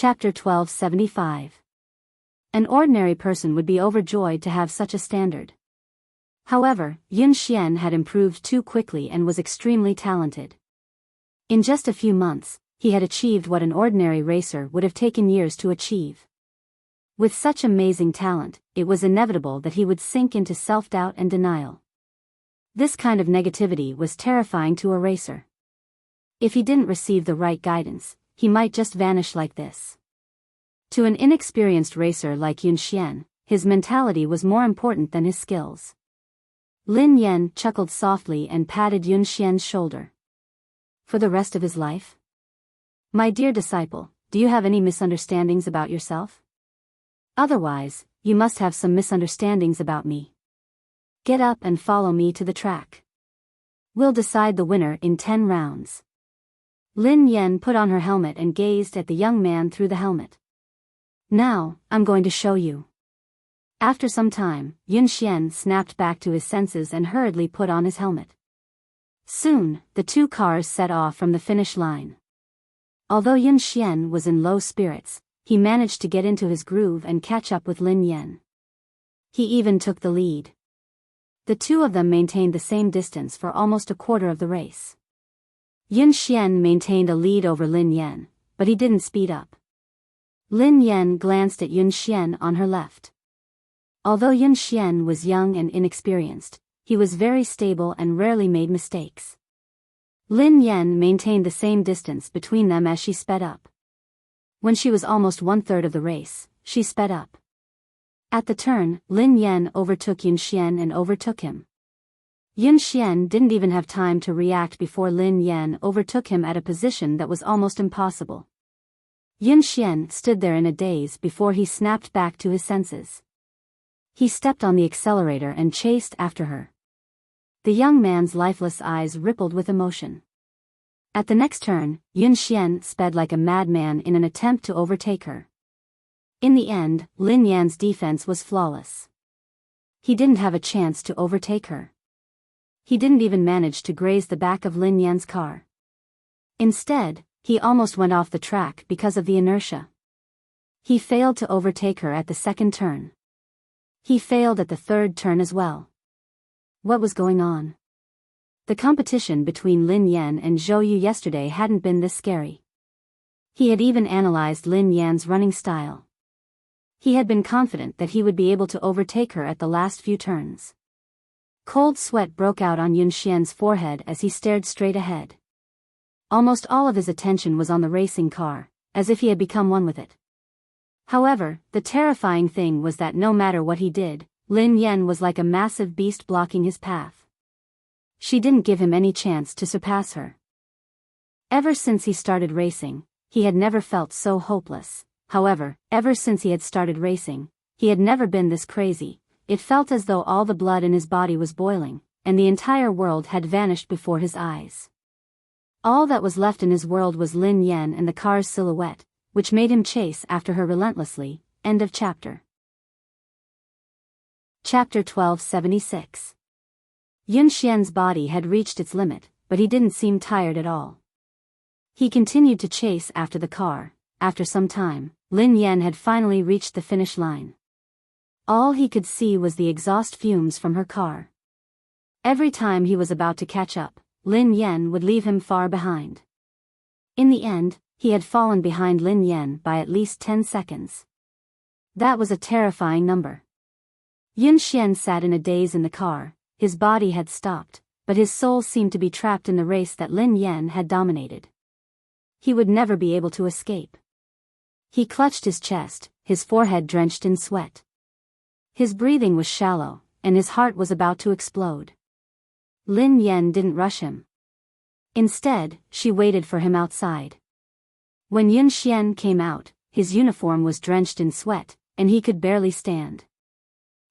Chapter 1275. An ordinary person would be overjoyed to have such a standard. However, Yun Xian had improved too quickly and was extremely talented. In just a few months, he had achieved what an ordinary racer would have taken years to achieve. With such amazing talent, it was inevitable that he would sink into self-doubt and denial. This kind of negativity was terrifying to a racer. If he didn't receive the right guidance, he might just vanish like this. To an inexperienced racer like Yun Xian, his mentality was more important than his skills. Lin Yan chuckled softly and patted Yun Xian's shoulder. For the rest of his life? My dear disciple, do you have any misunderstandings about yourself? Otherwise, you must have some misunderstandings about me. Get up and follow me to the track. We'll decide the winner in 10 rounds. Lin Yan put on her helmet and gazed at the young man through the helmet. Now, I'm going to show you. After some time, Yun Xian snapped back to his senses and hurriedly put on his helmet. Soon, the two cars set off from the finish line. Although Yun Xian was in low spirits, he managed to get into his groove and catch up with Lin Yan. He even took the lead. The two of them maintained the same distance for almost a quarter of the race. Yun Xian maintained a lead over Lin Yan, but he didn't speed up. Lin Yan glanced at Yun Xian on her left. Although Yun Xian was young and inexperienced, he was very stable and rarely made mistakes. Lin Yan maintained the same distance between them as she sped up. When she was almost 1/3 of the race, she sped up. At the turn, Lin Yan overtook Yun Xian and overtook him. Yun Xian didn't even have time to react before Lin Yan overtook him at a position that was almost impossible. Yun Xian stood there in a daze before he snapped back to his senses. He stepped on the accelerator and chased after her. The young man's lifeless eyes rippled with emotion. At the next turn, Yun Xian sped like a madman in an attempt to overtake her. In the end, Lin Yan's defense was flawless. He didn't have a chance to overtake her. He didn't even manage to graze the back of Lin Yan's car. Instead, he almost went off the track because of the inertia. He failed to overtake her at the second turn. He failed at the third turn as well. What was going on? The competition between Lin Yan and Zhou Yu yesterday hadn't been this scary. He had even analyzed Lin Yan's running style. He had been confident that he would be able to overtake her at the last few turns. Cold sweat broke out on Yun Xian's forehead as he stared straight ahead. Almost all of his attention was on the racing car, as if he had become one with it. However, the terrifying thing was that no matter what he did, Lin Yan was like a massive beast blocking his path. She didn't give him any chance to surpass her. Ever since he started racing, he had never felt so hopeless. However, ever since he had started racing, he had never been this crazy. It felt as though all the blood in his body was boiling, and the entire world had vanished before his eyes. All that was left in his world was Lin Yan and the car's silhouette, which made him chase after her relentlessly. End of chapter. Chapter 1276. Yun Xian's body had reached its limit, but he didn't seem tired at all. He continued to chase after the car. After some time, Lin Yan had finally reached the finish line. All he could see was the exhaust fumes from her car. Every time he was about to catch up, Lin Yan would leave him far behind. In the end, he had fallen behind Lin Yan by at least 10 seconds. That was a terrifying number. Yun Xian sat in a daze in the car. His body had stopped, but his soul seemed to be trapped in the race that Lin Yan had dominated. He would never be able to escape. He clutched his chest, his forehead drenched in sweat. His breathing was shallow, and his heart was about to explode. Lin Yan didn't rush him. Instead, she waited for him outside. When Yun Xian came out, his uniform was drenched in sweat, and he could barely stand.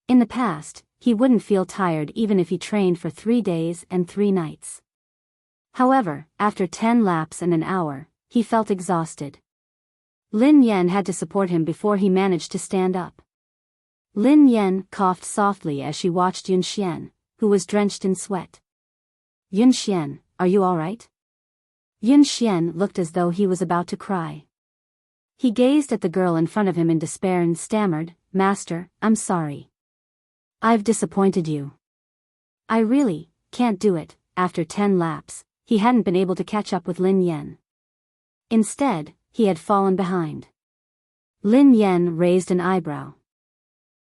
In the past, he wouldn't feel tired even if he trained for 3 days and 3 nights. However, after 10 laps and an hour, he felt exhausted. Lin Yan had to support him before he managed to stand up. Lin Yan coughed softly as she watched Yun Xian, who was drenched in sweat. Yun Xian, are you all right? Yun Xian looked as though he was about to cry. He gazed at the girl in front of him in despair and stammered, "Master, I'm sorry. I've disappointed you. I really can't do it." After 10 laps, he hadn't been able to catch up with Lin Yan. Instead, he had fallen behind. Lin Yan raised an eyebrow.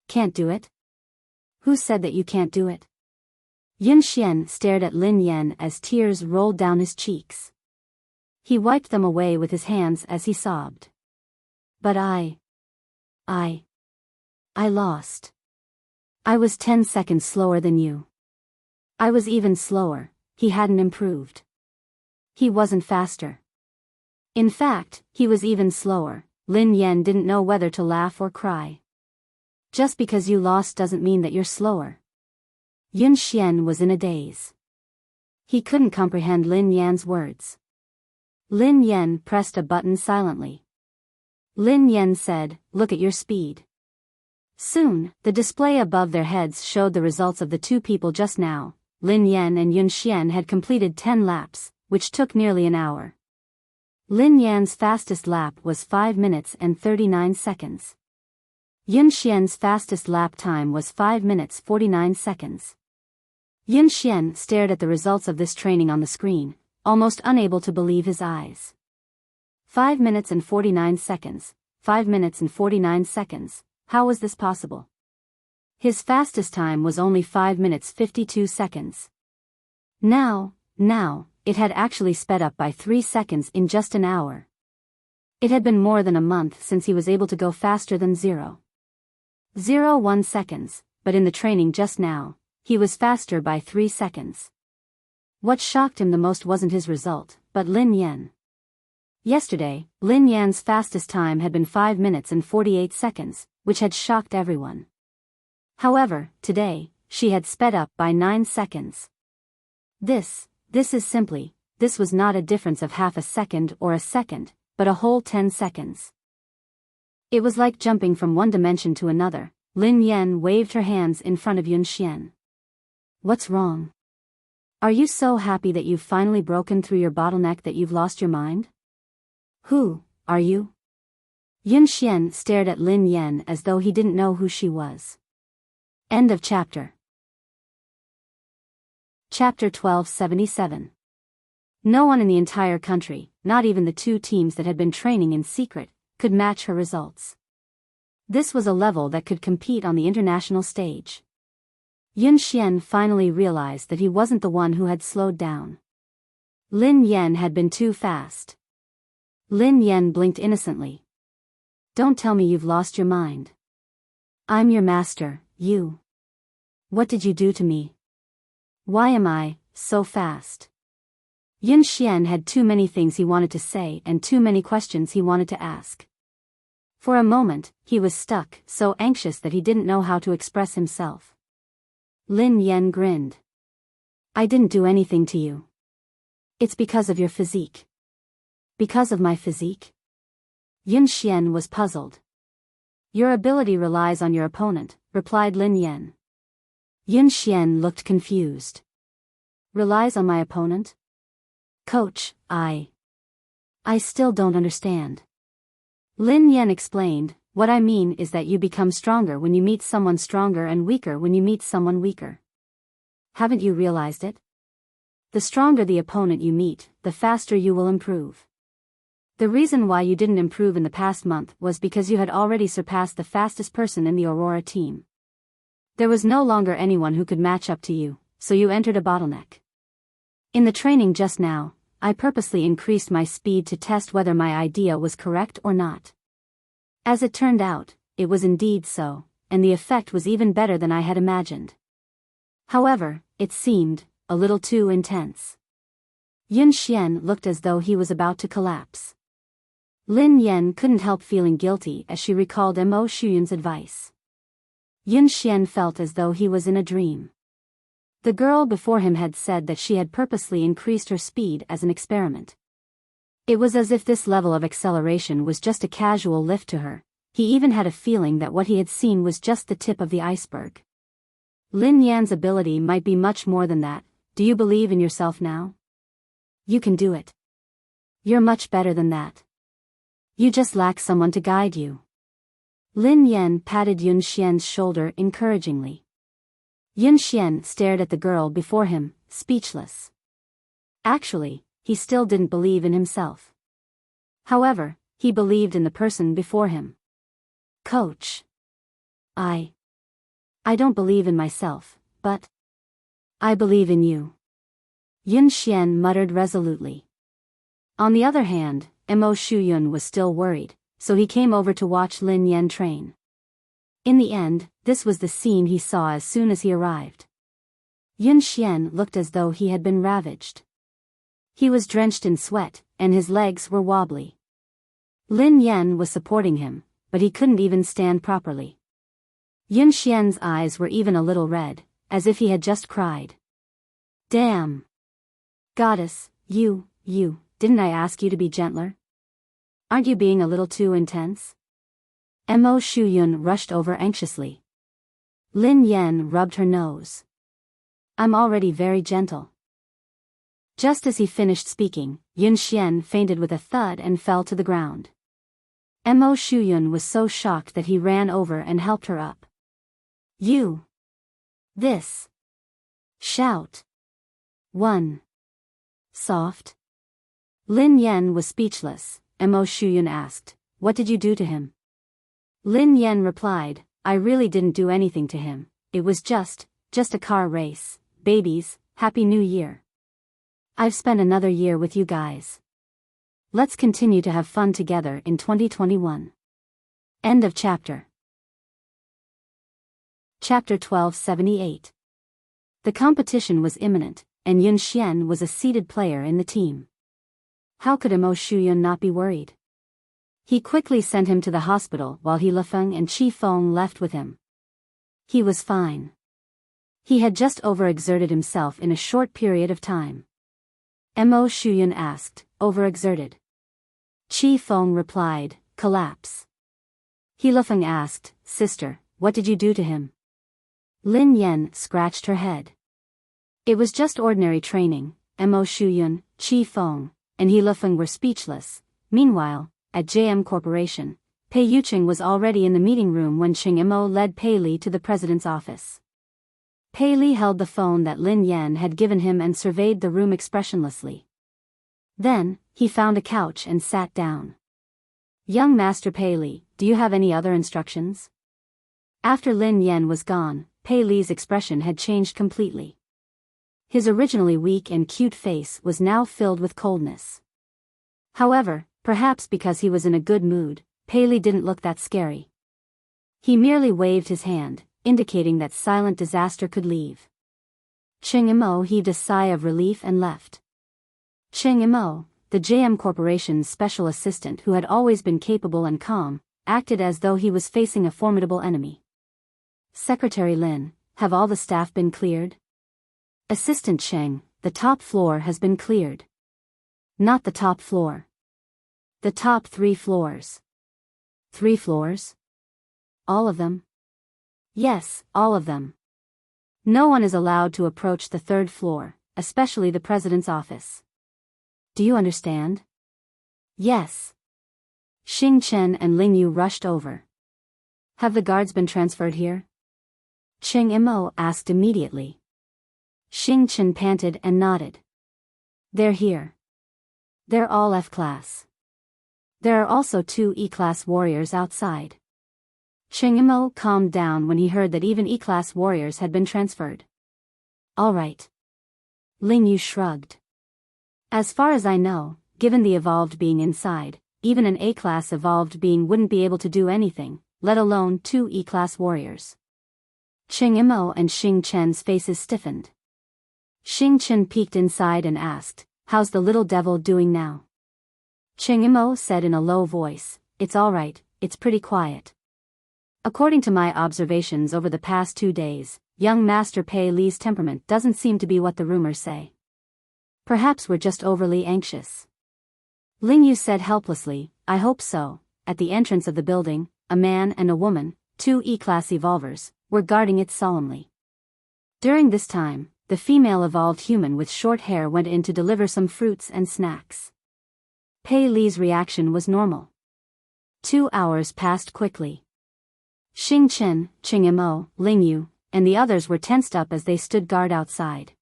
"Can't do it? Who said that you can't do it?" Yun Xian stared at Lin Yan as tears rolled down his cheeks. He wiped them away with his hands as he sobbed. "But I lost. I was 10 seconds slower than you. I was even slower." He hadn't improved. He wasn't faster. In fact, he was even slower. Lin Yan didn't know whether to laugh or cry. "Just because you lost doesn't mean that you're slower." Yun Xian was in a daze. He couldn't comprehend Lin Yan's words. Lin Yan pressed a button silently. Lin Yan said, "Look at your speed." Soon, the display above their heads showed the results of the two people just now. Lin Yan and Yun Xian had completed 10 laps, which took nearly an hour. Lin Yan's fastest lap was 5 minutes and 39 seconds. Yun Xian's fastest lap time was 5 minutes 49 seconds. Yun Xian stared at the results of this training on the screen, almost unable to believe his eyes. 5 minutes and 49 seconds, 5 minutes and 49 seconds, how was this possible? His fastest time was only 5 minutes 52 seconds. Now, it had actually sped up by 3 seconds in just an hour. It had been more than a month since he was able to go faster than 0.01 seconds, but in the training just now, he was faster by 3 seconds. What shocked him the most wasn't his result, but Lin Yan. Yesterday, Lin Yan's fastest time had been 5 minutes and 48 seconds, which had shocked everyone. However, today, she had sped up by 9 seconds. This was not a difference of half a second or a second, but a whole 10 seconds. It was like jumping from one dimension to another. Lin Yan waved her hands in front of Yun Xian. "What's wrong? Are you so happy that you've finally broken through your bottleneck that you've lost your mind? Who are you?" Yun Xian stared at Lin Yan as though he didn't know who she was. End of chapter. Chapter 1277. No one in the entire country, not even the two teams that had been training in secret, could match her results. This was a level that could compete on the international stage. Yun Xian finally realized that he wasn't the one who had slowed down. Lin Yan had been too fast. Lin Yan blinked innocently. "Don't tell me you've lost your mind. I'm your master, you. What did you do to me? Why am I so fast?" Yun Xian had too many things he wanted to say and too many questions he wanted to ask. For a moment, he was stuck, so anxious that he didn't know how to express himself. Lin Yan grinned. "I didn't do anything to you. It's because of your physique." "Because of my physique?" Yun Xian was puzzled. "Your ability relies on your opponent," replied Lin Yan. Yun Xian looked confused. "Relies on my opponent? Coach, I still don't understand." Lin Yan explained, "What I mean is that you become stronger when you meet someone stronger and weaker when you meet someone weaker. Haven't you realized it? The stronger the opponent you meet, the faster you will improve. The reason why you didn't improve in the past month was because you had already surpassed the fastest person in the Aurora team. There was no longer anyone who could match up to you, so you entered a bottleneck. In the training just now, I purposely increased my speed to test whether my idea was correct or not. As it turned out, it was indeed so, and the effect was even better than I had imagined. However, it seemed a little too intense." Yun Xian looked as though he was about to collapse. Lin Yan couldn't help feeling guilty as she recalled Mo Shuyun's advice. Yun Xian felt as though he was in a dream. The girl before him had said that she had purposely increased her speed as an experiment. It was as if this level of acceleration was just a casual lift to her. He even had a feeling that what he had seen was just the tip of the iceberg. Lin Yan's ability might be much more than that. Do you believe in yourself now? You can do it. You're much better than that. You just lack someone to guide you. Lin Yan patted Yun Xian's shoulder encouragingly. Yun Xian stared at the girl before him, speechless. Actually, he still didn't believe in himself. However, he believed in the person before him. Coach. I don't believe in myself, but I believe in you. Yun Xian muttered resolutely. On the other hand, Mo Shuyun was still worried, so he came over to watch Lin Yan train. In the end, this was the scene he saw as soon as he arrived. Yun Xian looked as though he had been ravaged. He was drenched in sweat, and his legs were wobbly. Lin Yan was supporting him, but he couldn't even stand properly. Yun Xian's eyes were even a little red, as if he had just cried. Damn! Goddess, you, didn't I ask you to be gentler? Aren't you being a little too intense? Mo Shuyun rushed over anxiously. Lin Yan rubbed her nose. I'm already very gentle. Just as he finished speaking, Yun Xian fainted with a thud and fell to the ground. Mo Shuyun was so shocked that he ran over and helped her up. You! This! Shout! 1. Soft. Lin Yan was speechless. Mo Shuyun asked, what did you do to him? Lin Yan replied, I really didn't do anything to him, it was just a car race. Babies, Happy New Year. I've spent another year with you guys. Let's continue to have fun together in 2021. End of chapter. Chapter 1278. The competition was imminent, and Yun Xian was a seeded player in the team. How could Mo Shuyun not be worried? He quickly sent him to the hospital while He Lefeng and Qi Feng left with him. He was fine. He had just overexerted himself in a short period of time. Mo Shuyun asked, overexerted? Qi Feng replied, collapse. He Lefeng asked, sister, what did you do to him? Lin Yan scratched her head. It was just ordinary training. Mo Shuyun, Qi Feng, and He Lefeng were speechless. Meanwhile, at JM Corporation, Pei Yuqing was already in the meeting room when Ching Mo led Pei Li to the president's office. Pei Li held the phone that Lin Yan had given him and surveyed the room expressionlessly. Then, he found a couch and sat down. Young Master Pei Li, do you have any other instructions? After Lin Yan was gone, Pei Li's expression had changed completely. His originally weak and cute face was now filled with coldness. However, perhaps because he was in a good mood, Pei Li didn't look that scary. He merely waved his hand, indicating that silent disaster could leave. Ching Mo heaved a sigh of relief and left. Ching Mo, the JM Corporation's special assistant who had always been capable and calm, acted as though he was facing a formidable enemy. Secretary Lin, have all the staff been cleared? Assistant Cheng, the top floor has been cleared. Not the top floor. The top 3 floors. 3 floors? All of them? Yes, all of them. No one is allowed to approach the 3rd floor, especially the president's office. Do you understand? Yes. Xing Chen and Ling Yu rushed over. Have the guards been transferred here? Cheng Mo asked immediately. Xing Chen panted and nodded. They're here. They're all F-class. There are also 2 E-class warriors outside. Cheng Mo calmed down when he heard that even E-class warriors had been transferred. All right. Ling Yu shrugged. As far as I know, given the evolved being inside, even an A-class evolved being wouldn't be able to do anything, let alone 2 E-class warriors. Cheng Mo and Xing Chen's faces stiffened. Xing Chen peeked inside and asked, how's the little devil doing now? Cheng Mo said in a low voice, it's all right, it's pretty quiet. According to my observations over the past 2 days, young Master Pei Li's temperament doesn't seem to be what the rumors say. Perhaps we're just overly anxious. Ling Yu said helplessly, I hope so. At the entrance of the building, a man and a woman, 2 E-class evolvers, were guarding it solemnly. During this time, the female evolved human with short hair went in to deliver some fruits and snacks. Pei Li's reaction was normal. 2 hours passed quickly. Xing Chen, Qing Imo, Ling Yu, and the others were tensed up as they stood guard outside.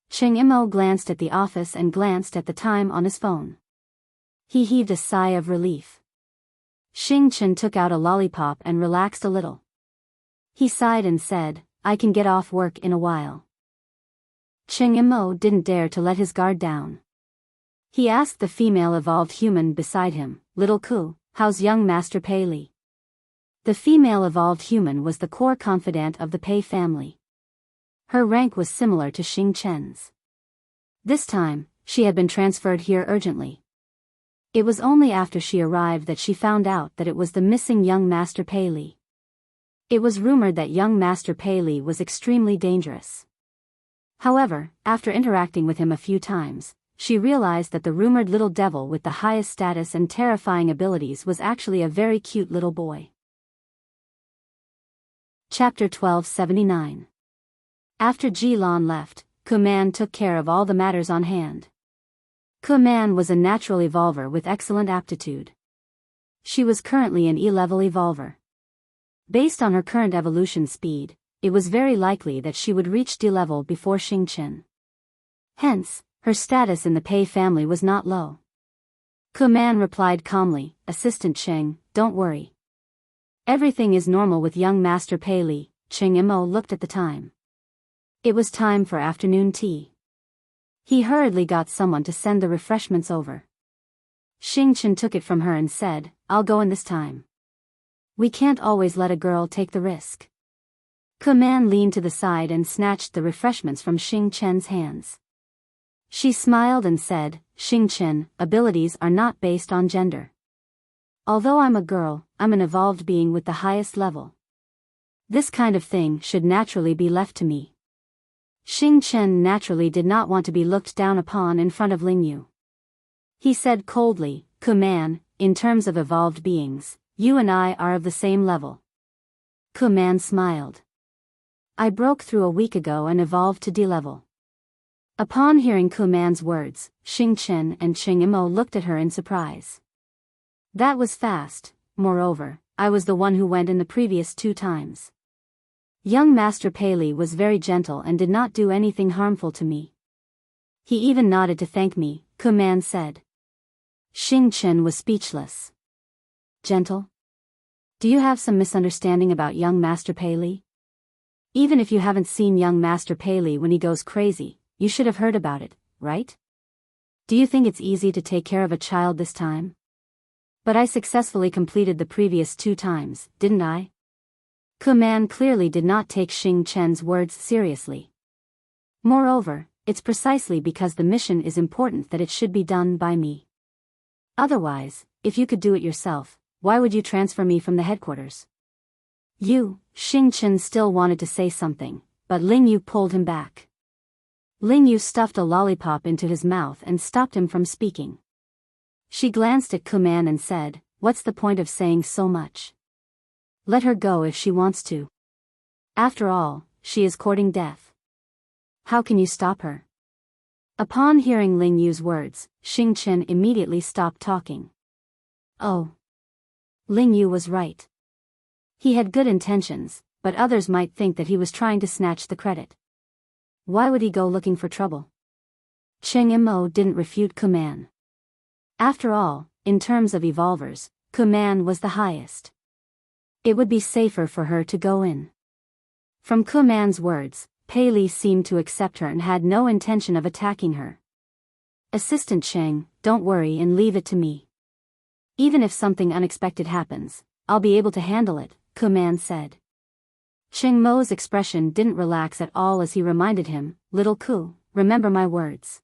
Qing Imo glanced at the office and glanced at the time on his phone. He heaved a sigh of relief. Xing Chen took out a lollipop and relaxed a little. He sighed and said, I can get off work in a while. Qing Imo didn't dare to let his guard down. He asked the female evolved human beside him, Little Ku, how's young Master Pei Li? The female evolved human was the core confidant of the Pei family. Her rank was similar to Xing Chen's. This time, she had been transferred here urgently. It was only after she arrived that she found out that it was the missing young Master Pei Li. It was rumored that young Master Pei Li was extremely dangerous. However, after interacting with him a few times, she realized that the rumored little devil with the highest status and terrifying abilities was actually a very cute little boy. Chapter 1279. After Ji Lan left, Kuman took care of all the matters on hand. Kuman was a natural evolver with excellent aptitude. She was currently an E-level evolver. Based on her current evolution speed, it was very likely that she would reach D-level before Xing Chen. Hence, her status in the Pei family was not low. Kuman replied calmly, Assistant Cheng, don't worry. Everything is normal with young Master Pei Li. Qing Imo looked at the time. It was time for afternoon tea. He hurriedly got someone to send the refreshments over. Xing Chen took it from her and said, I'll go in this time. We can't always let a girl take the risk. Kuman leaned to the side and snatched the refreshments from Xing Chen's hands. She smiled and said, Xing Chen, abilities are not based on gender. Although I'm a girl, I'm an evolved being with the highest level. This kind of thing should naturally be left to me. Xing Chen naturally did not want to be looked down upon in front of Ling Yu. He said coldly, Kuman, in terms of evolved beings, you and I are of the same level. Kuman smiled. I broke through a week ago and evolved to D-level. Upon hearing Kuman's words, Xing Chen and Qing Imo looked at her in surprise. That was fast. Moreover, I was the one who went in the previous 2 times. Young Master Pei Li was very gentle and did not do anything harmful to me. He even nodded to thank me, Kuman said. Xing Chen was speechless. Gentle? Do you have some misunderstanding about young Master Pei Li? Even if you haven't seen young Master Pei Li when he goes crazy, you should have heard about it, right? Do you think it's easy to take care of a child this time? But I successfully completed the previous 2 times, didn't I? Kuman clearly did not take Xing Chen's words seriously. Moreover, it's precisely because the mission is important that it should be done by me. Otherwise, if you could do it yourself, why would you transfer me from the headquarters? Xing Chen still wanted to say something, but Ling Yu pulled him back. Ling Yu stuffed a lollipop into his mouth and stopped him from speaking. She glanced at Kuman and said, what's the point of saying so much? Let her go if she wants to. After all, she is courting death. How can you stop her? Upon hearing Ling Yu's words, Xing Chen immediately stopped talking. Oh. Ling Yu was right. He had good intentions, but others might think that he was trying to snatch the credit. Why would he go looking for trouble? Qing Imo didn't refute Kuman. After all, in terms of evolvers, Kuman was the highest. It would be safer for her to go in. From Kuman's words, Pei Li seemed to accept her and had no intention of attacking her. Assistant Cheng, don't worry and leave it to me. Even if something unexpected happens, I'll be able to handle it, Kuman said. Cheng Mo's expression didn't relax at all as he reminded him, Little Ku, remember my words.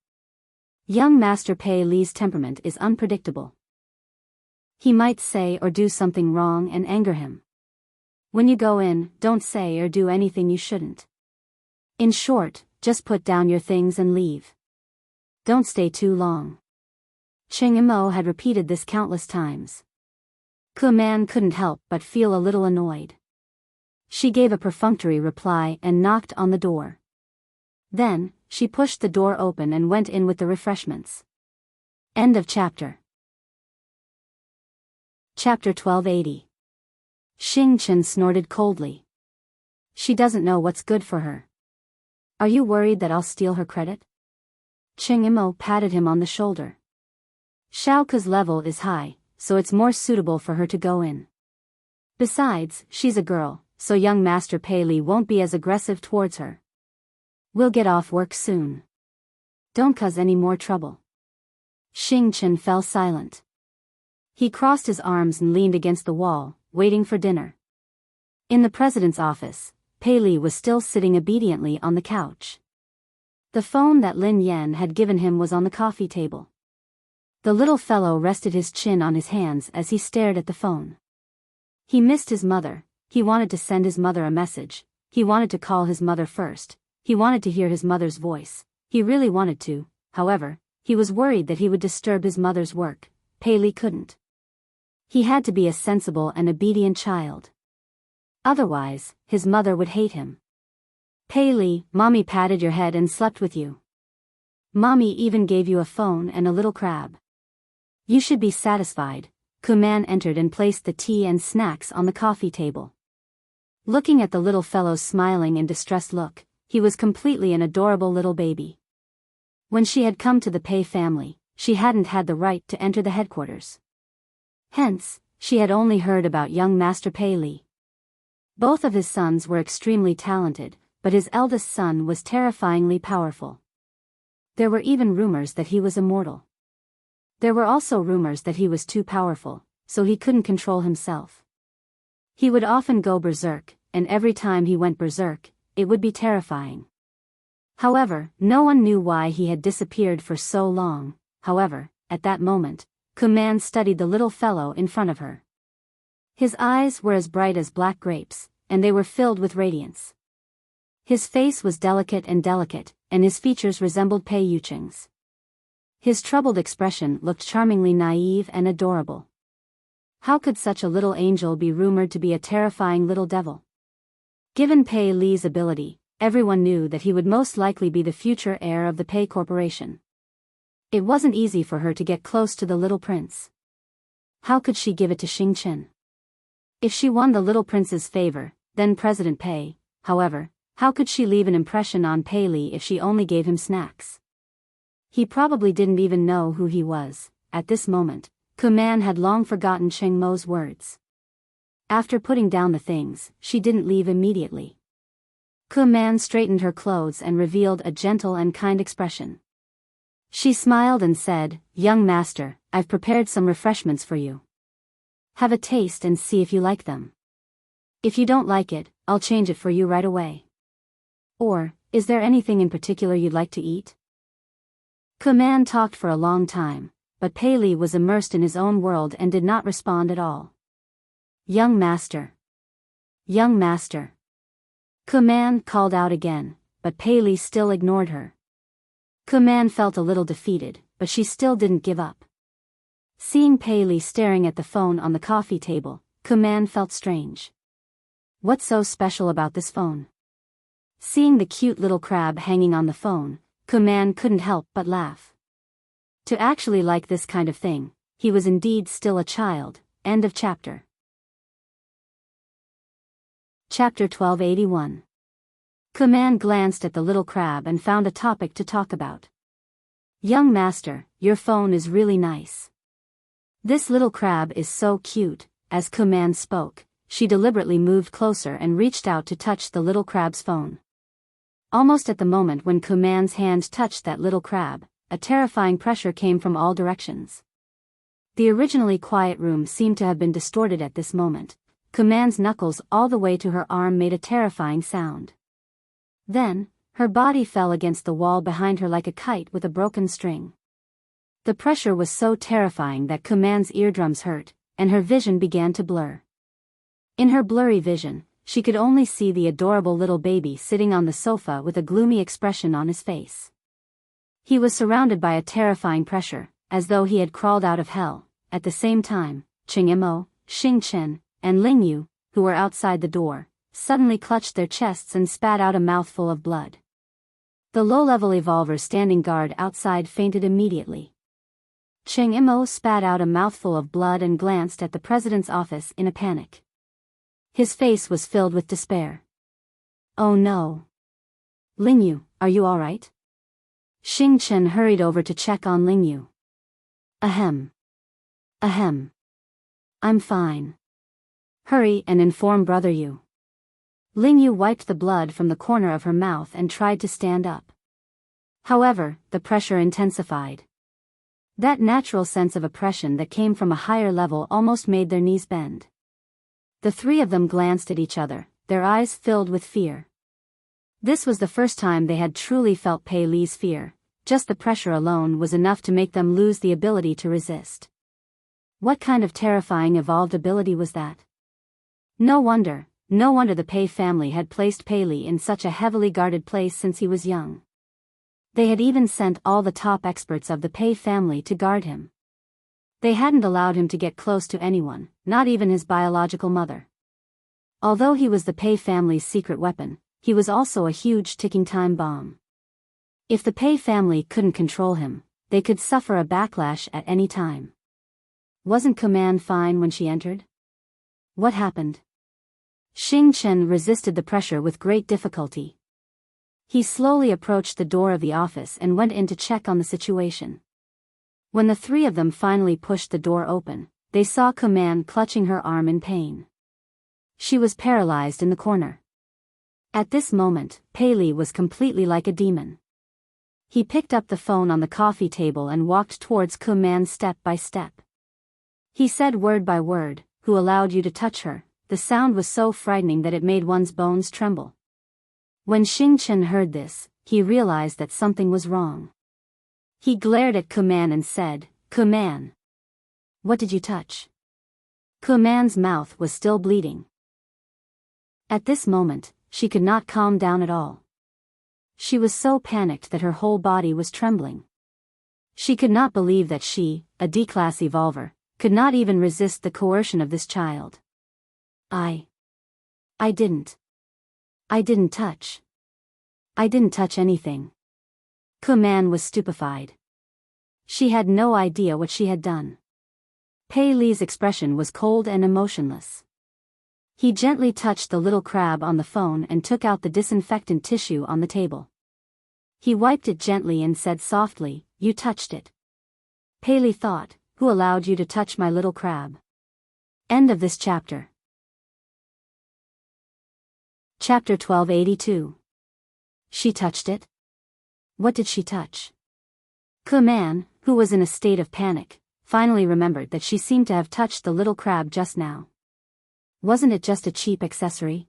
Young Master Pei Li's temperament is unpredictable. He might say or do something wrong and anger him. When you go in, don't say or do anything you shouldn't. In short, just put down your things and leave. Don't stay too long. Qing Imo had repeated this countless times. Kuman couldn't help but feel a little annoyed. She gave a perfunctory reply and knocked on the door. Then, she pushed the door open and went in with the refreshments. End of chapter. Chapter 1280. Xing Chen snorted coldly. She doesn't know what's good for her. Are you worried that I'll steal her credit? Cheng Imo patted him on the shoulder. Xiaoke's level is high, so it's more suitable for her to go in. Besides, she's a girl, so young Master Pei Li won't be as aggressive towards her. We'll get off work soon. Don't cause any more trouble. Xing Chen fell silent. He crossed his arms and leaned against the wall, waiting for dinner. In the president's office, Pei Li was still sitting obediently on the couch. The phone that Lin Yan had given him was on the coffee table. The little fellow rested his chin on his hands as he stared at the phone. He missed his mother, he wanted to send his mother a message, he wanted to call his mother first, he wanted to hear his mother's voice, he really wanted to, however, he was worried that he would disturb his mother's work. Pei Li couldn't. He had to be a sensible and obedient child. Otherwise, his mother would hate him. Pei Li, Mommy patted your head and slept with you. Mommy even gave you a phone and a little crab. You should be satisfied. Kuman entered and placed the tea and snacks on the coffee table. Looking at the little fellow's smiling and distressed look, he was completely an adorable little baby. When she had come to the Pei family, she hadn't had the right to enter the headquarters. Hence, she had only heard about young Master Pei Li. Both of his sons were extremely talented, but his eldest son was terrifyingly powerful. There were even rumors that he was immortal. There were also rumors that he was too powerful, so he couldn't control himself. He would often go berserk, and every time he went berserk, it would be terrifying. However, no one knew why he had disappeared for so long. However, at that moment, Kuman studied the little fellow in front of her. His eyes were as bright as black grapes, and they were filled with radiance. His face was delicate, and his features resembled Pei Yucheng's. His troubled expression looked charmingly naive and adorable. How could such a little angel be rumored to be a terrifying little devil? Given Pei Li's ability, everyone knew that he would most likely be the future heir of the Pei Corporation. It wasn't easy for her to get close to the little prince. How could she give it to Xing Chen? If she won the little prince's favor, then President Pei, however, how could she leave an impression on Pei Li if she only gave him snacks? He probably didn't even know who he was. At this moment, Kuman had long forgotten Cheng Mo's words. After putting down the things, she didn't leave immediately. Kuman straightened her clothes and revealed a gentle and kind expression. She smiled and said, "Young master, I've prepared some refreshments for you. Have a taste and see if you like them. If you don't like it, I'll change it for you right away. Or, is there anything in particular you'd like to eat?" Kuman talked for a long time, but Pei Li was immersed in his own world and did not respond at all. "Young master. Young master." Kuman called out again, but Pei Li still ignored her. Kuman felt a little defeated, but she still didn't give up. Seeing Pei Li staring at the phone on the coffee table, Kuman felt strange. What's so special about this phone? Seeing the cute little crab hanging on the phone, Kuman couldn't help but laugh. To actually like this kind of thing, he was indeed still a child. End of chapter. Chapter 1281. Kuman glanced at the little crab and found a topic to talk about. "Young master, your phone is really nice." "This little crab is so cute." As Kuman spoke, she deliberately moved closer and reached out to touch the little crab's phone. Almost at the moment when Kuman's hand touched that little crab, a terrifying pressure came from all directions. The originally quiet room seemed to have been distorted at this moment. Kuman's knuckles all the way to her arm made a terrifying sound. Then, her body fell against the wall behind her like a kite with a broken string. The pressure was so terrifying that Kuman's eardrums hurt, and her vision began to blur. In her blurry vision, she could only see the adorable little baby sitting on the sofa with a gloomy expression on his face. He was surrounded by a terrifying pressure, as though he had crawled out of hell. At the same time, Cheng Imo, Xing Chen, and Ling Yu, who were outside the door, suddenly clutched their chests and spat out a mouthful of blood. The low-level evolver standing guard outside fainted immediately. Cheng Imo spat out a mouthful of blood and glanced at the president's office in a panic. His face was filled with despair. Oh no. Lingyu, are you all right? Xing Chen hurried over to check on Lingyu. Ahem. Ahem. I'm fine. Hurry and inform Brother Yu. Lingyu wiped the blood from the corner of her mouth and tried to stand up. However, the pressure intensified. That natural sense of oppression that came from a higher level almost made their knees bend. The three of them glanced at each other, their eyes filled with fear. This was the first time they had truly felt Pei Li's fear. Just the pressure alone was enough to make them lose the ability to resist. What kind of terrifying evolved ability was that? No wonder the Pei family had placed Pei Li in such a heavily guarded place since he was young. They had even sent all the top experts of the Pei family to guard him. They hadn't allowed him to get close to anyone, not even his biological mother. Although he was the Pei family's secret weapon, he was also a huge ticking time bomb. If the Pei family couldn't control him, they could suffer a backlash at any time. Wasn't Command fine when she entered? What happened? Xing Chen resisted the pressure with great difficulty. He slowly approached the door of the office and went in to check on the situation. When the three of them finally pushed the door open, they saw Command clutching her arm in pain. She was paralyzed in the corner. At this moment, Pei Li was completely like a demon. He picked up the phone on the coffee table and walked towards Command step by step. He said word by word, "Who allowed you to touch her?" The sound was so frightening that it made one's bones tremble. When Xing Chen heard this, he realized that something was wrong. He glared at Command and said, "Command, what did you touch?" Command's mouth was still bleeding. At this moment, she could not calm down at all. She was so panicked that her whole body was trembling. She could not believe that she, a D-class evolver, could not even resist the coercion of this child. I didn't touch. I didn't touch anything. Command was stupefied. She had no idea what she had done. Pei Li's expression was cold and emotionless. He gently touched the little crab on the phone and took out the disinfectant tissue on the table. He wiped it gently and said softly, "You touched it." Pei Li thought, "Who allowed you to touch my little crab?" End of this chapter. Chapter 1282. She touched it? What did she touch? Command, who was in a state of panic, finally remembered that she seemed to have touched the little crab just now. Wasn't it just a cheap accessory?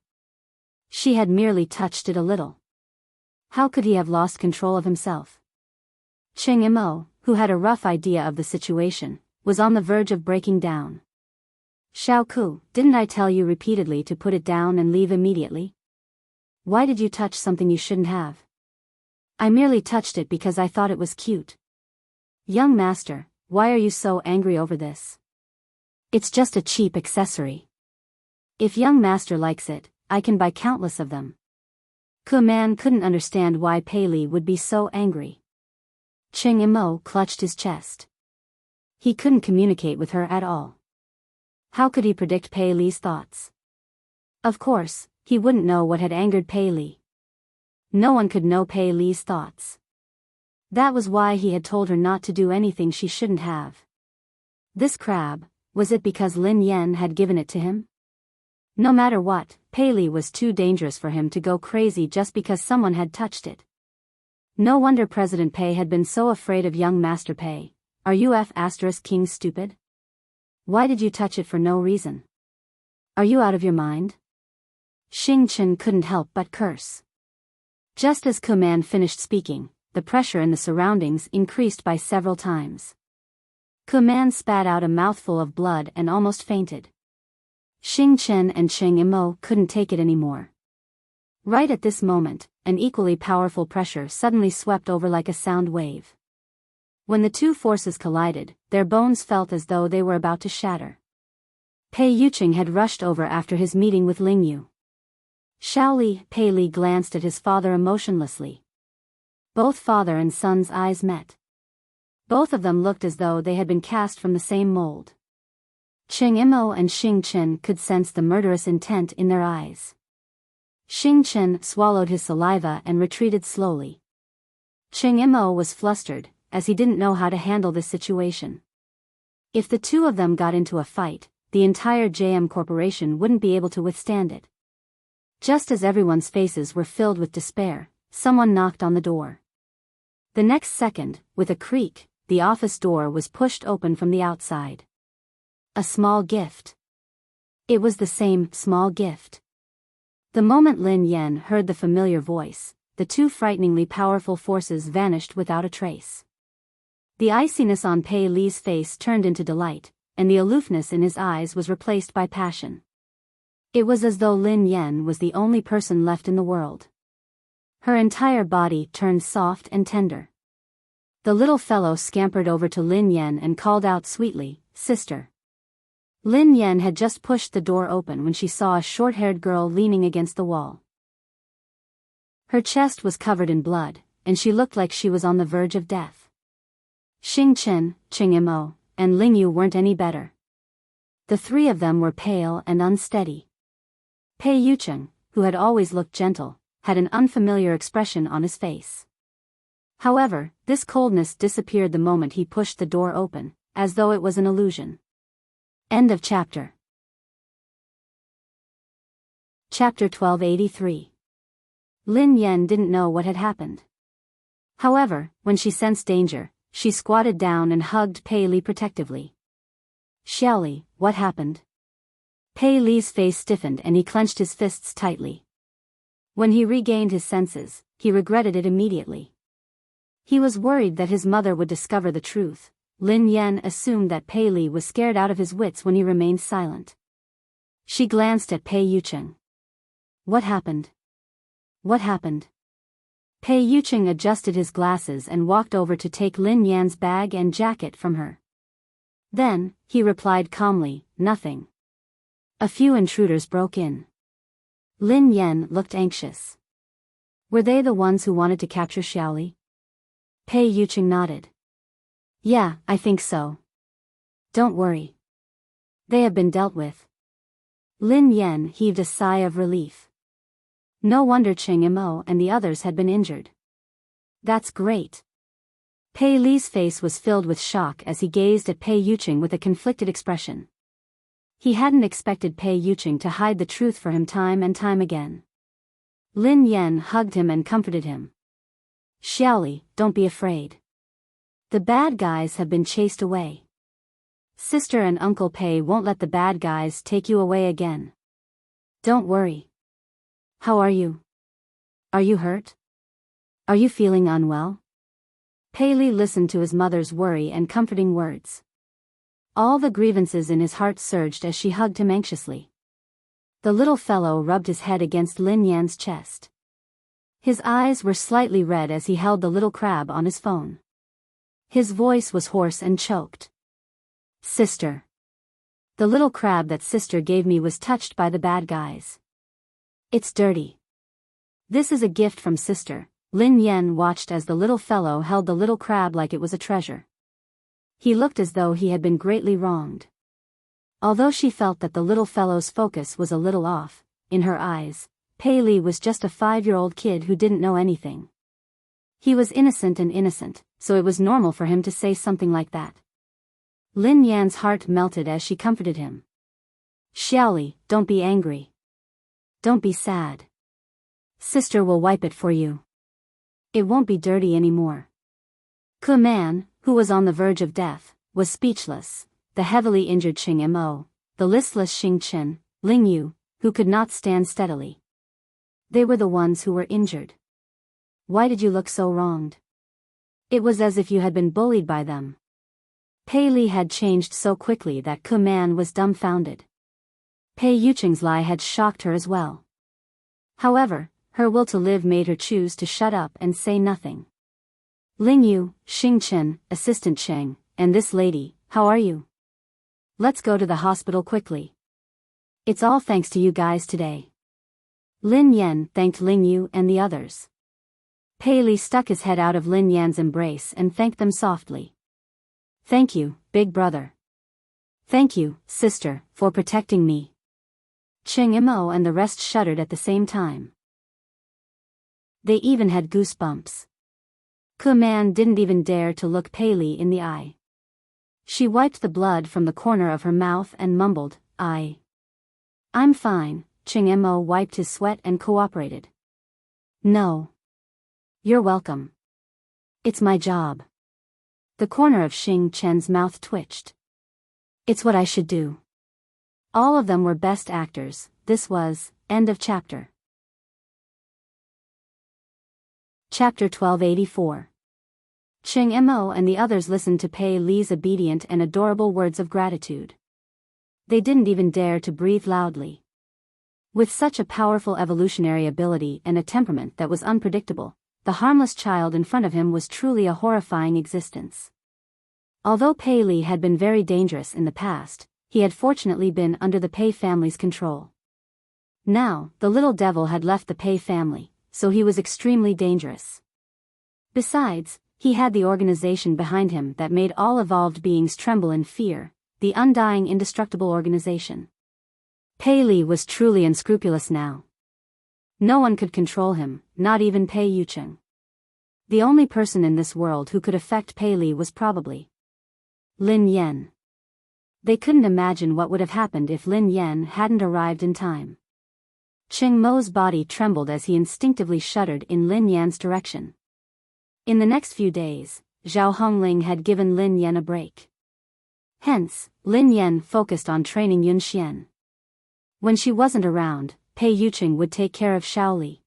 She had merely touched it a little. How could he have lost control of himself? Cheng Imo, who had a rough idea of the situation, was on the verge of breaking down. "Xiaoku, didn't I tell you repeatedly to put it down and leave immediately? Why did you touch something you shouldn't have?" "I merely touched it because I thought it was cute." "Young master, why are you so angry over this? It's just a cheap accessory. If young master likes it, I can buy countless of them." Command couldn't understand why Pei Li would be so angry. Cheng Imo clutched his chest. He couldn't communicate with her at all. How could he predict Pei Li's thoughts? Of course, he wouldn't know what had angered Pei Li. No one could know Pei Li's thoughts. That was why he had told her not to do anything she shouldn't have. This crab, was it because Lin Yan had given it to him? No matter what, Pei Li was too dangerous for him to go crazy just because someone had touched it. No wonder President Pei had been so afraid of young Master Pei. Are you King stupid? Why did you touch it for no reason? Are you out of your mind? Xing Chen couldn't help but curse. Just as Command finished speaking, the pressure in the surroundings increased by several times. Command spat out a mouthful of blood and almost fainted. Xing Chen and Cheng Imo couldn't take it anymore. Right at this moment, an equally powerful pressure suddenly swept over like a sound wave. When the two forces collided, their bones felt as though they were about to shatter. Pei Yuqing had rushed over after his meeting with Lingyu. Shaoli, Pei Li glanced at his father emotionlessly. Both father and son's eyes met. Both of them looked as though they had been cast from the same mold. Cheng Imo and Xing Chen could sense the murderous intent in their eyes. Xing Chen swallowed his saliva and retreated slowly. Cheng Imo was flustered, as he didn't know how to handle this situation. If the two of them got into a fight, the entire JM Corporation wouldn't be able to withstand it. Just as everyone's faces were filled with despair, someone knocked on the door. The next second, with a creak, the office door was pushed open from the outside. A small gift. It was the same small gift. The moment Lin Yan heard the familiar voice, the two frighteningly powerful forces vanished without a trace. The iciness on Pei Li's face turned into delight, and the aloofness in his eyes was replaced by passion. It was as though Lin Yan was the only person left in the world. Her entire body turned soft and tender. The little fellow scampered over to Lin Yan and called out sweetly, "Sister." Lin Yan had just pushed the door open when she saw a short-haired girl leaning against the wall. Her chest was covered in blood, and she looked like she was on the verge of death. Xing Chen, Cheng Imo, and Ling Yu weren't any better. The three of them were pale and unsteady. Pei Yucheng, who had always looked gentle, had an unfamiliar expression on his face. However, this coldness disappeared the moment he pushed the door open, as though it was an illusion. End of chapter. Chapter 1283. Lin Yan didn't know what had happened. However, when she sensed danger, she squatted down and hugged Pei Li protectively. "Xiaoli, what happened?" Pei Li's face stiffened and he clenched his fists tightly. When he regained his senses, he regretted it immediately. He was worried that his mother would discover the truth. Lin Yan assumed that Pei Li was scared out of his wits when he remained silent. She glanced at Pei Yucheng. "What happened? What happened?" Pei Yucheng adjusted his glasses and walked over to take Lin Yan's bag and jacket from her. Then, he replied calmly, "Nothing. A few intruders broke in." Lin Yan looked anxious. "Were they the ones who wanted to capture Xiaoli?" Pei Yucheng nodded. "Yeah, I think so. Don't worry. They have been dealt with." Lin Yan heaved a sigh of relief. No wonder Cheng Imo and the others had been injured. "That's great." Pei Li's face was filled with shock as he gazed at Pei Yucheng with a conflicted expression. He hadn't expected Pei Yucheng to hide the truth for him time and time again. Lin Yan hugged him and comforted him. "Xiaoli, don't be afraid. The bad guys have been chased away. Sister and Uncle Pei won't let the bad guys take you away again. Don't worry. How are you? Are you hurt? Are you feeling unwell?" Pei Li listened to his mother's worry and comforting words. All the grievances in his heart surged as she hugged him anxiously. The little fellow rubbed his head against Lin Yan's chest. His eyes were slightly red as he held the little crab on his phone. His voice was hoarse and choked. "Sister. The little crab that sister gave me was touched by the bad guys. It's dirty. This is a gift from sister." Lin Yan watched as the little fellow held the little crab like it was a treasure. He looked as though he had been greatly wronged. Although she felt that the little fellow's focus was a little off, in her eyes, Pei Li was just a 5-year-old kid who didn't know anything. He was innocent, so it was normal for him to say something like that. Lin Yan's heart melted as she comforted him. "Xiaoli, don't be angry. Don't be sad. Sister will wipe it for you. It won't be dirty anymore." Ku Man, who was on the verge of death, was speechless. The heavily injured Cheng Imo, the listless Xing Chen, Ling Yu, who could not stand steadily. They were the ones who were injured. "Why did you look so wronged?" It was as if you had been bullied by them. Pei Li had changed so quickly that Ku Man was dumbfounded. Pei Yucheng's lie had shocked her as well. However, her will to live made her choose to shut up and say nothing. "Ling Yu, Xing Chen, Assistant Cheng, and this lady, how are you? Let's go to the hospital quickly. It's all thanks to you guys today." Lin Yan thanked Ling Yu and the others. Pei Li stuck his head out of Lin Yan's embrace and thanked them softly. Thank you, big brother. Thank you, sister, for protecting me. Cheng Imo and the rest shuddered at the same time. They even had goosebumps. Kuman didn't even dare to look Pei in the eye. She wiped the blood from the corner of her mouth and mumbled, I'm fine. Cheng Imo wiped his sweat and cooperated. No. You're welcome. It's my job. The corner of Xing Chen's mouth twitched. It's what I should do. All of them were best actors. This was, end of chapter. Chapter 1284. Cheng Imo and the others listened to Pei Li's obedient and adorable words of gratitude. They didn't even dare to breathe loudly. With such a powerful evolutionary ability and a temperament that was unpredictable, the harmless child in front of him was truly a horrifying existence. Although Pei Li had been very dangerous in the past, he had fortunately been under the Pei family's control. Now, the little devil had left the Pei family, so he was extremely dangerous. Besides, he had the organization behind him that made all evolved beings tremble in fear, the undying indestructible organization. Pei Li was truly unscrupulous now. No one could control him, not even Pei Yucheng. The only person in this world who could affect Pei Li was probably Lin Yan. They couldn't imagine what would have happened if Lin Yan hadn't arrived in time. Cheng Mo's body trembled as he instinctively shuddered in Lin Yan's direction. In the next few days, Zhao Hongling had given Lin Yan a break. Hence, Lin Yan focused on training Yun Xian. When she wasn't around, Pei Yucheng would take care of Shaoli.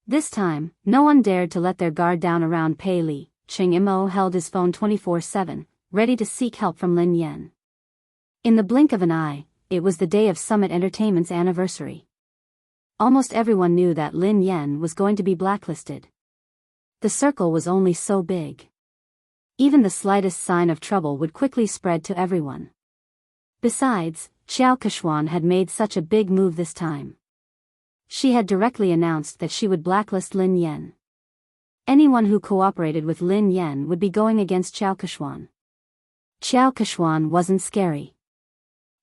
This time, no one dared to let their guard down around Pei Li. Cheng Imo held his phone 24/7, ready to seek help from Lin Yan. In the blink of an eye, it was the day of Summit Entertainment's anniversary. Almost everyone knew that Lin Yan was going to be blacklisted. The circle was only so big. Even the slightest sign of trouble would quickly spread to everyone. Besides, Xiao Keshuan had made such a big move this time. She had directly announced that she would blacklist Lin Yan. Anyone who cooperated with Lin Yan would be going against Xiao Keshuan. Xiao Keshuan wasn't scary.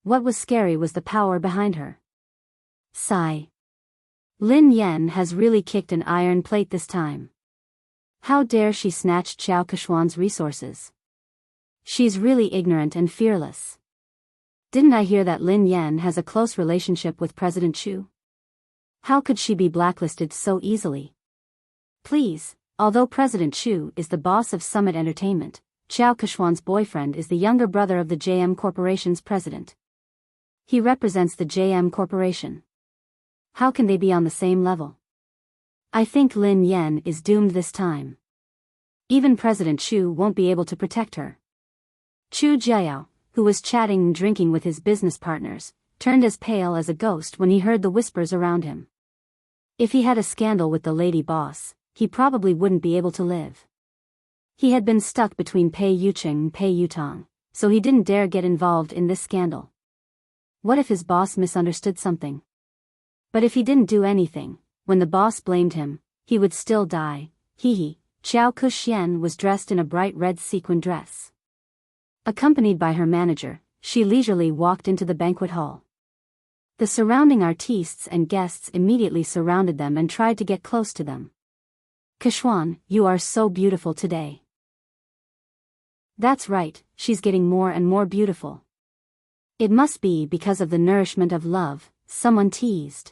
What was scary was the power behind her. Sigh. Lin Yan has really kicked an iron plate this time. How dare she snatch Xiao Keshuan's resources? She's really ignorant and fearless. Didn't I hear that Lin Yan has a close relationship with President Chu? How could she be blacklisted so easily? Please, although President Chu is the boss of Summit Entertainment, Xiao Keshuan's boyfriend is the younger brother of the JM Corporation's president. He represents the JM Corporation. How can they be on the same level? I think Lin Yan is doomed this time. Even President Chu won't be able to protect her. Chu Jiao, who was chatting and drinking with his business partners, turned as pale as a ghost when he heard the whispers around him. If he had a scandal with the lady boss, he probably wouldn't be able to live. He had been stuck between Pei Yucheng and Pei Yutong, so he didn't dare get involved in this scandal. What if his boss misunderstood something? But if he didn't do anything, when the boss blamed him, he would still die. Xiao Kuxian was dressed in a bright red sequin dress. Accompanied by her manager, she leisurely walked into the banquet hall. The surrounding artistes and guests immediately surrounded them and tried to get close to them. Keshuan, you are so beautiful today. That's right, she's getting more and more beautiful. It must be because of the nourishment of love, someone teased.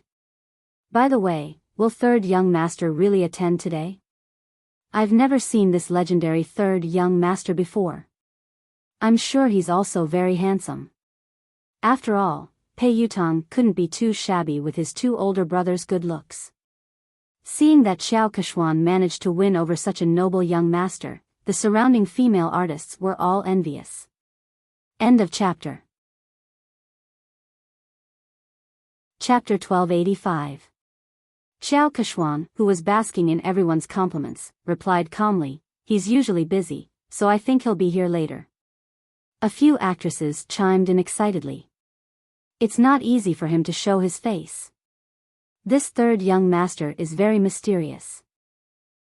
By the way, will third young master really attend today? I've never seen this legendary third young master before. I'm sure he's also very handsome. After all, Pei Yutong couldn't be too shabby with his two older brothers' good looks. Seeing that Xiao Keshuan managed to win over such a noble young master, the surrounding female artists were all envious. End of chapter. Chapter 1285. Xiao Keshuan, who was basking in everyone's compliments, replied calmly, he's usually busy, so I think he'll be here later. A few actresses chimed in excitedly. It's not easy for him to show his face. This third young master is very mysterious.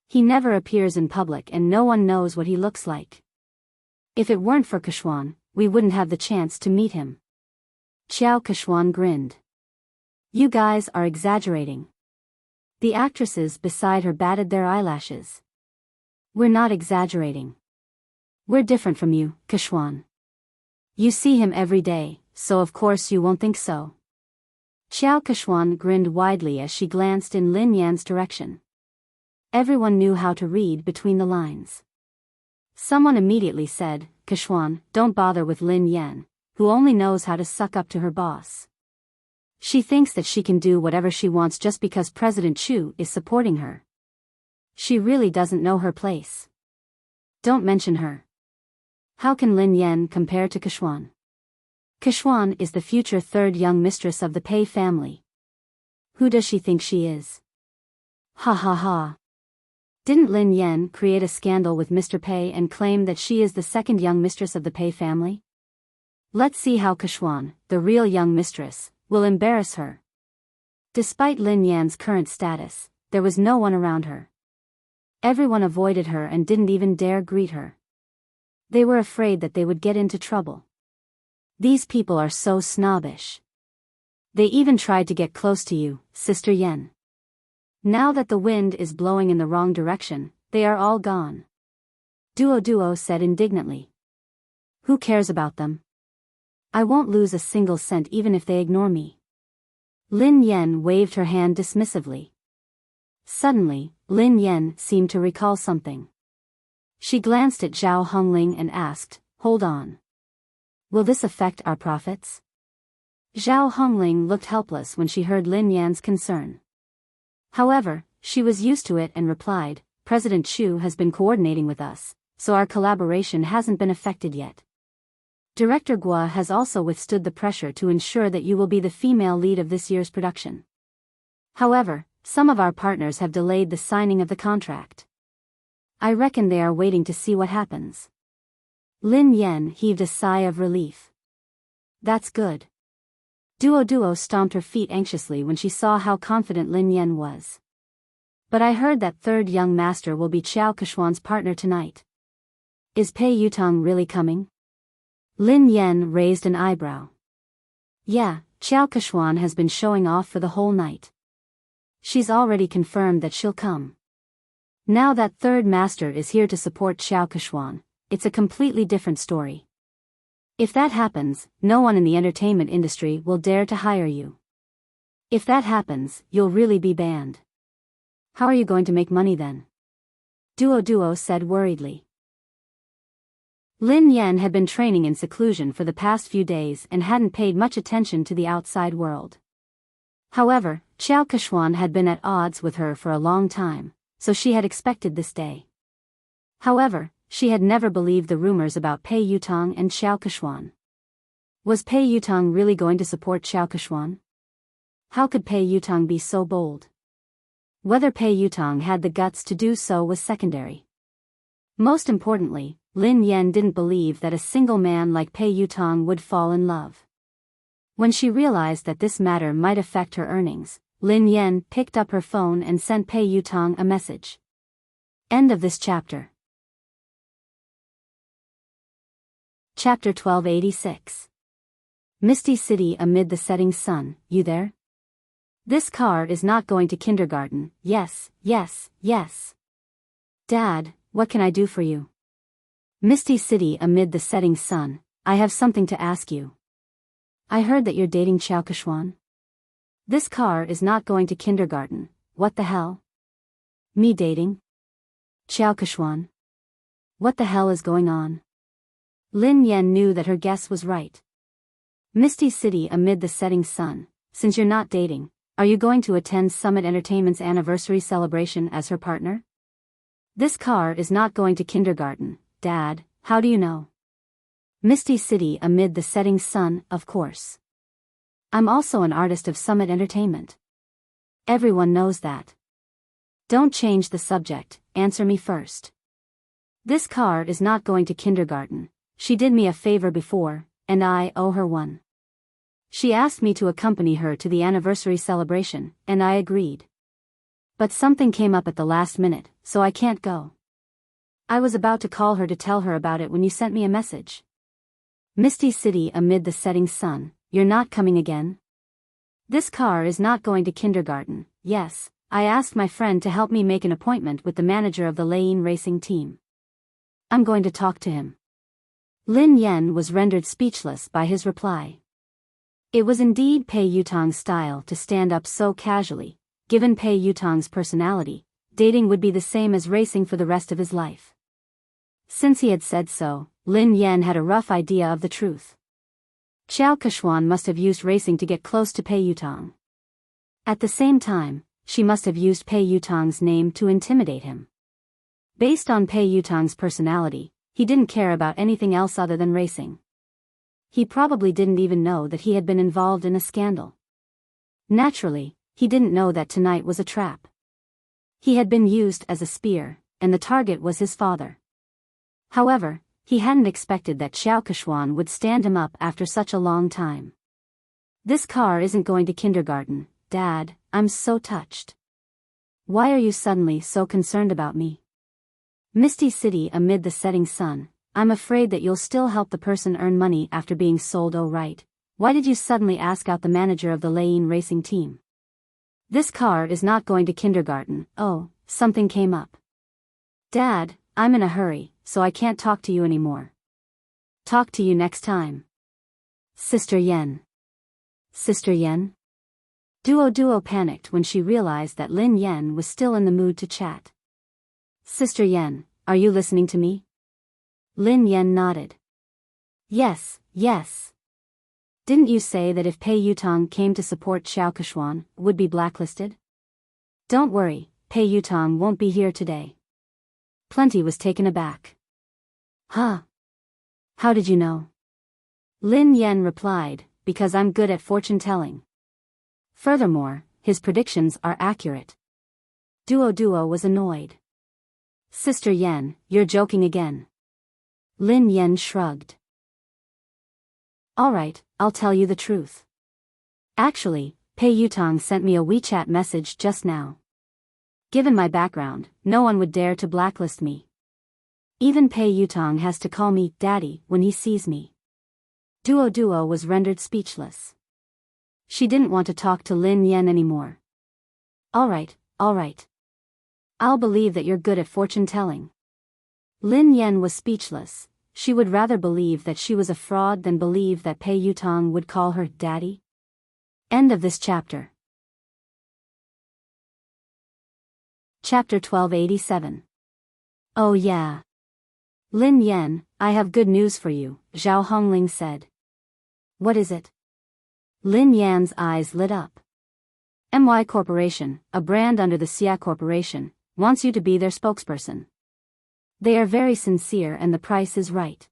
He never appears in public and no one knows what he looks like. If it weren't for Keshwan, we wouldn't have the chance to meet him. Xiao Keshwan grinned. You guys are exaggerating. The actresses beside her batted their eyelashes. We're not exaggerating. We're different from you, Keshwan. You see him every day, so of course you won't think so. Xiao Keshwan grinned widely as she glanced in Lin Yan's direction. Everyone knew how to read between the lines. Someone immediately said, Keshwan, don't bother with Lin Yan, who only knows how to suck up to her boss. She thinks that she can do whatever she wants just because President Chu is supporting her. She really doesn't know her place. Don't mention her. How can Lin Yan compare to Keshwan? Keshwan is the future third young mistress of the Pei family. Who does she think she is? Ha ha ha. Didn't Lin Yan create a scandal with Mr. Pei and claim that she is the second young mistress of the Pei family? Let's see how Keshwan, the real young mistress, will embarrass her. Despite Lin Yan's current status, there was no one around her. Everyone avoided her and didn't even dare greet her. They were afraid that they would get into trouble. These people are so snobbish. They even tried to get close to you, Sister Yen. Now that the wind is blowing in the wrong direction, they are all gone. Duo said indignantly. Who cares about them? I won't lose a single cent even if they ignore me. Lin Yan waved her hand dismissively. Suddenly, Lin Yan seemed to recall something. She glanced at Zhao Hongling and asked, hold on. Will this affect our profits? Zhao Hongling looked helpless when she heard Lin Yan's concern. However, she was used to it and replied, President Chu has been coordinating with us, so our collaboration hasn't been affected yet. Director Gua has also withstood the pressure to ensure that you will be the female lead of this year's production. However, some of our partners have delayed the signing of the contract. I reckon they are waiting to see what happens. Lin Yan heaved a sigh of relief. That's good. Duo stomped her feet anxiously when she saw how confident Lin Yan was. But I heard that third young master will be Xiao Keshwan's partner tonight. Is Pei Yutong really coming? Lin Yan raised an eyebrow. Yeah, Xiao Keshwan has been showing off for the whole night. She's already confirmed that she'll come. Now that third master is here to support Xiao Keshwan, it's a completely different story. If that happens, no one in the entertainment industry will dare to hire you. If that happens, you'll really be banned. How are you going to make money then? Duo said worriedly. Lin Yan had been training in seclusion for the past few days and hadn't paid much attention to the outside world. However, Xiao Keshwan had been at odds with her for a long time, so she had expected this day. However, she had never believed the rumors about Pei Yutong and Xiao Keshwan. Was Pei Yutong really going to support Xiao Keshwan? How could Pei Yutong be so bold? Whether Pei Yutong had the guts to do so was secondary. Most importantly, Lin Yan didn't believe that a single man like Pei Yutong would fall in love. When she realized that this matter might affect her earnings, Lin Yan picked up her phone and sent Pei Yutong a message. End of this chapter. Chapter 1286. Misty City amid the setting sun, you there? This car is not going to kindergarten, yes. Dad, what can I do for you? Misty City amid the setting sun, I have something to ask you. I heard that you're dating Xiao Keshwan. This car is not going to kindergarten, what the hell? Me dating? Xiao Keshwan? What the hell is going on? Lin Yan knew that her guess was right. Misty City amid the setting sun, since you're not dating, are you going to attend Summit Entertainment's anniversary celebration as her partner? This car is not going to kindergarten, Dad, how do you know? Misty City amid the setting sun, of course. I'm also an artist of Summit Entertainment. Everyone knows that. Don't change the subject, answer me first. This car is not going to kindergarten. She did me a favor before, and I owe her one. She asked me to accompany her to the anniversary celebration, and I agreed. But something came up at the last minute, so I can't go. I was about to call her to tell her about it when you sent me a message. Misty City amid the setting sun, you're not coming again? This car is not going to kindergarten. Yes, I asked my friend to help me make an appointment with the manager of the Lane racing team. I'm going to talk to him. Lin Yen was rendered speechless by his reply. It was indeed Pei Yutong's style to stand up so casually. Given Pei Yutong's personality, dating would be the same as racing for the rest of his life. Since he had said so, Lin Yen had a rough idea of the truth. Xiao Keshuan must have used racing to get close to Pei Yutong. At the same time, she must have used Pei Yutong's name to intimidate him. Based on Pei Yutong's personality, he didn't care about anything else other than racing. He probably didn't even know that he had been involved in a scandal. Naturally, he didn't know that tonight was a trap. He had been used as a spear, and the target was his father. However, he hadn't expected that Xiao Keshuan would stand him up after such a long time. This car isn't going to kindergarten, Dad, I'm so touched. Why are you suddenly so concerned about me? Misty City amid the setting sun, I'm afraid that you'll still help the person earn money after being sold. Oh right, why did you suddenly ask out the manager of the Lane racing team? This car is not going to kindergarten. Oh, something came up. Dad, I'm in a hurry, so I can't talk to you anymore. Talk to you next time. Sister Yen. Sister Yen? Duo panicked when she realized that Lin Yen was still in the mood to chat. Sister Yen, are you listening to me? Lin Yen nodded. Yes. Didn't you say that if Pei Yutong came to support Xiao Keshuan, would be blacklisted? Don't worry, Pei Yutong won't be here today. Plenty was taken aback. Huh? How did you know? Lin Yen replied, because I'm good at fortune-telling. Furthermore, his predictions are accurate. Duo was annoyed. Sister Yen, you're joking again. Lin Yen shrugged. Alright, I'll tell you the truth. Actually, Pei Yutong sent me a WeChat message just now. Given my background, no one would dare to blacklist me. Even Pei Yutong has to call me Daddy when he sees me. Duo was rendered speechless. She didn't want to talk to Lin Yen anymore. Alright. I'll believe that you're good at fortune-telling. Lin Yen was speechless. She would rather believe that she was a fraud than believe that Pei Yutong would call her Daddy. End of this chapter. Chapter 1287. Oh yeah. Lin Yen, I have good news for you, Zhao Hongling said. What is it? Lin Yan's eyes lit up. MY Corporation, a brand under the Xia Corporation, wants you to be their spokesperson. They are very sincere and the price is right.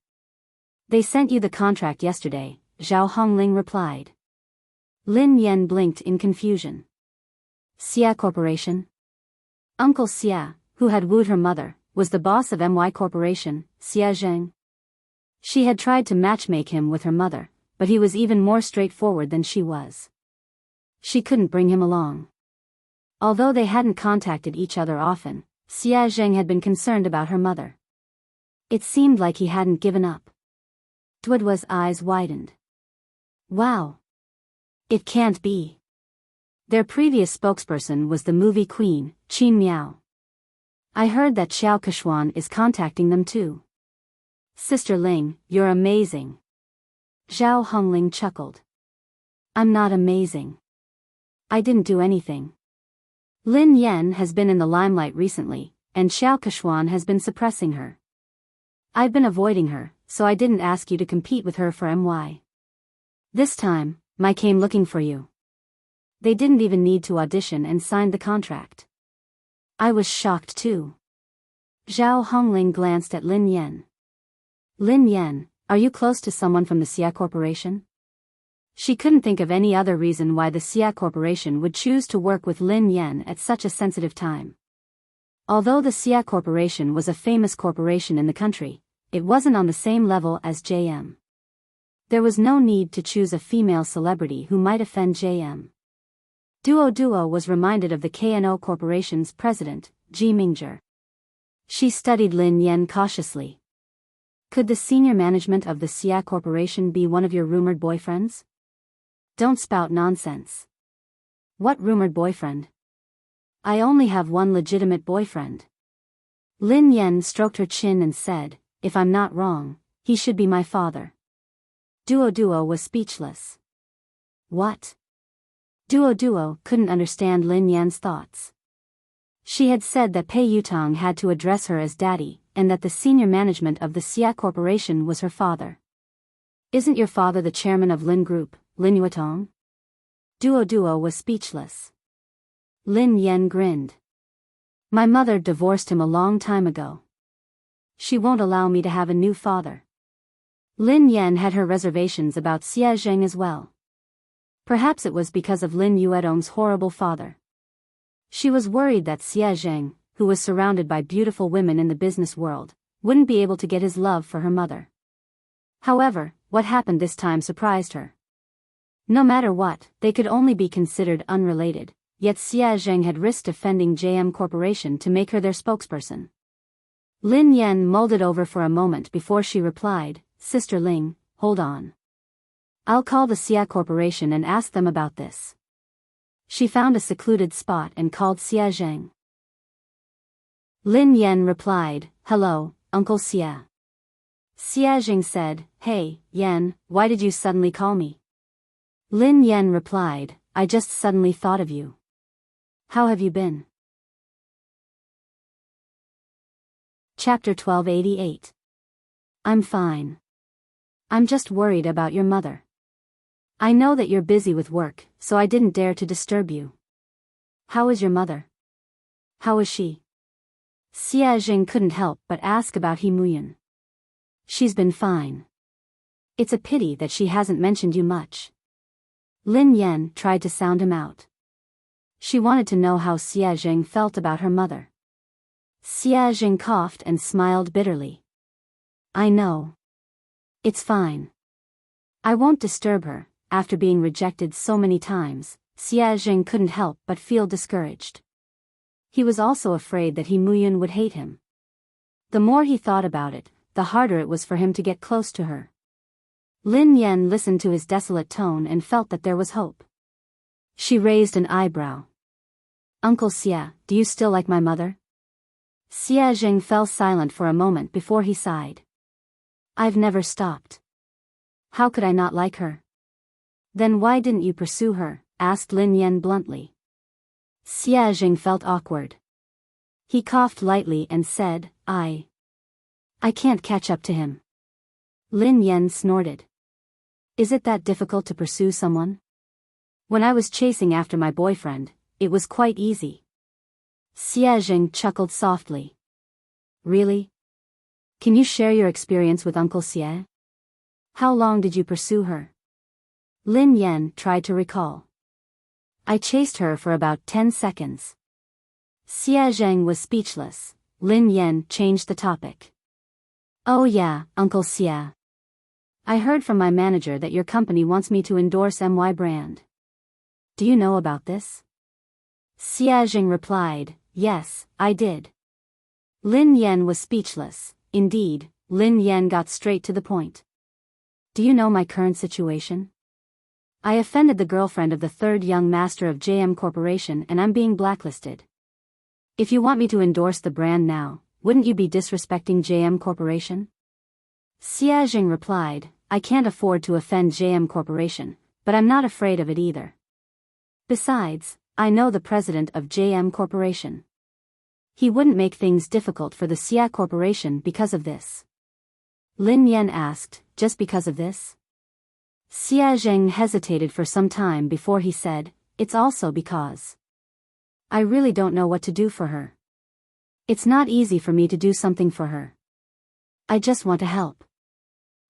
They sent you the contract yesterday, Zhao Hongling replied. Lin Yen blinked in confusion. Xia Corporation? Uncle Xia, who had wooed her mother, was the boss of MY Corporation, Xia Zheng. She had tried to matchmake him with her mother, but he was even more straightforward than she was. She couldn't bring him along. Although they hadn't contacted each other often, Xia Zheng had been concerned about her mother. It seemed like he hadn't given up. Duo's eyes widened. Wow. It can't be. Their previous spokesperson was the movie queen, Qin Miao. I heard that Xiao Keshuan is contacting them too. Sister Ling, you're amazing. Zhao Hongling chuckled. I'm not amazing. I didn't do anything. Lin Yen has been in the limelight recently, and Xiao Keshuan has been suppressing her. I've been avoiding her, so I didn't ask you to compete with her for MY. This time, I came looking for you. They didn't even need to audition and signed the contract. I was shocked too. Zhao Hongling glanced at Lin Yen. Lin Yen, are you close to someone from the Xia Corporation? She couldn't think of any other reason why the Xia Corporation would choose to work with Lin Yen at such a sensitive time. Although the Xia Corporation was a famous corporation in the country, it wasn't on the same level as JM. There was no need to choose a female celebrity who might offend JM. Duo was reminded of the KNO Corporation's president, Ji Mingzhi. She studied Lin Yen cautiously. Could the senior management of the Xia Corporation be one of your rumored boyfriends? Don't spout nonsense. What rumored boyfriend? I only have one legitimate boyfriend. Lin Yen stroked her chin and said, if I'm not wrong, he should be my father. Duo was speechless. What? Duo couldn't understand Lin Yan's thoughts. She had said that Pei Yutong had to address her as daddy, and that the senior management of the Xia Corporation was her father. Isn't your father the chairman of Lin Group, Lin Yuetong? Duo was speechless. Lin Yen grinned. My mother divorced him a long time ago. She won't allow me to have a new father. Lin Yen had her reservations about Xia Zheng as well. Perhaps it was because of Lin Yuetong's horrible father. She was worried that Xia Zheng, who was surrounded by beautiful women in the business world, wouldn't be able to get his love for her mother. However, what happened this time surprised her. No matter what, they could only be considered unrelated, yet Xia Zheng had risked offending JM Corporation to make her their spokesperson. Lin Yen mulled it over for a moment before she replied, Sister Ling, hold on. I'll call the Xia Corporation and ask them about this. She found a secluded spot and called Xia Zheng. Lin Yen replied, Hello, Uncle Xia. Xia Zheng said, Hey, Yen, why did you suddenly call me? Lin Yen replied, I just suddenly thought of you. How have you been? Chapter 1288. I'm fine. I'm just worried about your mother. I know that you're busy with work, so I didn't dare to disturb you. How is your mother? How is she? Xia Jing couldn't help but ask about He Muyan. She's been fine. It's a pity that she hasn't mentioned you much. Lin Yen tried to sound him out. She wanted to know how Xia Jing felt about her mother. Xia Jing coughed and smiled bitterly. I know. It's fine. I won't disturb her. After being rejected so many times, Xia Jing couldn't help but feel discouraged. He was also afraid that He Muyan would hate him. The more he thought about it, the harder it was for him to get close to her. Lin Yen listened to his desolate tone and felt that there was hope. She raised an eyebrow. Uncle Xia, do you still like my mother? Xia Jing fell silent for a moment before he sighed. I've never stopped. How could I not like her? Then why didn't you pursue her? Asked Lin Yen bluntly. Xia Jing felt awkward. He coughed lightly and said, I can't catch up to him. Lin Yen snorted. Is it that difficult to pursue someone? When I was chasing after my boyfriend, it was quite easy. Xia Jing chuckled softly. Really? Can you share your experience with Uncle Xie? How long did you pursue her? Lin Yen tried to recall. I chased her for about 10 seconds. Xia Zheng was speechless. Lin Yen changed the topic. Oh yeah, Uncle Xia. I heard from my manager that your company wants me to endorse MY brand. Do you know about this? Xia Zheng replied, yes, I did. Lin Yen was speechless. Indeed, Lin Yen got straight to the point. Do you know my current situation? I offended the girlfriend of the third young master of JM Corporation and I'm being blacklisted. If you want me to endorse the brand now, wouldn't you be disrespecting JM Corporation? Xia Jing replied, I can't afford to offend JM Corporation, but I'm not afraid of it either. Besides, I know the president of JM Corporation. He wouldn't make things difficult for the Xia Corporation because of this. Lin Yen asked, just because of this? Xia Zheng hesitated for some time before he said, it's also because. I really don't know what to do for her. It's not easy for me to do something for her. I just want to help.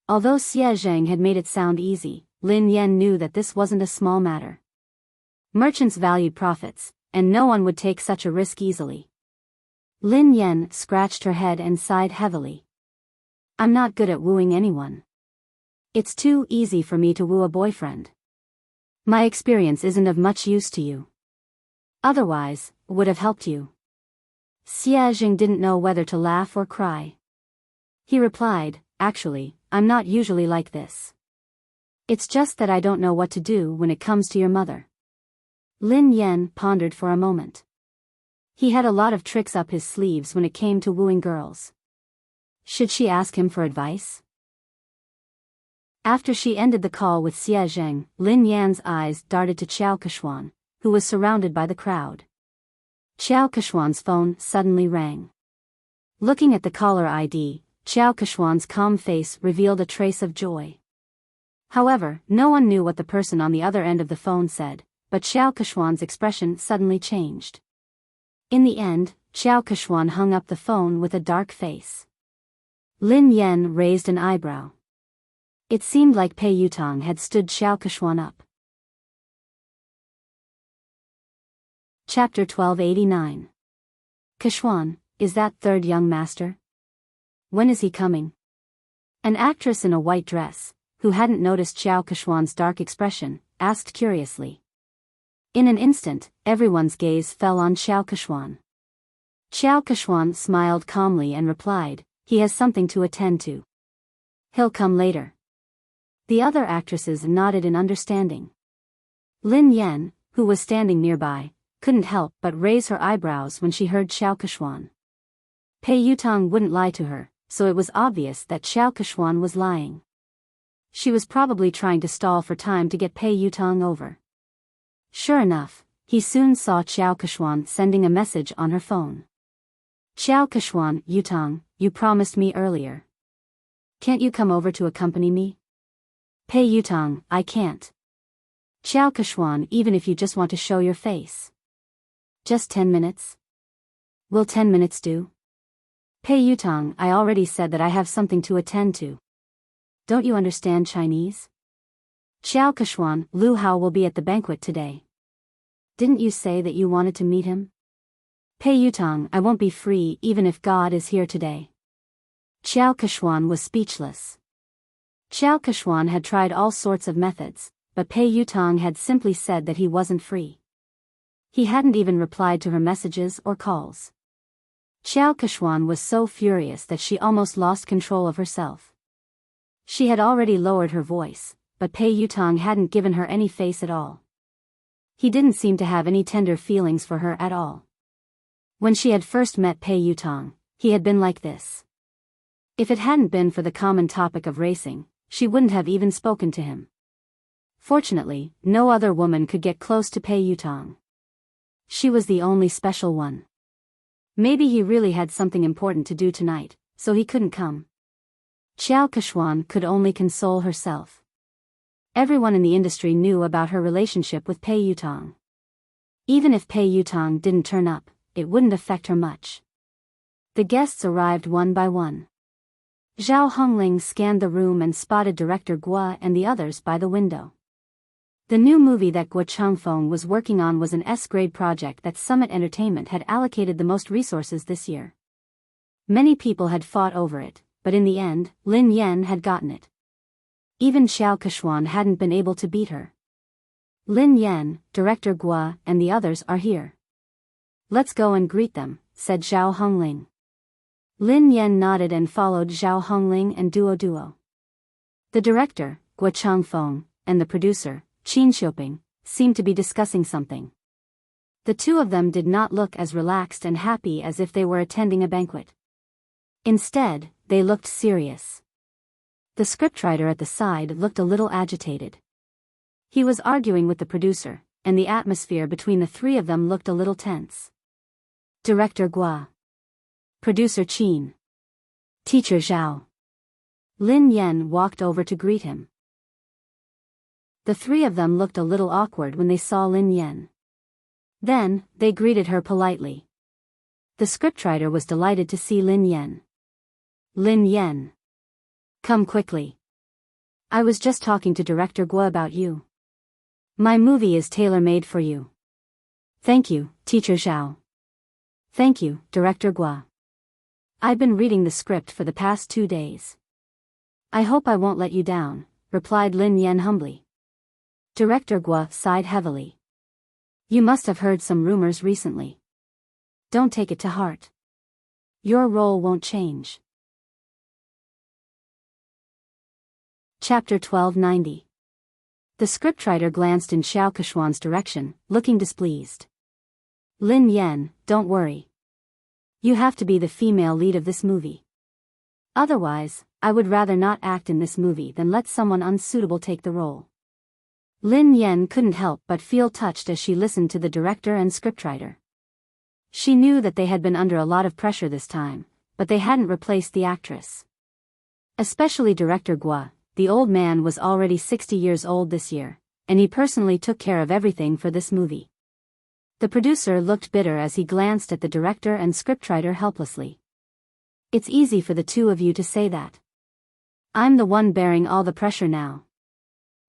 Although Xia Zheng had made it sound easy, Lin Yen knew that this wasn't a small matter. Merchants valued profits, and no one would take such a risk easily. Lin Yen scratched her head and sighed heavily. I'm not good at wooing anyone. It's too easy for me to woo a boyfriend. My experience isn't of much use to you. Otherwise, would have helped you. Xie Jing didn't know whether to laugh or cry. He replied, "Actually, I'm not usually like this. It's just that I don't know what to do when it comes to your mother." Lin Yan pondered for a moment. He had a lot of tricks up his sleeves when it came to wooing girls. Should she ask him for advice? After she ended the call with Xie Zheng, Lin Yan's eyes darted to Qiao Keshuan, who was surrounded by the crowd. Qiao Keshuan's phone suddenly rang. Looking at the caller ID, Qiao Keshuan's calm face revealed a trace of joy. However, no one knew what the person on the other end of the phone said, but Qiao Keshuan's expression suddenly changed. In the end, Qiao Keshuan hung up the phone with a dark face. Lin Yan raised an eyebrow. It seemed like Pei Yutong had stood Qiao Keshuan up. Chapter 1289. Keshuan, is that third young master? When is he coming? An actress in a white dress, who hadn't noticed Qiao Keshuan's dark expression, asked curiously. In an instant, everyone's gaze fell on Qiao Keshuan. Qiao Keshuan smiled calmly and replied, "He has something to attend to. He'll come later." The other actresses nodded in understanding. Lin Yan, who was standing nearby, couldn't help but raise her eyebrows when she heard Qiao Keshuan. Pei Yutong wouldn't lie to her, so it was obvious that Qiao Keshuan was lying. She was probably trying to stall for time to get Pei Yutong over. Sure enough, he soon saw Qiao Keshuan sending a message on her phone. "Qiao Keshuan, Yutong, you promised me earlier. Can't you come over to accompany me?" "Pei Yutong, I can't." "Qiao Keshuan, even if you just want to show your face." "Just 10 minutes? Will 10 minutes do?" "Pei Yutong, I already said that I have something to attend to. Don't you understand Chinese?" "Qiao Keshuan, Lu Hao will be at the banquet today. Didn't you say that you wanted to meet him?" "Pei Yutong, I won't be free even if God is here today." Qiao Keshuan was speechless. Qiao Keshuan had tried all sorts of methods, but Pei Yutong had simply said that he wasn't free. He hadn't even replied to her messages or calls. Qiao Keshuan was so furious that she almost lost control of herself. She had already lowered her voice, but Pei Yutong hadn't given her any face at all. He didn't seem to have any tender feelings for her at all. When she had first met Pei Yutong, he had been like this. If it hadn't been for the common topic of racing, she wouldn't have even spoken to him. Fortunately, no other woman could get close to Pei Yutong. She was the only special one. Maybe he really had something important to do tonight, so he couldn't come. Qiao Keshuan could only console herself. Everyone in the industry knew about her relationship with Pei Yutong. Even if Pei Yutong didn't turn up, it wouldn't affect her much. The guests arrived one by one. Zhao Hongling scanned the room and spotted director Guo and the others by the window. The new movie that Guo Changfeng was working on was an S-grade project that Summit Entertainment had allocated the most resources this year. Many people had fought over it, but in the end, Lin Yan had gotten it. Even Qiao Keshuan hadn't been able to beat her. "Lin Yan, director Guo, and the others are here. Let's go and greet them," said Zhao Hongling. Lin Yan nodded and followed Zhao Hongling and Duo. The director, Guo Changfeng, and the producer, Qin Xiuping, seemed to be discussing something. The two of them did not look as relaxed and happy as if they were attending a banquet. Instead, they looked serious. The scriptwriter at the side looked a little agitated. He was arguing with the producer, and the atmosphere between the three of them looked a little tense. Director Guo. Producer Qin. Teacher Zhao. Lin Yan walked over to greet him. The three of them looked a little awkward when they saw Lin Yan. Then, they greeted her politely. The scriptwriter was delighted to see Lin Yan. "Lin Yan. Come quickly. I was just talking to Director Guo about you. My movie is tailor-made for you." "Thank you, Teacher Zhao." "Thank you, Director Guo. I've been reading the script for the past 2 days. I hope I won't let you down," replied Lin Yan humbly. Director Guo sighed heavily. "You must have heard some rumors recently. Don't take it to heart. Your role won't change. Chapter 1290. The scriptwriter glanced in Xiao Keshuan's direction, looking displeased. Lin Yan, don't worry. You have to be the female lead of this movie. Otherwise, I would rather not act in this movie than let someone unsuitable take the role. Lin Yan couldn't help but feel touched as she listened to the director and scriptwriter. She knew that they had been under a lot of pressure this time, but they hadn't replaced the actress. Especially Director Gua, the old man was already 60 years old this year, and he personally took care of everything for this movie. The producer looked bitter as he glanced at the director and scriptwriter helplessly. It's easy for the two of you to say that. I'm the one bearing all the pressure now.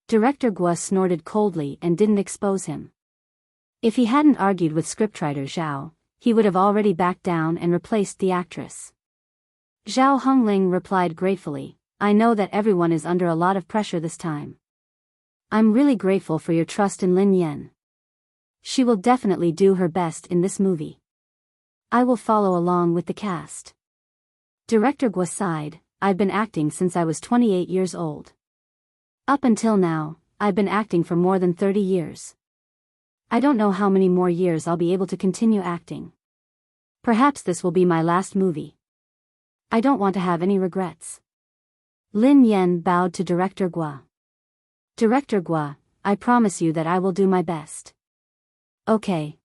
Director Gua snorted coldly and didn't expose him. If he hadn't argued with scriptwriter Zhao, he would have already backed down and replaced the actress. Zhao Hongling replied gratefully, I know that everyone is under a lot of pressure this time. I'm really grateful for your trust in Lin Yan. She will definitely do her best in this movie. I will follow along with the cast. Director Gua sighed, I've been acting since I was 28 years old. Up until now, I've been acting for more than 30 years. I don't know how many more years I'll be able to continue acting. Perhaps this will be my last movie. I don't want to have any regrets. Lin Yan bowed to Director Gua. Director Gua, I promise you that I will do my best. Okay.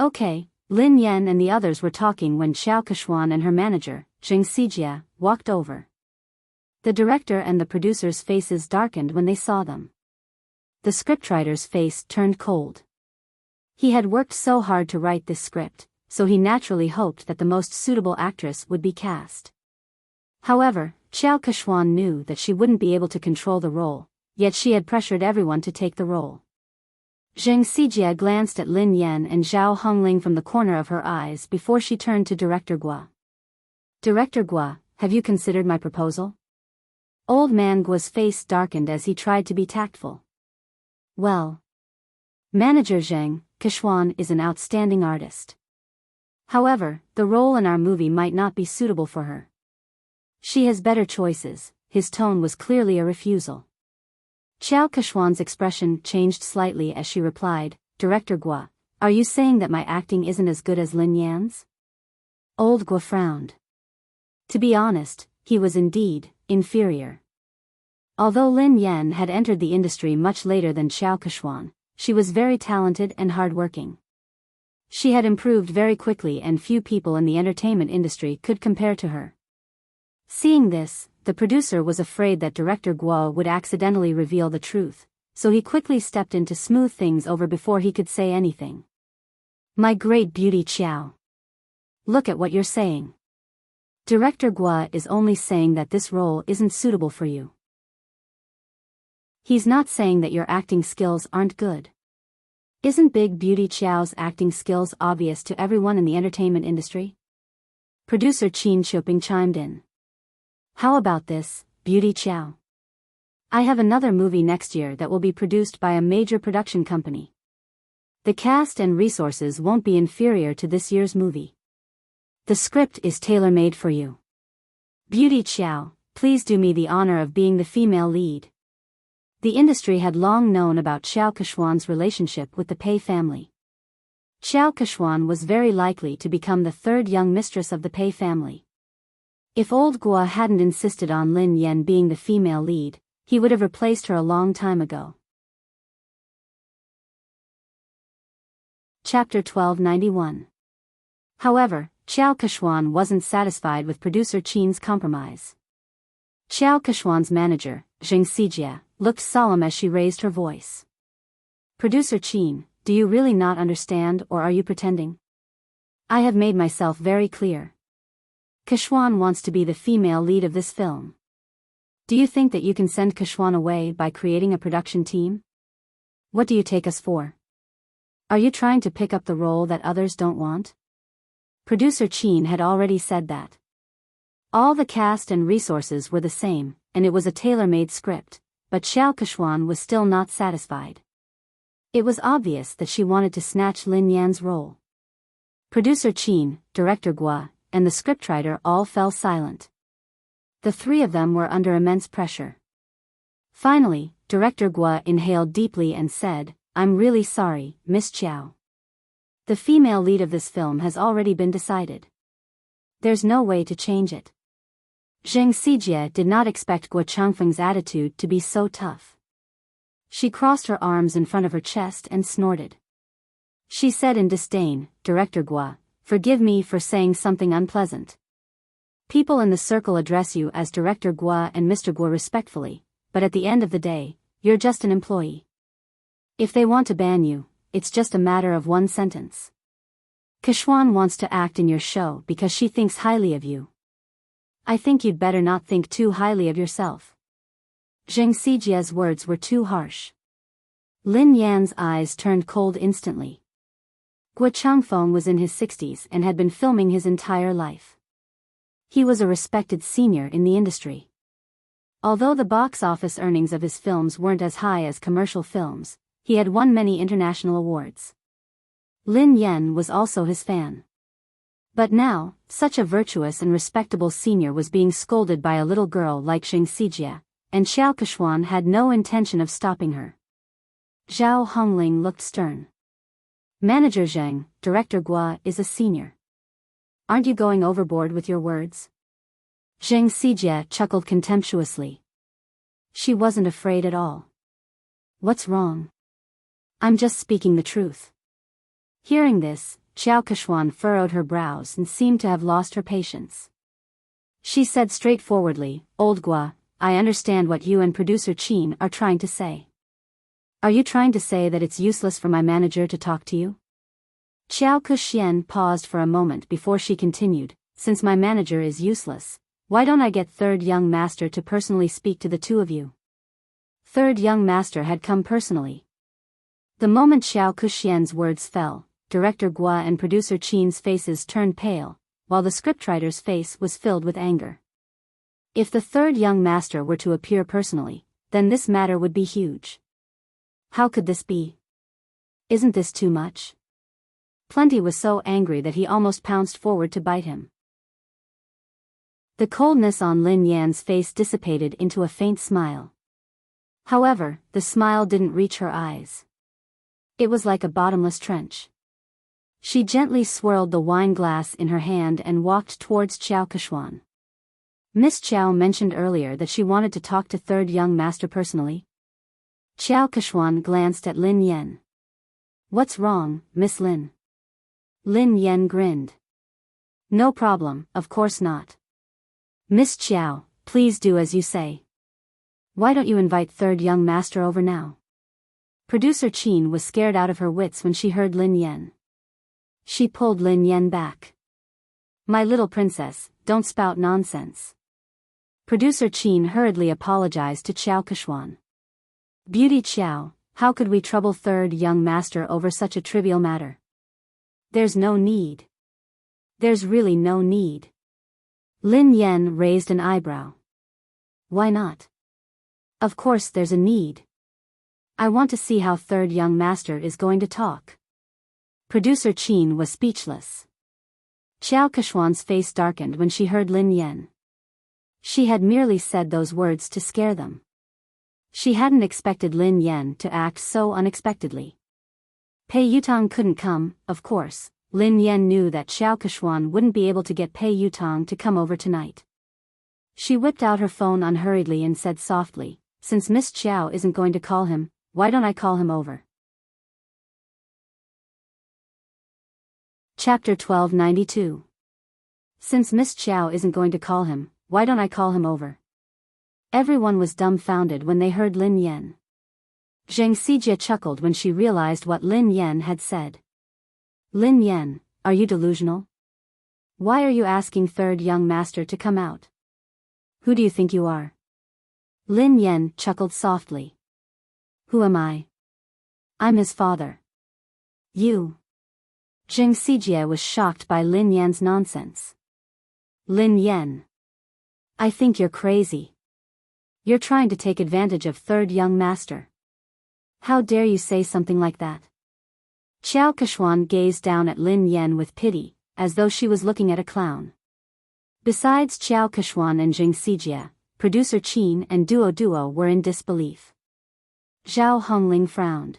Okay, Lin Yan and the others were talking when Xiao Keshuan and her manager, Zheng Xijia, walked over. The director and the producer's faces darkened when they saw them. The scriptwriter's face turned cold. He had worked so hard to write this script, so he naturally hoped that the most suitable actress would be cast. However, Xiao Keshuan knew that she wouldn't be able to control the role, yet she had pressured everyone to take the role. Zheng Xijia glanced at Lin Yan and Zhao Hongling from the corner of her eyes before she turned to Director Gua. Director Gua, have you considered my proposal? Old man Gua's face darkened as he tried to be tactful. Well, Manager Zheng Keshuan is an outstanding artist. However, the role in our movie might not be suitable for her. She has better choices. His tone was clearly a refusal. Xiao Keshuan's expression changed slightly as she replied, Director Gua, are you saying that my acting isn't as good as Lin Yan's? Old Gua frowned. To be honest, he was indeed inferior. Although Lin Yan had entered the industry much later than Xiao Keshuan, she was very talented and hardworking. She had improved very quickly and few people in the entertainment industry could compare to her. Seeing this, the producer was afraid that Director Guo would accidentally reveal the truth, so he quickly stepped in to smooth things over before he could say anything. My great beauty Xiao. Look at what you're saying. Director Guo is only saying that this role isn't suitable for you. He's not saying that your acting skills aren't good. Isn't Big Beauty Xiao's acting skills obvious to everyone in the entertainment industry? Producer Qin Xiuping chimed in. How about this, Beauty Xiao? I have another movie next year that will be produced by a major production company. The cast and resources won't be inferior to this year's movie. The script is tailor-made for you. Beauty Xiao, please do me the honor of being the female lead. The industry had long known about Xiao Keshuan's relationship with the Pei family. Xiao Keshuan was very likely to become the third young mistress of the Pei family. If old Gua hadn't insisted on Lin Yan being the female lead, he would have replaced her a long time ago. Chapter 1291. However, Xiao Keshuan wasn't satisfied with producer Qin's compromise. Xiao Keshuan's manager, Zheng Xijia, looked solemn as she raised her voice. Producer Qin, do you really not understand or are you pretending? I have made myself very clear. Keshuan wants to be the female lead of this film. Do you think that you can send Keshuan away by creating a production team? What do you take us for? Are you trying to pick up the role that others don't want? Producer Qin had already said that. All the cast and resources were the same, and it was a tailor-made script, but Xiao Keshuan was still not satisfied. It was obvious that she wanted to snatch Lin Yan's role. Producer Qin, Director Gua, and the scriptwriter all fell silent. The three of them were under immense pressure. Finally, Director Gua inhaled deeply and said, "I'm really sorry, Miss Chiao. The female lead of this film has already been decided. There's no way to change it." Zheng Xijie did not expect Gua Changfeng's attitude to be so tough. She crossed her arms in front of her chest and snorted. She said in disdain, "Director Gua, forgive me for saying something unpleasant. People in the circle address you as Director Gua and Mr. Gua respectfully, but at the end of the day, you're just an employee. If they want to ban you, it's just a matter of one sentence. Kexuan wants to act in your show because she thinks highly of you. I think you'd better not think too highly of yourself." Zheng Xijie's words were too harsh. Lin Yan's eyes turned cold instantly. Gua Changfeng was in his 60s and had been filming his entire life. He was a respected senior in the industry. Although the box office earnings of his films weren't as high as commercial films, he had won many international awards. Lin Yan was also his fan. But now, such a virtuous and respectable senior was being scolded by a little girl like Zheng Xijie, and Xiao Kexuan had no intention of stopping her. Zhao Hongling looked stern. "Manager Zheng, Director Gua is a senior. Aren't you going overboard with your words?" Zheng Xijie chuckled contemptuously. She wasn't afraid at all. "What's wrong? I'm just speaking the truth." Hearing this, Xiao Kexuan furrowed her brows and seemed to have lost her patience. She said straightforwardly, "Old Gua, I understand what you and producer Qin are trying to say. Are you trying to say that it's useless for my manager to talk to you?" Xiao Kuxian paused for a moment before she continued, "Since my manager is useless, why don't I get Third Young Master to personally speak to the two of you?" Third Young Master had come personally. The moment Xiao Kuxian's words fell, Director Gua and producer Qin's faces turned pale, while the scriptwriter's face was filled with anger. If the Third Young Master were to appear personally, then this matter would be huge. How could this be? Isn't this too much? Plenty was so angry that he almost pounced forward to bite him. The coldness on Lin Yan's face dissipated into a faint smile. However, the smile didn't reach her eyes. It was like a bottomless trench. She gently swirled the wine glass in her hand and walked towards Xiao Kexuan. "Miss Chiao mentioned earlier that she wanted to talk to Third Young Master personally." Xiao Kexuan glanced at Lin Yan. "What's wrong, Miss Lin?" Lin Yan grinned. "No problem, of course not. Miss Chiao, please do as you say. Why don't you invite Third Young Master over now?" Producer Qin was scared out of her wits when she heard Lin Yan. She pulled Lin Yan back. "My little princess, don't spout nonsense." Producer Qin hurriedly apologized to Xiao Kexuan. "Beauty Xiao, how could we trouble Third Young Master over such a trivial matter? There's no need. There's really no need." Lin Yan raised an eyebrow. "Why not?" "Of course there's a need. I want to see how Third Young Master is going to talk." Producer Qin was speechless. Xiao Kexuan's face darkened when she heard Lin Yan. She had merely said those words to scare them. She hadn't expected Lin Yan to act so unexpectedly. Pei Yutang couldn't come, of course. Lin Yan knew that Xiao Kexuan wouldn't be able to get Pei Yutang to come over tonight. She whipped out her phone unhurriedly and said softly, "Since Miss Chiao isn't going to call him, why don't I call him over?" Chapter 1292. Since Miss Chiao isn't going to call him, why don't I call him over? Everyone was dumbfounded when they heard Lin Yan. Zheng Xijie chuckled when she realized what Lin Yan had said. "Lin Yan, are you delusional? Why are you asking Third Young Master to come out? Who do you think you are?" Lin Yan chuckled softly. "Who am I? I'm his father." "You?" Zheng Xijie was shocked by Lin Yan's nonsense. "Lin Yan, I think you're crazy. You're trying to take advantage of Third Young Master. How dare you say something like that?" Xiao Kexuan gazed down at Lin Yan with pity, as though she was looking at a clown. Besides Qiao Keshuan and Jing Sijie, producer Qin and Duo were in disbelief. Zhao Hongling frowned.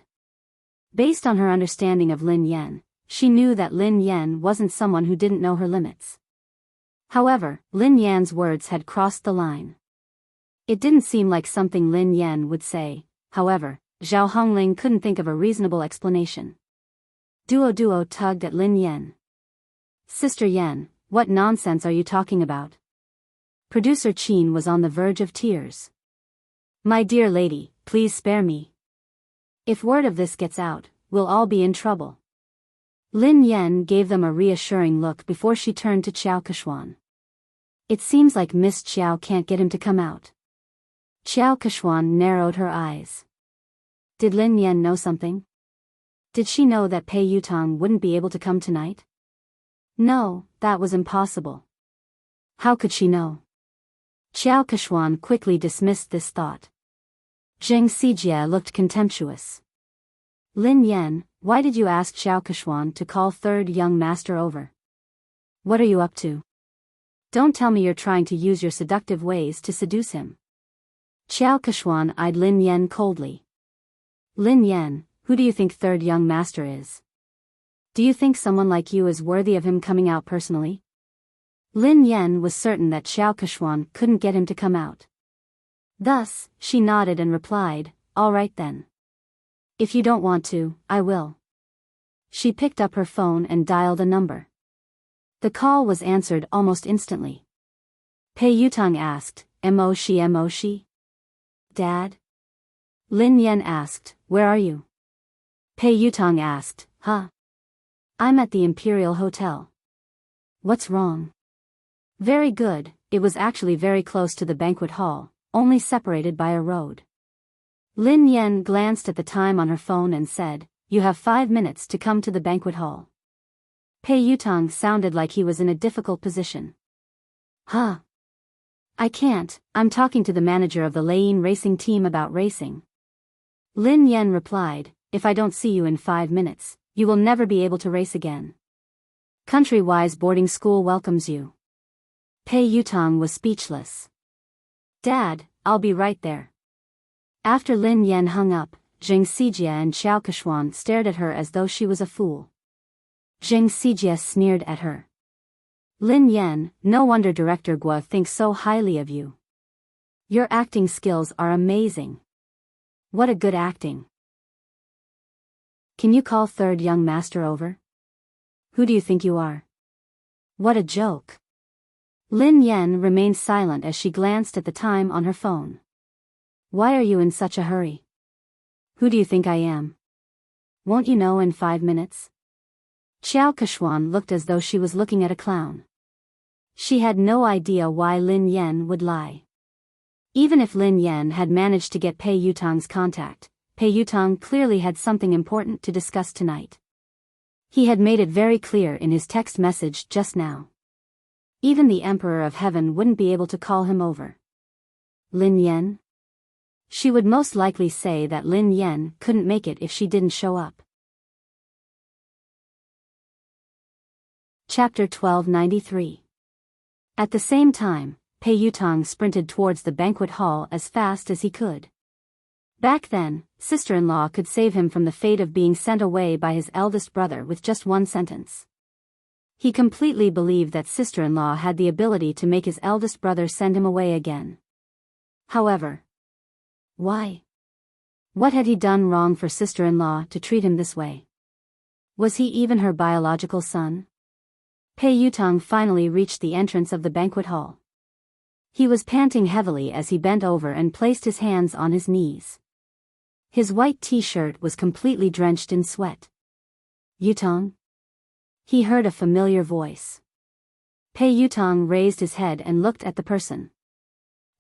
Based on her understanding of Lin Yan, she knew that Lin Yan wasn't someone who didn't know her limits. However, Lin Yan's words had crossed the line. It didn't seem like something Lin Yan would say. However, Zhao Hongling couldn't think of a reasonable explanation. Duo tugged at Lin Yan. Sister Yan, what nonsense are you talking about? Producer Qin was on the verge of tears. My dear lady, please spare me. If word of this gets out, we'll all be in trouble. Lin Yan gave them a reassuring look before she turned to Qiao Keshuan. It seems like Miss Qiao can't get him to come out. Qiao Keshuan narrowed her eyes. Did Lin Yan know something? Did she know that Pei Yutang wouldn't be able to come tonight? No, that was impossible. How could she know? Qiao Keshuan quickly dismissed this thought. Jing Sijie looked contemptuous. Lin Yan, why did you ask Qiao Keshuan to call third young master over? What are you up to? Don't tell me you're trying to use your seductive ways to seduce him. Qiao Keshuan eyed Lin Yan coldly. Lin Yan, who do you think third young master is? Do you think someone like you is worthy of him coming out personally? Lin Yan was certain that Qiao Keshuan couldn't get him to come out. Thus, she nodded and replied, all right then. If you don't want to, I will. She picked up her phone and dialed a number. The call was answered almost instantly. Pei Yutang asked, Mo shi? Dad? Lin Yan asked, where are you? Pei Yutang asked, huh? I'm at the Imperial Hotel. What's wrong? Very good, it was actually very close to the banquet hall, only separated by a road. Lin Yan glanced at the time on her phone and said, you have 5 minutes to come to the banquet hall. Pei Yutang sounded like he was in a difficult position. Huh? I can't, I'm talking to the manager of the Lane racing team about racing. Lin Yan replied, if I don't see you in 5 minutes, you will never be able to race again. Countrywise boarding school welcomes you. Pei Yutang was speechless. Dad, I'll be right there. After Lin Yan hung up, Jing Sijie and Qiao Keshuan stared at her as though she was a fool. Jing Sijie sneered at her. Lin Yan, no wonder Director Guo thinks so highly of you. Your acting skills are amazing. What a good acting. Can you call third young master over? Who do you think you are? What a joke. Lin Yan remained silent as she glanced at the time on her phone. Why are you in such a hurry? Who do you think I am? Won't you know in 5 minutes? Qiao Keshuan looked as though she was looking at a clown. She had no idea why Lin Yan would lie. Even if Lin Yan had managed to get Pei Yutang's contact, Pei Yutang clearly had something important to discuss tonight. He had made it very clear in his text message just now. Even the Emperor of Heaven wouldn't be able to call him over. Lin Yan? She would most likely say that Lin Yan couldn't make it if she didn't show up. Chapter 1293. At the same time, Pei Yutang sprinted towards the banquet hall as fast as he could. Back then, sister-in-law could save him from the fate of being sent away by his eldest brother with just one sentence. He completely believed that sister-in-law had the ability to make his eldest brother send him away again. However, why? What had he done wrong for sister-in-law to treat him this way? Was he even her biological son? Pei Yutang finally reached the entrance of the banquet hall. He was panting heavily as he bent over and placed his hands on his knees. His white t-shirt was completely drenched in sweat. Yutang? He heard a familiar voice. Pei Yutang raised his head and looked at the person.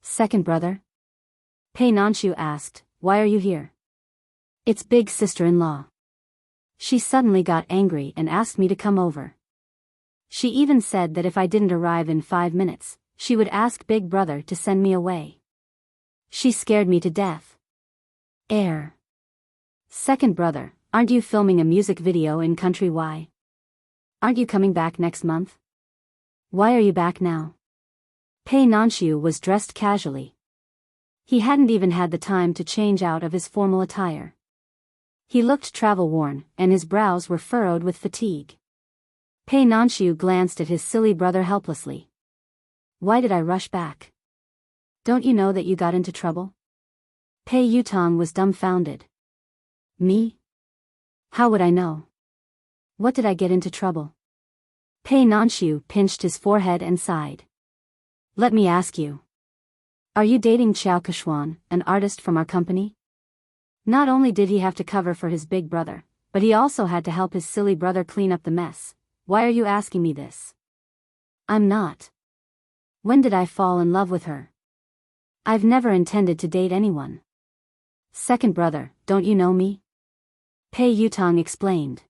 Second brother? Pei Nanshu asked, why are you here? It's big sister-in-law. She suddenly got angry and asked me to come over. She even said that if I didn't arrive in 5 minutes, she would ask big brother to send me away. She scared me to death. Second brother, aren't you filming a music video in Country Y? Aren't you coming back next month? Why are you back now? Pei Nanxiu was dressed casually. He hadn't even had the time to change out of his formal attire. He looked travel-worn, and his brows were furrowed with fatigue. Pei Nanxiu glanced at his silly brother helplessly. Why did I rush back? Don't you know that you got into trouble? Pei Yutong was dumbfounded. Me? How would I know? What did I get into trouble? Pei Nanxiu pinched his forehead and sighed. Let me ask you. Are you dating Xiao Keshuan, an artist from our company? Not only did he have to cover for his big brother, but he also had to help his silly brother clean up the mess. Why are you asking me this? I'm not. When did I fall in love with her? I've never intended to date anyone. Second brother, don't you know me? Pei Yutong explained.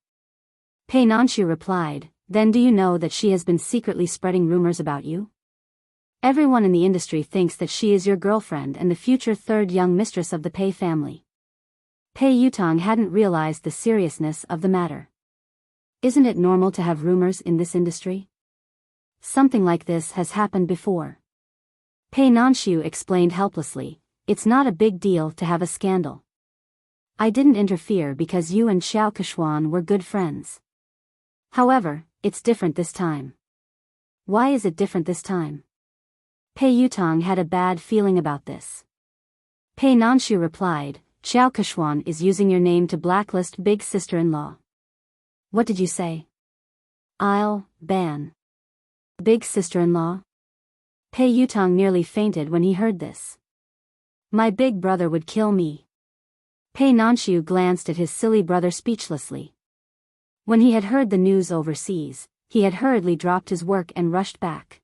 Pei Nanxiu replied, then do you know that she has been secretly spreading rumors about you? Everyone in the industry thinks that she is your girlfriend and the future third young mistress of the Pei family. Pei Yutong hadn't realized the seriousness of the matter. Isn't it normal to have rumors in this industry? Something like this has happened before. Pei Nanxiu explained helplessly, it's not a big deal to have a scandal. I didn't interfere because you and Xiao Keshuan were good friends. However, it's different this time. Why is it different this time? Pei Yutong had a bad feeling about this. Pei Nanxiu replied, Xiao Keshuan is using your name to blacklist big sister-in-law. What did you say? I'll ban big sister-in-law? Pei Yutong nearly fainted when he heard this. My big brother would kill me. Pei Nanxiu glanced at his silly brother speechlessly. When he had heard the news overseas, he had hurriedly dropped his work and rushed back.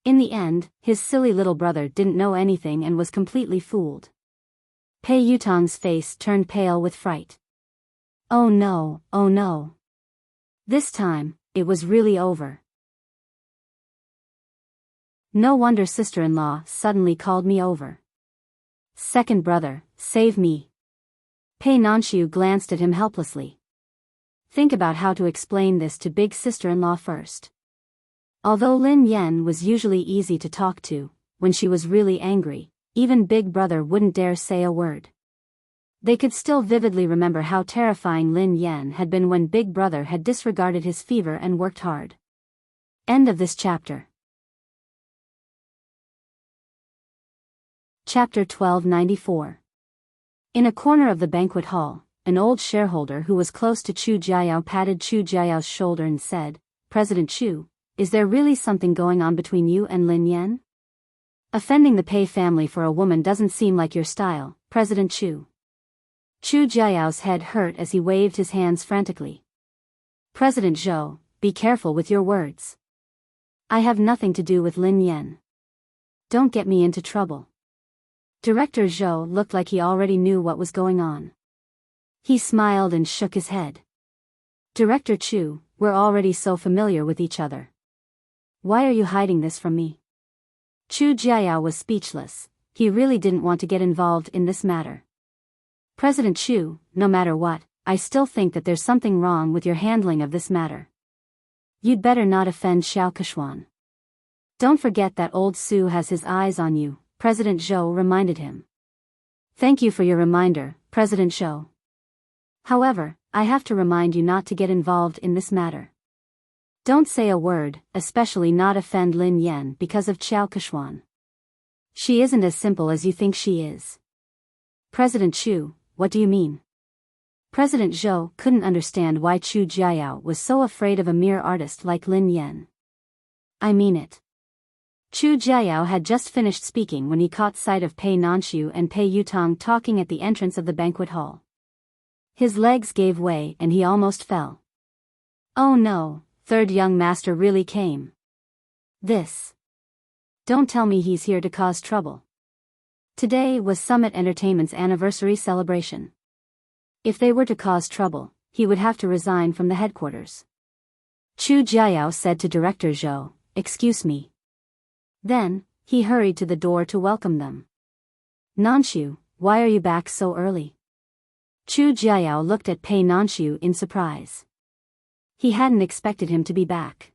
In the end, his silly little brother didn't know anything and was completely fooled. Pei Yutong's face turned pale with fright. Oh no, oh no. This time, it was really over. No wonder sister-in-law suddenly called me over. Second brother, save me. Pei Nanxiu glanced at him helplessly. Think about how to explain this to big sister-in-law first. Although Lin Yan was usually easy to talk to, when she was really angry, even big brother wouldn't dare say a word. They could still vividly remember how terrifying Lin Yan had been when big brother had disregarded his fever and worked hard. End of this chapter. Chapter 1294. In a corner of the banquet hall, an old shareholder who was close to Chu Jiayao patted Chu Jiayao's shoulder and said, President Chu, is there really something going on between you and Lin Yan? Offending the Pei family for a woman doesn't seem like your style, President Chu. Chu Jiayao's head hurt as he waved his hands frantically. President Zhou, be careful with your words. I have nothing to do with Lin Yan. Don't get me into trouble. Director Zhou looked like he already knew what was going on. He smiled and shook his head. Director Chu, we're already so familiar with each other. Why are you hiding this from me? Chu Jiayao was speechless. He really didn't want to get involved in this matter. President Chu, no matter what, I still think that there's something wrong with your handling of this matter. You'd better not offend Xiao Keshuan. Don't forget that old Su has his eyes on you, President Zhou reminded him. Thank you for your reminder, President Zhou. However, I have to remind you not to get involved in this matter. Don't say a word, especially not offend Lin Yan because of Xiao Keshuan. She isn't as simple as you think she is. President Chu, what do you mean? President Zhou couldn't understand why Chu Jiayao was so afraid of a mere artist like Lin Yan. I mean it. Chu Jiayao had just finished speaking when he caught sight of Pei Nanxiu and Pei Yutong talking at the entrance of the banquet hall. His legs gave way and he almost fell. Oh no, third young master really came. This. Don't tell me he's here to cause trouble. Today was Summit Entertainment's anniversary celebration. If they were to cause trouble, he would have to resign from the headquarters. Chu Jiayao said to Director Zhou, excuse me. Then, he hurried to the door to welcome them. Nanxiu, why are you back so early? Chu Jiayao looked at Pei Nanxiu in surprise. He hadn't expected him to be back.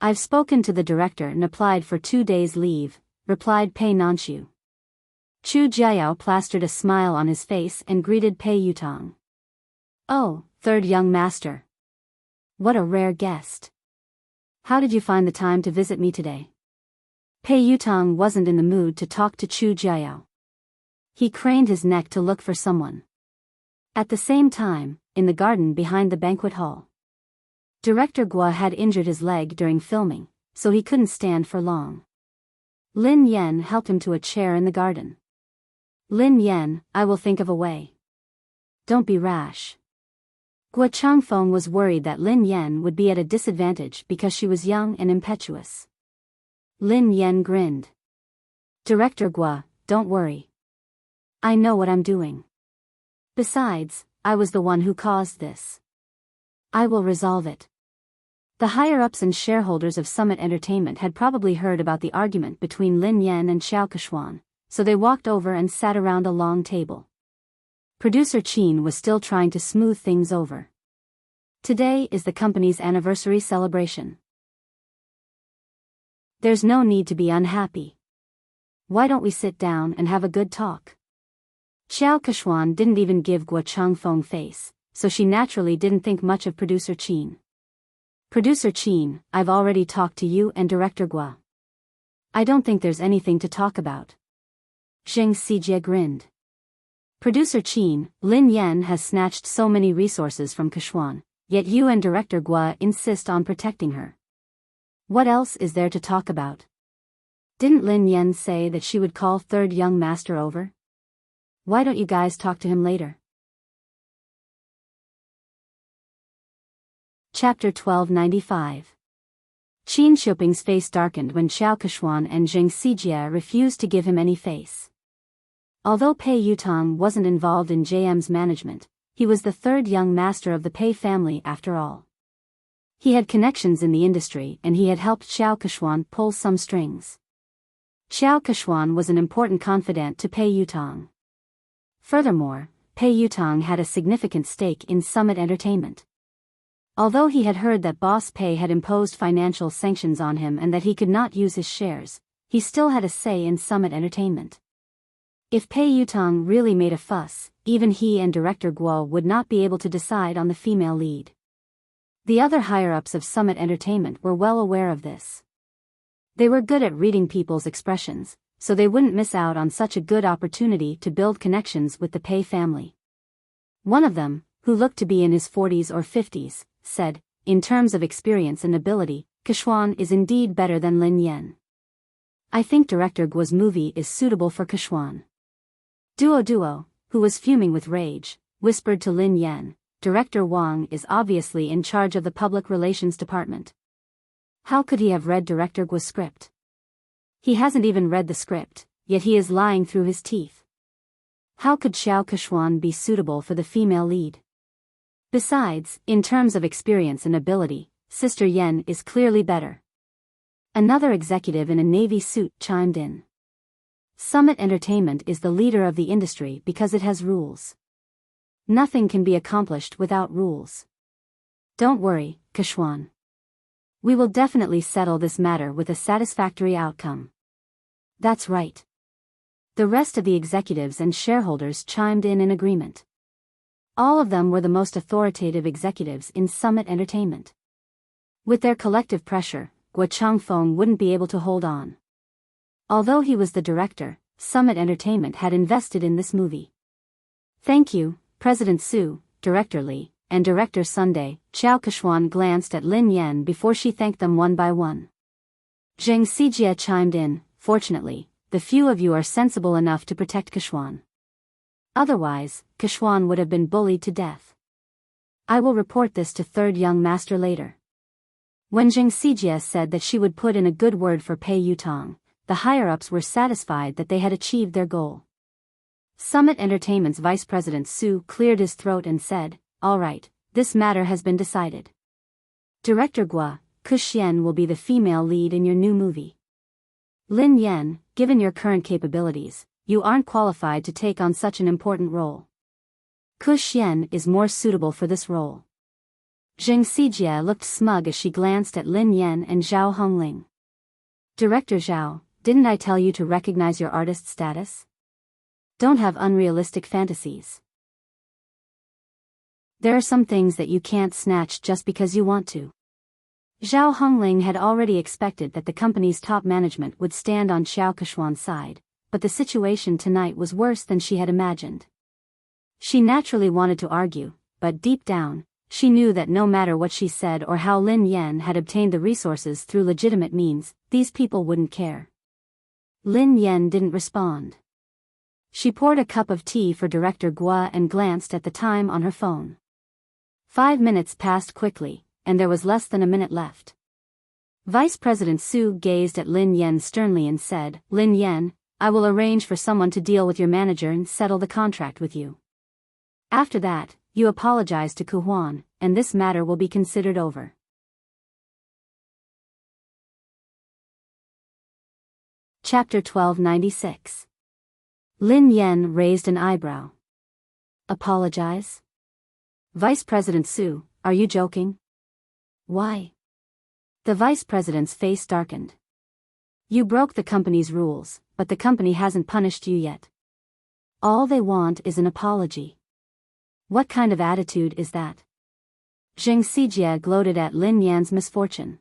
I've spoken to the director and applied for 2 days leave, replied Pei Nanxiu. Chu Jiao plastered a smile on his face and greeted Pei Yutong. Oh, third young master. What a rare guest. How did you find the time to visit me today? Pei Yutong wasn't in the mood to talk to Chu Jiao. He craned his neck to look for someone. At the same time, in the garden behind the banquet hall, Director Guo had injured his leg during filming, so he couldn't stand for long. Lin Yan helped him to a chair in the garden. Lin Yan, I will think of a way. Don't be rash. Guo Changfeng was worried that Lin Yan would be at a disadvantage because she was young and impetuous. Lin Yan grinned. Director Guo, don't worry. I know what I'm doing. Besides, I was the one who caused this. I will resolve it. The higher-ups and shareholders of Summit Entertainment had probably heard about the argument between Lin Yan and Xiao Keshuan, so they walked over and sat around a long table. Producer Qin was still trying to smooth things over. Today is the company's anniversary celebration. There's no need to be unhappy. Why don't we sit down and have a good talk? Xiao Keshuan didn't even give Guo Changfeng face, so she naturally didn't think much of Producer Qin. Producer Qin, I've already talked to you and Director Guo. I don't think there's anything to talk about. Zheng Xijie grinned. Producer Qin, Lin Yan has snatched so many resources from Keshuan, yet you and Director Guo insist on protecting her. What else is there to talk about? Didn't Lin Yan say that she would call third young master over? Why don't you guys talk to him later? Chapter 1295. Qin Shuping's face darkened when Xiao Keshuan and Zheng Xijie refused to give him any face. Although Pei Yutong wasn't involved in JM's management, he was the third young master of the Pei family after all. He had connections in the industry and he had helped Xiao Keshuan pull some strings. Xiao Keshuan was an important confidant to Pei Yutong. Furthermore, Pei Yutong had a significant stake in Summit Entertainment. Although he had heard that Boss Pei had imposed financial sanctions on him and that he could not use his shares, he still had a say in Summit Entertainment. If Pei Yutong really made a fuss, even he and Director Guo would not be able to decide on the female lead. The other higher-ups of Summit Entertainment were well aware of this. They were good at reading people's expressions, so they wouldn't miss out on such a good opportunity to build connections with the Pei family. One of them, who looked to be in his 40s or 50s, said, in terms of experience and ability, Keshuan is indeed better than Lin Yan. I think Director Guo's movie is suitable for Keshuan. Duo, who was fuming with rage, whispered to Lin Yan, Director Wang is obviously in charge of the public relations department. How could he have read Director Guo's script? He hasn't even read the script, yet he is lying through his teeth. How could Xiao Keshuan be suitable for the female lead? Besides, in terms of experience and ability, Sister Yen is clearly better. Another executive in a navy suit chimed in. Summit Entertainment is the leader of the industry because it has rules. Nothing can be accomplished without rules. Don't worry, Keshuan. We will definitely settle this matter with a satisfactory outcome. That's right. The rest of the executives and shareholders chimed in agreement. All of them were the most authoritative executives in Summit Entertainment. With their collective pressure, Guo Changfeng wouldn't be able to hold on. Although he was the director, Summit Entertainment had invested in this movie. Thank you, President Su, Director Li, and Director Sunday. Xiao Keshuan glanced at Lin Yan before she thanked them one by one. Zheng Xijie chimed in, fortunately, the few of you are sensible enough to protect Keshuan. Otherwise, Keshuan would have been bullied to death. I will report this to third young master later. When Zheng Xijie said that she would put in a good word for Pei Yutong, the higher-ups were satisfied that they had achieved their goal. Summit Entertainment's Vice President Su cleared his throat and said, all right, this matter has been decided. Director Guo, Kuxian will be the female lead in your new movie. Lin Yan, given your current capabilities, you aren't qualified to take on such an important role. Kuxian is more suitable for this role. Zheng Xijie looked smug as she glanced at Lin Yan and Zhao Hongling. Director Zhao, didn't I tell you to recognize your artist status? Don't have unrealistic fantasies. There are some things that you can't snatch just because you want to. Zhao Hongling had already expected that the company's top management would stand on Xiao Keshuan's side, but the situation tonight was worse than she had imagined. She naturally wanted to argue, but deep down, she knew that no matter what she said or how Lin Yan had obtained the resources through legitimate means, these people wouldn't care. Lin Yan didn't respond. She poured a cup of tea for Director Guo and glanced at the time on her phone. 5 minutes passed quickly, and there was less than a minute left. Vice President Su gazed at Lin Yan sternly and said, "Lin Yan, I will arrange for someone to deal with your manager and settle the contract with you. After that, you apologize to Kuhuan, and this matter will be considered over." Chapter 1296. Lin Yan raised an eyebrow. Apologize? Vice President Su, are you joking? Why? The Vice President's face darkened. You broke the company's rules, but the company hasn't punished you yet. All they want is an apology. What kind of attitude is that? Zheng Xijie gloated at Lin Yan's misfortune.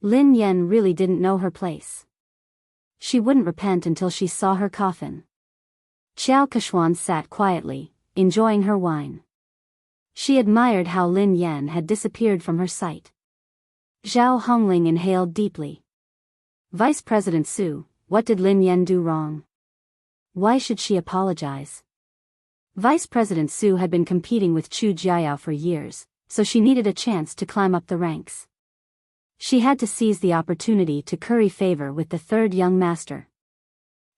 Lin Yan really didn't know her place. She wouldn't repent until she saw her coffin. Xiao Keshuan sat quietly, enjoying her wine. She admired how Lin Yan had disappeared from her sight. Zhao Hongling inhaled deeply. Vice President Su, what did Lin Yan do wrong? Why should she apologize? Vice President Su had been competing with Chu Jiayao for years, so she needed a chance to climb up the ranks. She had to seize the opportunity to curry favor with the third young master.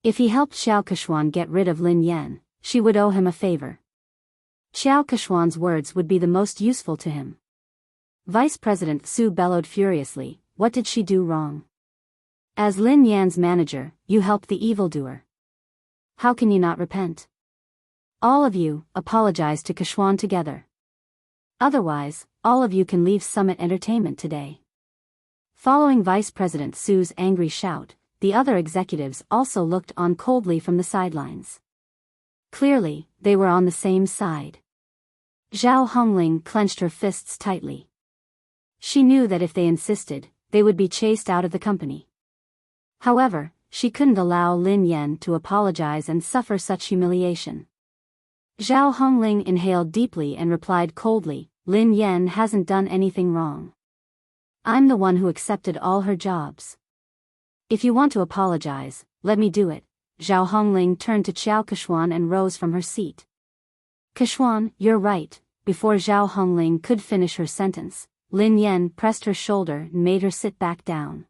If he helped Xiao Keshuan get rid of Lin Yan, she would owe him a favor. Xiao Keshuan's words would be the most useful to him. Vice President Su bellowed furiously, what did she do wrong? As Lin Yan's manager, you helped the evildoer. How can you not repent? All of you, apologize to Keshuan together. Otherwise, all of you can leave Summit Entertainment today. Following Vice President Su's angry shout, the other executives also looked on coldly from the sidelines. Clearly, they were on the same side. Zhao Hongling clenched her fists tightly. She knew that if they insisted, they would be chased out of the company. However, she couldn't allow Lin Yan to apologize and suffer such humiliation. Zhao Hongling inhaled deeply and replied coldly, Lin Yan hasn't done anything wrong. I'm the one who accepted all her jobs. If you want to apologize, let me do it. Zhao Hongling turned to Xiao Keshuan and rose from her seat. Keshuan, you're right. Before Zhao Hongling could finish her sentence, Lin Yan pressed her shoulder and made her sit back down.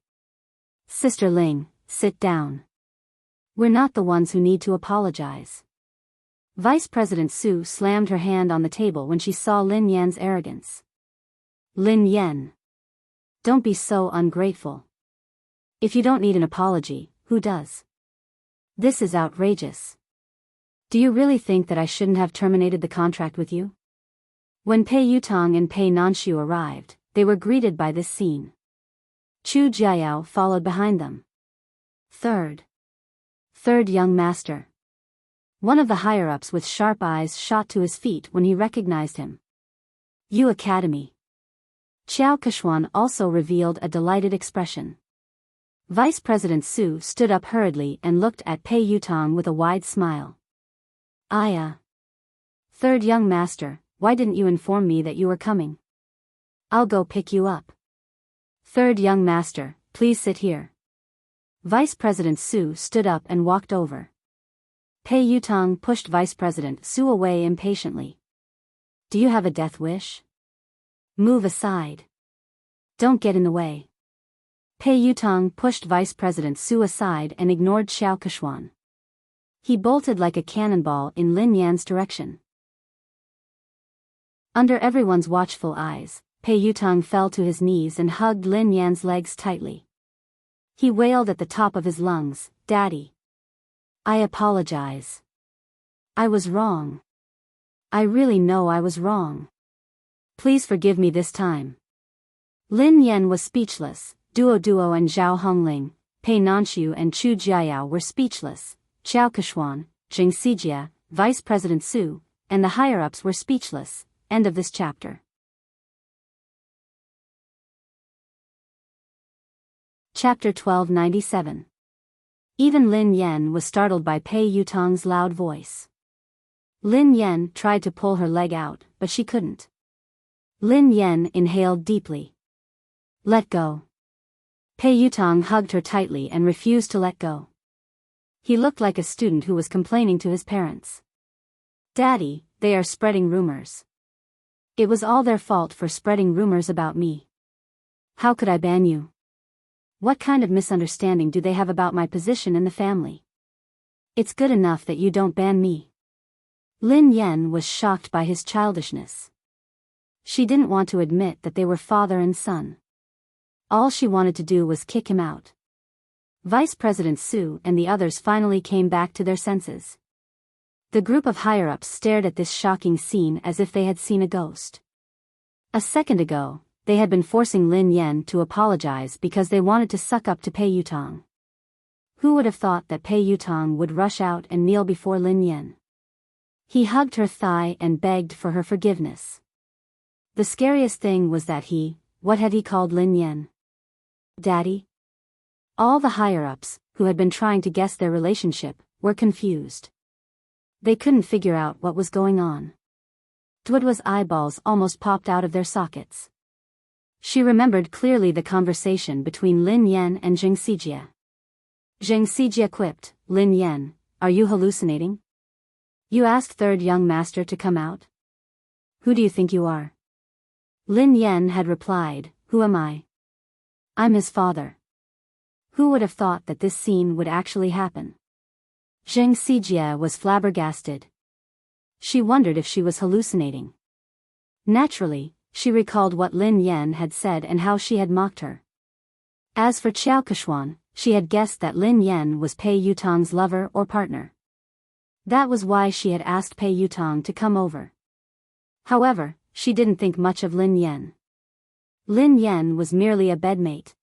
Sister Ling, sit down. We're not the ones who need to apologize. Vice President Su slammed her hand on the table when she saw Lin Yan's arrogance. Lin Yan. Don't be so ungrateful. If you don't need an apology, who does? This is outrageous. Do you really think that I shouldn't have terminated the contract with you? When Pei Yutong and Pei Nanshu arrived, they were greeted by this scene. Chu Jiayao followed behind them. Third young master. One of the higher-ups with sharp eyes shot to his feet when he recognized him. Yu Academy. Xiao Keshuan also revealed a delighted expression. Vice President Su stood up hurriedly and looked at Pei Yutong with a wide smile. Third young master, why didn't you inform me that you were coming? I'll go pick you up. Third young master, please sit here. Vice President Su stood up and walked over. Pei Yutong pushed Vice President Su away impatiently. Do you have a death wish? Move aside. Don't get in the way. Pei Yutong pushed Vice President Su aside and ignored Xiao Keshuan. He bolted like a cannonball in Lin Yan's direction. Under everyone's watchful eyes, Pei Yutong fell to his knees and hugged Lin Yan's legs tightly. He wailed at the top of his lungs, Daddy. I apologize. I was wrong. I really know I was wrong. Please forgive me this time. Lin Yan was speechless. Duo and Zhao Hongling, Pei Nanxiu and Chu Jiayao were speechless. Xiao Keshuan, Jing Sijia, Vice President Su, and the higher-ups were speechless. End of this chapter. Chapter 1297. Even Lin Yan was startled by Pei Yutong's loud voice. Lin Yan tried to pull her leg out, but she couldn't. Lin Yan inhaled deeply. Let go. Pei Yutong hugged her tightly and refused to let go. He looked like a student who was complaining to his parents. Daddy, they are spreading rumors. It was all their fault for spreading rumors about me. How could I ban you? What kind of misunderstanding do they have about my position in the family? It's good enough that you don't ban me. Lin Yan was shocked by his childishness. She didn't want to admit that they were father and son. All she wanted to do was kick him out. Vice President Su and the others finally came back to their senses. The group of higher-ups stared at this shocking scene as if they had seen a ghost. A second ago, they had been forcing Lin Yan to apologize because they wanted to suck up to Pei Yutong. Who would have thought that Pei Yutong would rush out and kneel before Lin Yan? He hugged her thigh and begged for her forgiveness. The scariest thing was that what had he called Lin Yan? Daddy? All the higher-ups, who had been trying to guess their relationship, were confused. They couldn't figure out what was going on. Duoduo's eyeballs almost popped out of their sockets. She remembered clearly the conversation between Lin Yan and Jing Sijia. Jing Sijia quipped, Lin Yan, are you hallucinating? You asked third young master to come out? Who do you think you are? Lin Yan had replied, who am I? I'm his father. Who would have thought that this scene would actually happen? Jing Sijia was flabbergasted. She wondered if she was hallucinating. Naturally, she recalled what Lin Yan had said and how she had mocked her. As for Xiao Keshuan, she had guessed that Lin Yan was Pei Yutong's lover or partner. That was why she had asked Pei Yutong to come over. However, she didn't think much of Lin Yan. Lin Yan was merely a bedmate.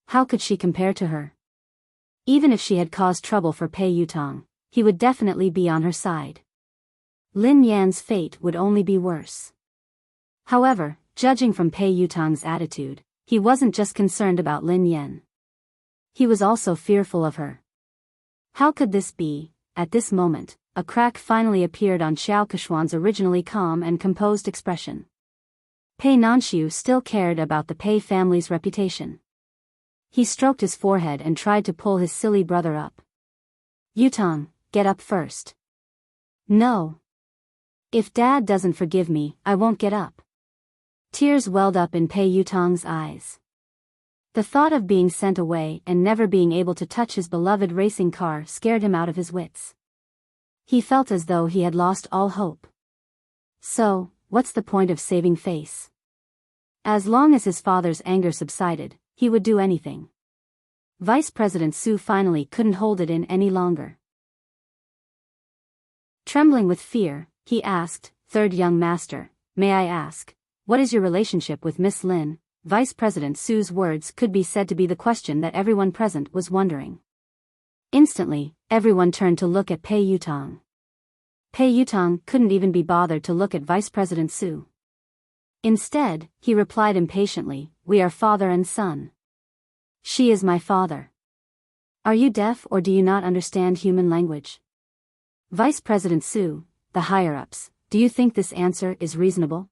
How could she compare to her? Even if she had caused trouble for Pei Yutong, he would definitely be on her side. Lin Yan's fate would only be worse. However, judging from Pei Yutong's attitude, he wasn't just concerned about Lin Yan. He was also fearful of her. How could this be? At this moment, a crack finally appeared on Xiao Keshuan's originally calm and composed expression. Pei Nanxiu still cared about the Pei family's reputation. He stroked his forehead and tried to pull his silly brother up. Yutong, get up first. No. If Dad doesn't forgive me, I won't get up. Tears welled up in Pei Yutong's eyes. The thought of being sent away and never being able to touch his beloved racing car scared him out of his wits. He felt as though he had lost all hope. So, what's the point of saving face? As long as his father's anger subsided, he would do anything. Vice President Su finally couldn't hold it in any longer. Trembling with fear, he asked, Third young master, may I ask, what is your relationship with Miss Lin? Vice President Su's words could be said to be the question that everyone present was wondering. Instantly, everyone turned to look at Pei Yutong. Pei Yutong couldn't even be bothered to look at Vice President Su. Instead, he replied impatiently, we are father and son. She is my father. Are you deaf or do you not understand human language? Vice President Su, the higher-ups, do you think this answer is reasonable?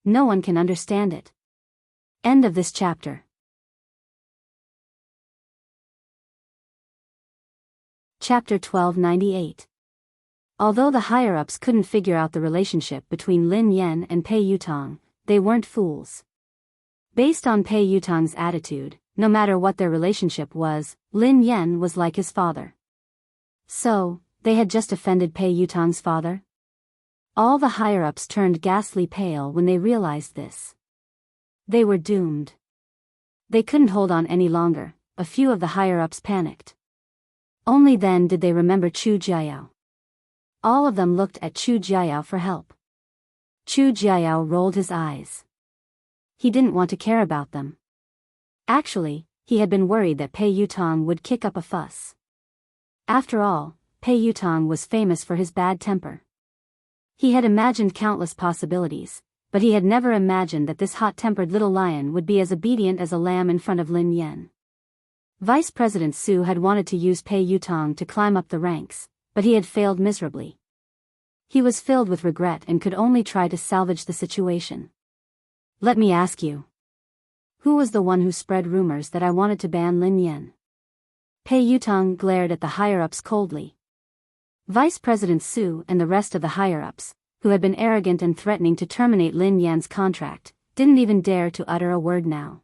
No one can understand it. End of this chapter. Chapter 1298. Although the higher-ups couldn't figure out the relationship between Lin Yan and Pei Yutong, they weren't fools. Based on Pei Yutong's attitude, no matter what their relationship was, Lin Yan was like his father. So, they had just offended Pei Yutong's father? All the higher-ups turned ghastly pale when they realized this. They were doomed. They couldn't hold on any longer. A few of the higher-ups panicked. Only then did they remember Chu Jiayao. All of them looked at Chu Jiayao for help. Chu Jiao rolled his eyes. He didn't want to care about them. Actually, he had been worried that Pei Yutong would kick up a fuss. After all, Pei Yutong was famous for his bad temper. He had imagined countless possibilities, but he had never imagined that this hot-tempered little lion would be as obedient as a lamb in front of Lin Yan. Vice President Su had wanted to use Pei Yutong to climb up the ranks, but he had failed miserably. He was filled with regret and could only try to salvage the situation. Let me ask you. Who was the one who spread rumors that I wanted to ban Lin Yan? Pei Yutong glared at the higher-ups coldly. Vice President Su and the rest of the higher-ups, who had been arrogant and threatening to terminate Lin Yan's contract, didn't even dare to utter a word now.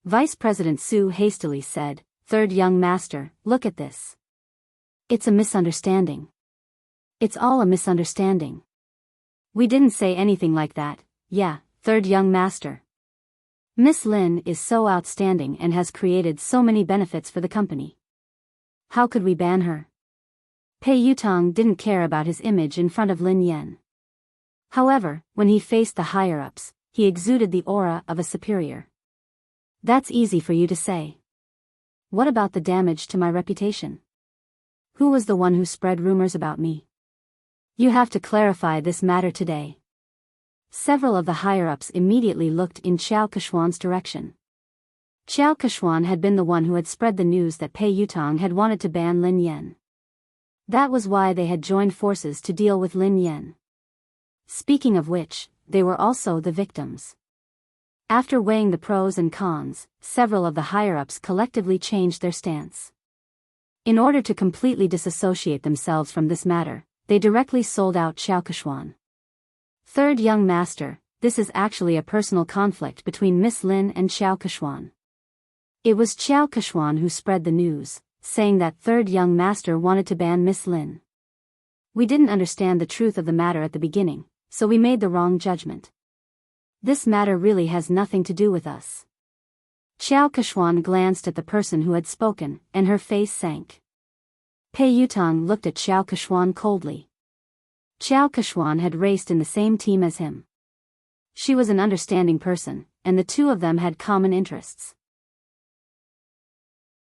Vice President Su hastily said, "Third young master, look at this. It's a misunderstanding. It's all a misunderstanding. We didn't say anything like that, yeah, third young master. Miss Lin is so outstanding and has created so many benefits for the company. How could we ban her?" Pei Yutong didn't care about his image in front of Lin Yan. However, when he faced the higher-ups, he exuded the aura of a superior. That's easy for you to say. What about the damage to my reputation? Who was the one who spread rumors about me? You have to clarify this matter today. Several of the higher-ups immediately looked in Qiao Keshuan's direction. Qiao Keshuan had been the one who had spread the news that Pei Yutong had wanted to ban Lin Yan. That was why they had joined forces to deal with Lin Yan. Speaking of which, they were also the victims. After weighing the pros and cons, several of the higher-ups collectively changed their stance. In order to completely disassociate themselves from this matter, they directly sold out Qiao Keshuan. Third young master, this is actually a personal conflict between Miss Lin and Qiao Keshuan. It was Qiao Keshuan who spread the news, saying that third young master wanted to ban Miss Lin. We didn't understand the truth of the matter at the beginning, so we made the wrong judgment. This matter really has nothing to do with us. Qiao Keshuan glanced at the person who had spoken, and her face sank. Pei Yutong looked at Qiao Keshuan coldly. Qiao Keshuan had raced in the same team as him. She was an understanding person, and the two of them had common interests.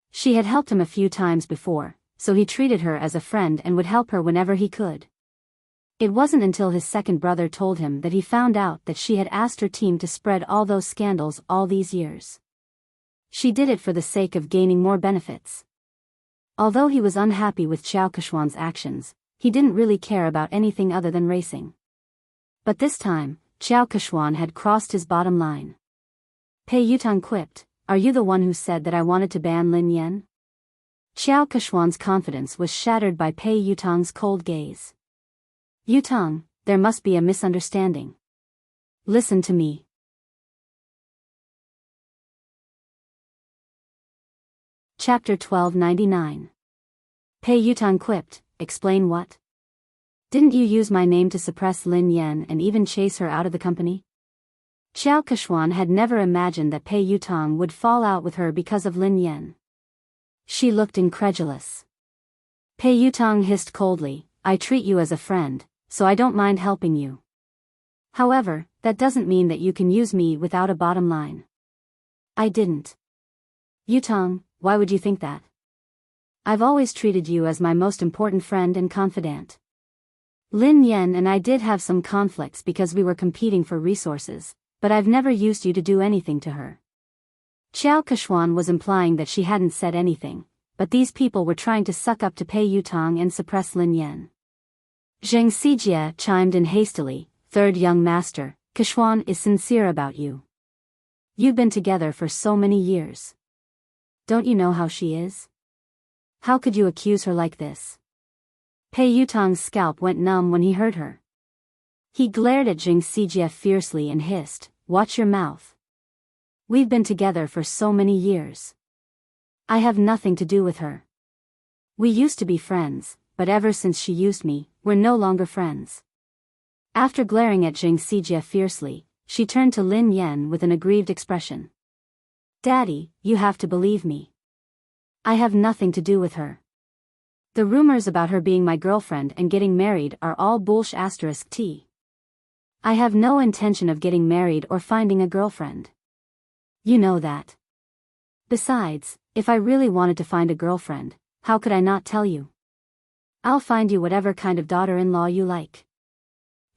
She had helped him a few times before, so he treated her as a friend and would help her whenever he could. It wasn't until his second brother told him that he found out that she had asked her team to spread all those scandals all these years. She did it for the sake of gaining more benefits. Although he was unhappy with Qiao Keshuan's actions, he didn't really care about anything other than racing. But this time, Qiao Keshuan had crossed his bottom line. Pei Yutong quipped, "Are you the one who said that I wanted to ban Lin Yan?" Qiao Keshuan's confidence was shattered by Pei Yutong's cold gaze. "Yutong, there must be a misunderstanding. Listen to me." Chapter 1299. Pei Yutong quipped, "Explain what? Didn't you use my name to suppress Lin Yan and even chase her out of the company?" Qiao Keshuan had never imagined that Pei Yutong would fall out with her because of Lin Yan. She looked incredulous. Pei Yutong hissed coldly, "I treat you as a friend, so I don't mind helping you. However, that doesn't mean that you can use me without a bottom line." "I didn't." "Yutong, why would you think that? I've always treated you as my most important friend and confidant. Lin Yan and I did have some conflicts because we were competing for resources, but I've never used you to do anything to her." Qiao Keshuan was implying that she hadn't said anything, but these people were trying to suck up to Pei Yutong and suppress Lin Yan. Zheng Xijie chimed in hastily, "Third young master, Keshuan is sincere about you. You've been together for so many years. Don't you know how she is? How could you accuse her like this?" Pei Yutong's scalp went numb when he heard her. He glared at Zheng Xijie fiercely and hissed, "Watch your mouth. We've been together for so many years. I have nothing to do with her. We used to be friends, but ever since she used me, we're no longer friends." After glaring at Zheng Xijie fiercely, she turned to Lin Yan with an aggrieved expression. "Daddy, you have to believe me. I have nothing to do with her. The rumors about her being my girlfriend and getting married are all bullsh*t. I have no intention of getting married or finding a girlfriend. You know that. Besides, if I really wanted to find a girlfriend, how could I not tell you? I'll find you whatever kind of daughter-in-law you like.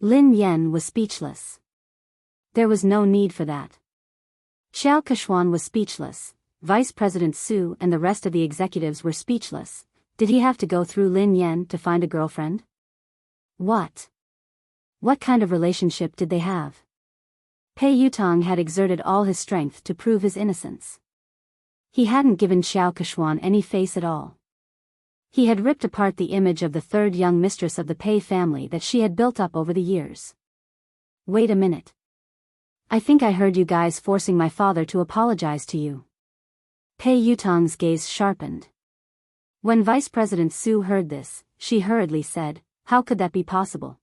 Lin Yan was speechless. There was no need for that. Xiao Keshuan was speechless, Vice President Su and the rest of the executives were speechless. Did he have to go through Lin Yan to find a girlfriend? What? What kind of relationship did they have? Pei Yutong had exerted all his strength to prove his innocence. He hadn't given Xiao Keshuan any face at all. He had ripped apart the image of the third young mistress of the Pei family that she had built up over the years. Wait a minute. I think I heard you guys forcing my father to apologize to you. Pei Yutong's gaze sharpened. When Vice President Su heard this, she hurriedly said, "How could that be possible?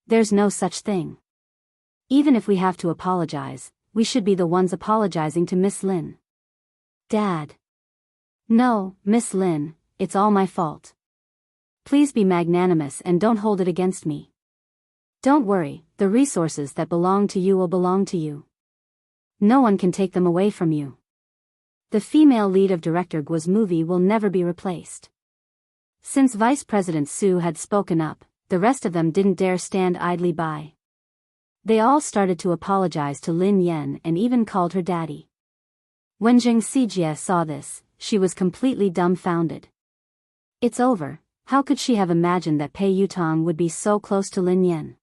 There's no such thing. Even if we have to apologize, we should be the ones apologizing to Miss Lin." Dad. No, Miss Lin, it's all my fault. Please be magnanimous and don't hold it against me. Don't worry, the resources that belong to you will belong to you. No one can take them away from you. The female lead of Director Guo's movie will never be replaced. Since Vice President Su had spoken up, the rest of them didn't dare stand idly by. They all started to apologize to Lin Yan and even called her daddy. When Zheng Xijie saw this, she was completely dumbfounded. It's over, how could she have imagined that Pei Yutong would be so close to Lin Yan?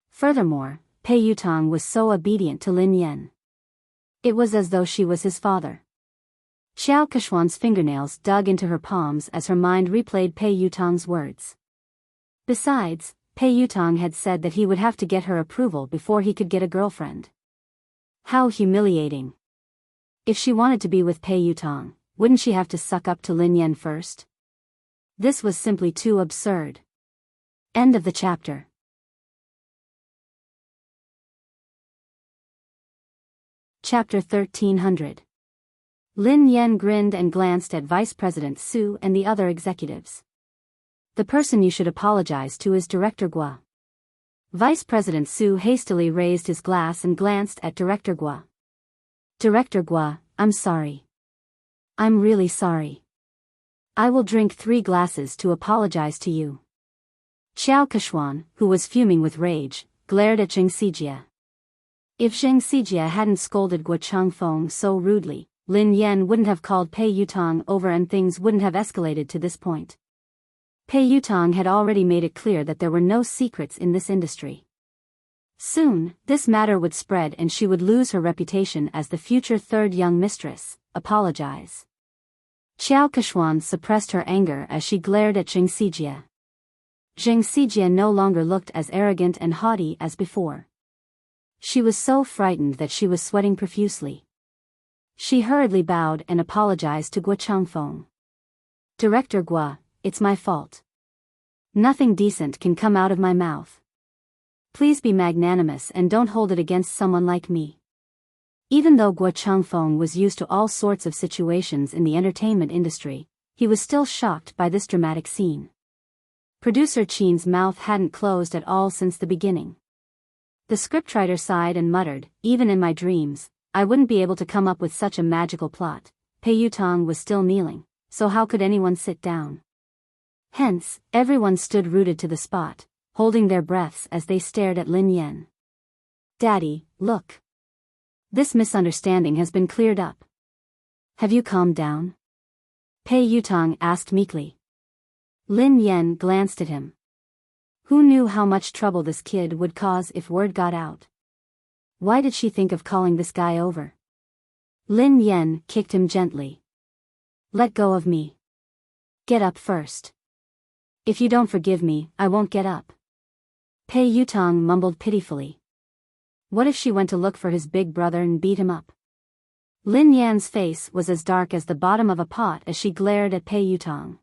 Furthermore, Pei Yutong was so obedient to Lin Yan. It was as though she was his father. Xiao Keshuan's fingernails dug into her palms as her mind replayed Pei Yutong's words. Besides, Pei Yutong had said that he would have to get her approval before he could get a girlfriend. How humiliating. If she wanted to be with Pei Yutong, wouldn't she have to suck up to Lin Yan first? This was simply too absurd. End of the chapter. Chapter 1300. Lin Yan grinned and glanced at Vice President Su and the other executives. The person you should apologize to is Director Guo. Vice President Su hastily raised his glass and glanced at Director Guo. Director Guo, I'm sorry. I'm really sorry. I will drink 3 glasses to apologize to you. Xiao Keshuan, who was fuming with rage, glared at Zheng Xijie. If Zheng Xijie hadn't scolded Guo Changfeng so rudely, Lin Yan wouldn't have called Pei Yutong over and things wouldn't have escalated to this point. Pei Yutong had already made it clear that there were no secrets in this industry. Soon, this matter would spread and she would lose her reputation as the future third young mistress. Apologize. Xiao Keshuan suppressed her anger as she glared at Zheng Xijie. Zheng Xijie no longer looked as arrogant and haughty as before. She was so frightened that she was sweating profusely. She hurriedly bowed and apologized to Guo Changfeng. Director Guo, it's my fault. Nothing decent can come out of my mouth. Please be magnanimous and don't hold it against someone like me. Even though Guo Changfeng was used to all sorts of situations in the entertainment industry, he was still shocked by this dramatic scene. Producer Qin's mouth hadn't closed at all since the beginning. The scriptwriter sighed and muttered, even in my dreams, I wouldn't be able to come up with such a magical plot. Pei Yutong was still kneeling, so how could anyone sit down? Hence, everyone stood rooted to the spot, holding their breaths as they stared at Lin Yan. Daddy, look. This misunderstanding has been cleared up. Have you calmed down? Pei Yutong asked meekly. Lin Yan glanced at him. Who knew how much trouble this kid would cause if word got out? Why did she think of calling this guy over? Lin Yan kicked him gently. Let go of me. Get up first. If you don't forgive me, I won't get up. Pei Yutong mumbled pitifully. What if she went to look for his big brother and beat him up? Lin Yan's face was as dark as the bottom of a pot as she glared at Pei Yutong.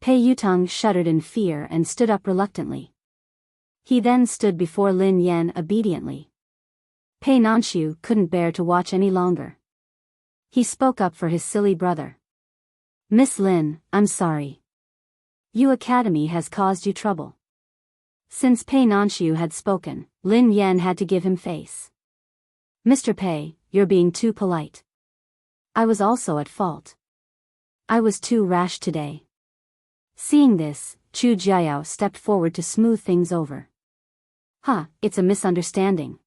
Pei Yutong shuddered in fear and stood up reluctantly. He then stood before Lin Yan obediently. Pei Nanshu couldn't bear to watch any longer. He spoke up for his silly brother. Miss Lin, I'm sorry. Yu Academy has caused you trouble. Since Pei Nanxiu had spoken, Lin Yan had to give him face. Mr. Pei, you're being too polite. I was also at fault. I was too rash today. Seeing this, Chu Jiayao stepped forward to smooth things over. It's a misunderstanding.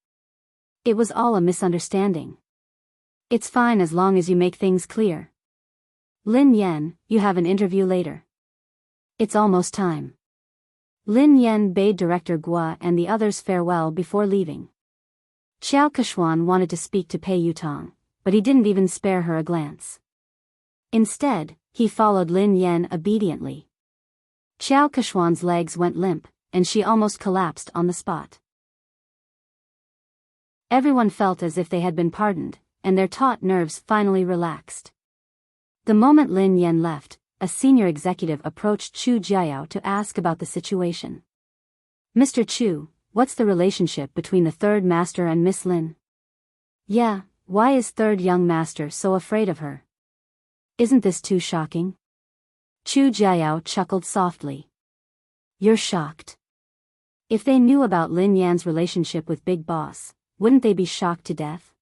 It was all a misunderstanding. It's fine as long as you make things clear. Lin Yan, you have an interview later. It's almost time. Lin Yan bade Director Guo and the others farewell before leaving. Xiao Keshuan wanted to speak to Pei Yutong, but he didn't even spare her a glance. Instead, he followed Lin Yan obediently. Xiao Keshuan's legs went limp, and she almost collapsed on the spot. Everyone felt as if they had been pardoned, and their taut nerves finally relaxed. The moment Lin Yan left, a senior executive approached Chu Jiayao to ask about the situation. Mr. Chu, what's the relationship between the third master and Miss Lin? Yeah, why is third young master so afraid of her? Isn't this too shocking? Chu Jiayao chuckled softly. You're shocked. If they knew about Lin Yan's relationship with Big Boss, wouldn't they be shocked to death?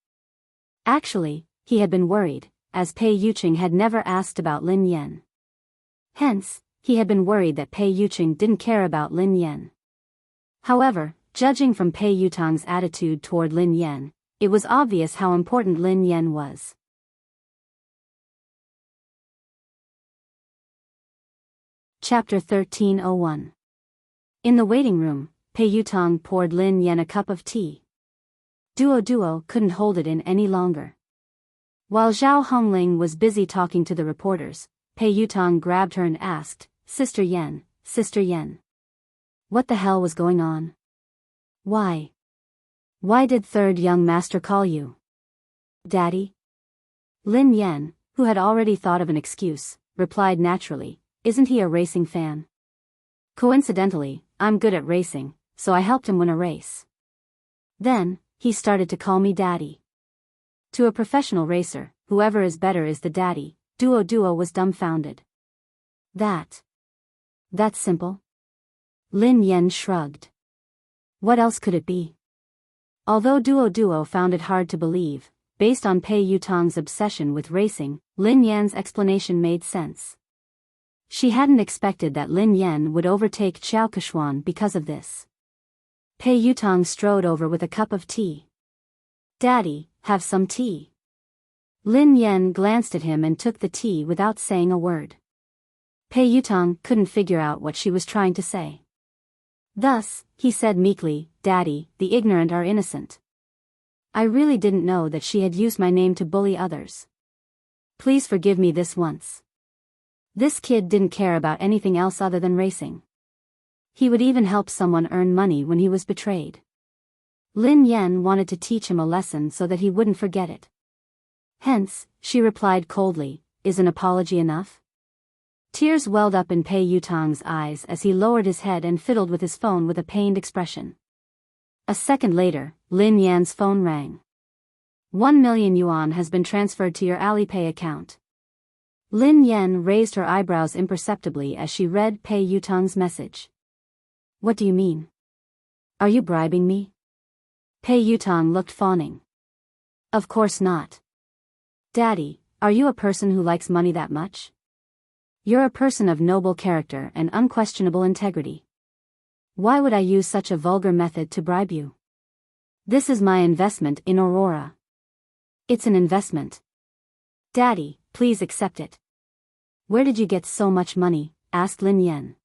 Actually, he had been worried, as Pei Yuqing had never asked about Lin Yan. Hence, he had been worried that Pei Yuqing didn't care about Lin Yan. However, judging from Pei Yutong's attitude toward Lin Yan, it was obvious how important Lin Yan was. Chapter 1301. In the waiting room, Pei Yutong poured Lin Yan a cup of tea. Duo couldn't hold it in any longer. While Zhao Hongling was busy talking to the reporters, Pei Yutong grabbed her and asked, Sister Yan. What the hell was going on? Why? Why did third young master call you? Daddy? Lin Yan, who had already thought of an excuse, replied naturally, isn't he a racing fan? Coincidentally, I'm good at racing, so I helped him win a race. Then, he started to call me daddy. To a professional racer, whoever is better is the daddy. Duo was dumbfounded. That's simple? Lin Yan shrugged. What else could it be? Although Duo found it hard to believe, based on Pei Yutong's obsession with racing, Lin Yan's explanation made sense. She hadn't expected that Lin Yan would overtake Xiao Keshuan because of this. Pei Yutong strode over with a cup of tea. Daddy, have some tea. Lin Yan glanced at him and took the tea without saying a word. Pei Yutong couldn't figure out what she was trying to say. Thus, he said meekly, Daddy, the ignorant are innocent. I really didn't know that she had used my name to bully others. Please forgive me this once. This kid didn't care about anything else other than racing. He would even help someone earn money when he was betrayed. Lin Yan wanted to teach him a lesson so that he wouldn't forget it. Hence, she replied coldly, is an apology enough? Tears welled up in Pei Yutong's eyes as he lowered his head and fiddled with his phone with a pained expression. A second later, Lin Yan's phone rang. 1 million yuan has been transferred to your Alipay account. Lin Yan raised her eyebrows imperceptibly as she read Pei Yutong's message. What do you mean? Are you bribing me? Pei Yutong looked fawning. Of course not. Daddy, are you a person who likes money that much? You're a person of noble character and unquestionable integrity. Why would I use such a vulgar method to bribe you? This is my investment in Aurora. It's an investment. Daddy, please accept it. Where did you get so much money? Asked Lin Yan.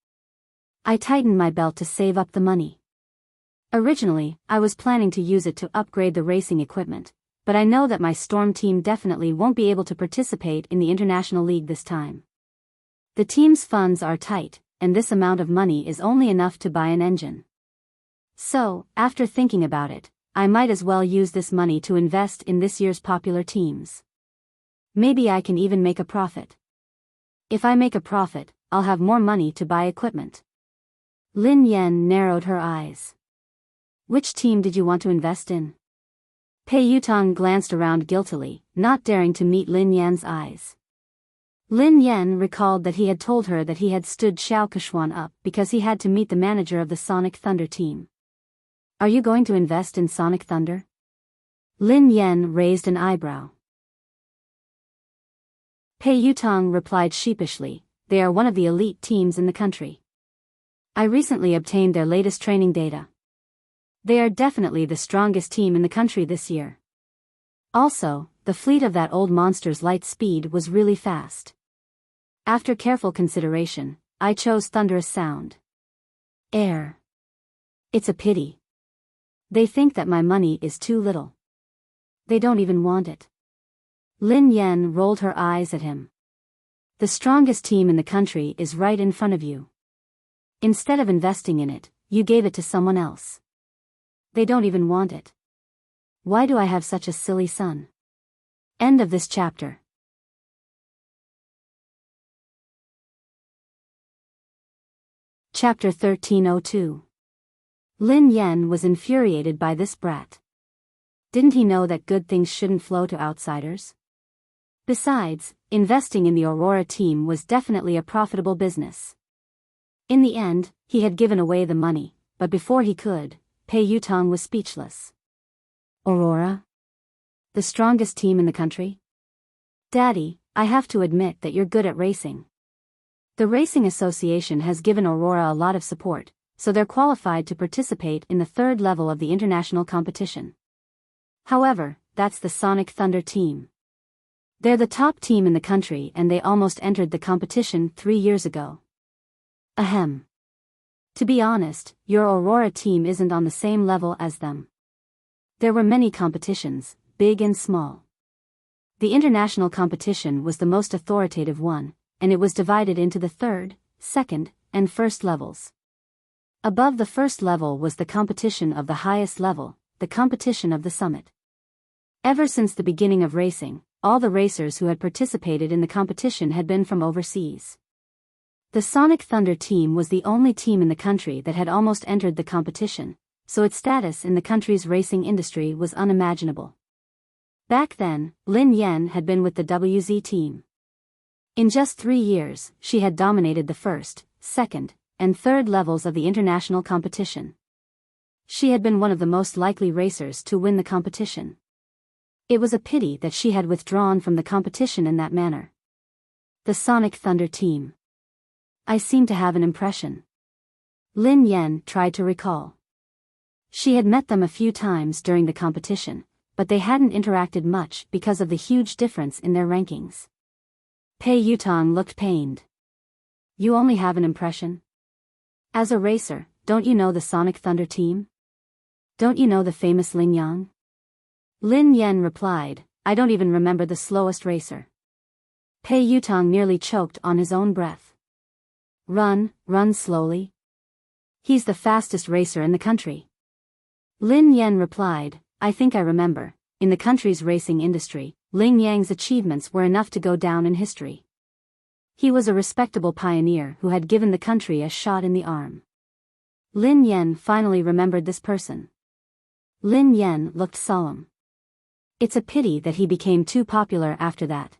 I tightened my belt to save up the money. Originally, I was planning to use it to upgrade the racing equipment, but I know that my Storm team definitely won't be able to participate in the International League this time. The team's funds are tight, and this amount of money is only enough to buy an engine. So, after thinking about it, I might as well use this money to invest in this year's popular teams. Maybe I can even make a profit. If I make a profit, I'll have more money to buy equipment. Lin Yan narrowed her eyes. Which team did you want to invest in? Pei Yutong glanced around guiltily, not daring to meet Lin Yan's eyes. Lin Yan recalled that he had told her that he had stood Xiao Keshuan up because he had to meet the manager of the Sonic Thunder team. Are you going to invest in Sonic Thunder? Lin Yan raised an eyebrow. Pei Yutong replied sheepishly, they are one of the elite teams in the country. I recently obtained their latest training data. They are definitely the strongest team in the country this year. Also, the fleet of that old monster's light speed was really fast. After careful consideration, I chose Thunderous Sound. Air. It's a pity. They think that my money is too little. They don't even want it. Lin Yan rolled her eyes at him. The strongest team in the country is right in front of you. Instead of investing in it, you gave it to someone else. They don't even want it. Why do I have such a silly son? End of this chapter. Chapter 1302. Lin Yan was infuriated by this brat. Didn't he know that good things shouldn't flow to outsiders? Besides, investing in the Aurora team was definitely a profitable business. In the end, he had given away the money, but before he could, Pei Yutong was speechless. Aurora? The strongest team in the country? Daddy, I have to admit that you're good at racing. The Racing Association has given Aurora a lot of support, so they're qualified to participate in the third level of the international competition. However, that's the Sonic Thunder team. They're the top team in the country and they almost entered the competition 3 years ago. Ahem. To be honest, your Aurora team isn't on the same level as them. There were many competitions, big and small. The international competition was the most authoritative one, and it was divided into the third, second, and first levels. Above the first level was the competition of the highest level, the competition of the summit. Ever since the beginning of racing, all the racers who had participated in the competition had been from overseas. The Sonic Thunder team was the only team in the country that had almost entered the competition, so its status in the country's racing industry was unimaginable. Back then, Lin Yan had been with the WZ team. In just 3 years, she had dominated the first, second, and third levels of the international competition. She had been one of the most likely racers to win the competition. It was a pity that she had withdrawn from the competition in that manner. The Sonic Thunder team. I seem to have an impression. Lin Yan tried to recall. She had met them a few times during the competition, but they hadn't interacted much because of the huge difference in their rankings. Pei Yutong looked pained. You only have an impression? As a racer, don't you know the Sonic Thunder team? Don't you know the famous Lin Yang? Lin Yan replied, I don't even remember the slowest racer. Pei Yutong nearly choked on his own breath. Run slowly. He's the fastest racer in the country. Lin Yan replied, I think I remember, in the country's racing industry, Lin Yang's achievements were enough to go down in history. He was a respectable pioneer who had given the country a shot in the arm. Lin Yan finally remembered this person. Lin Yan looked solemn. It's a pity that he became too popular after that.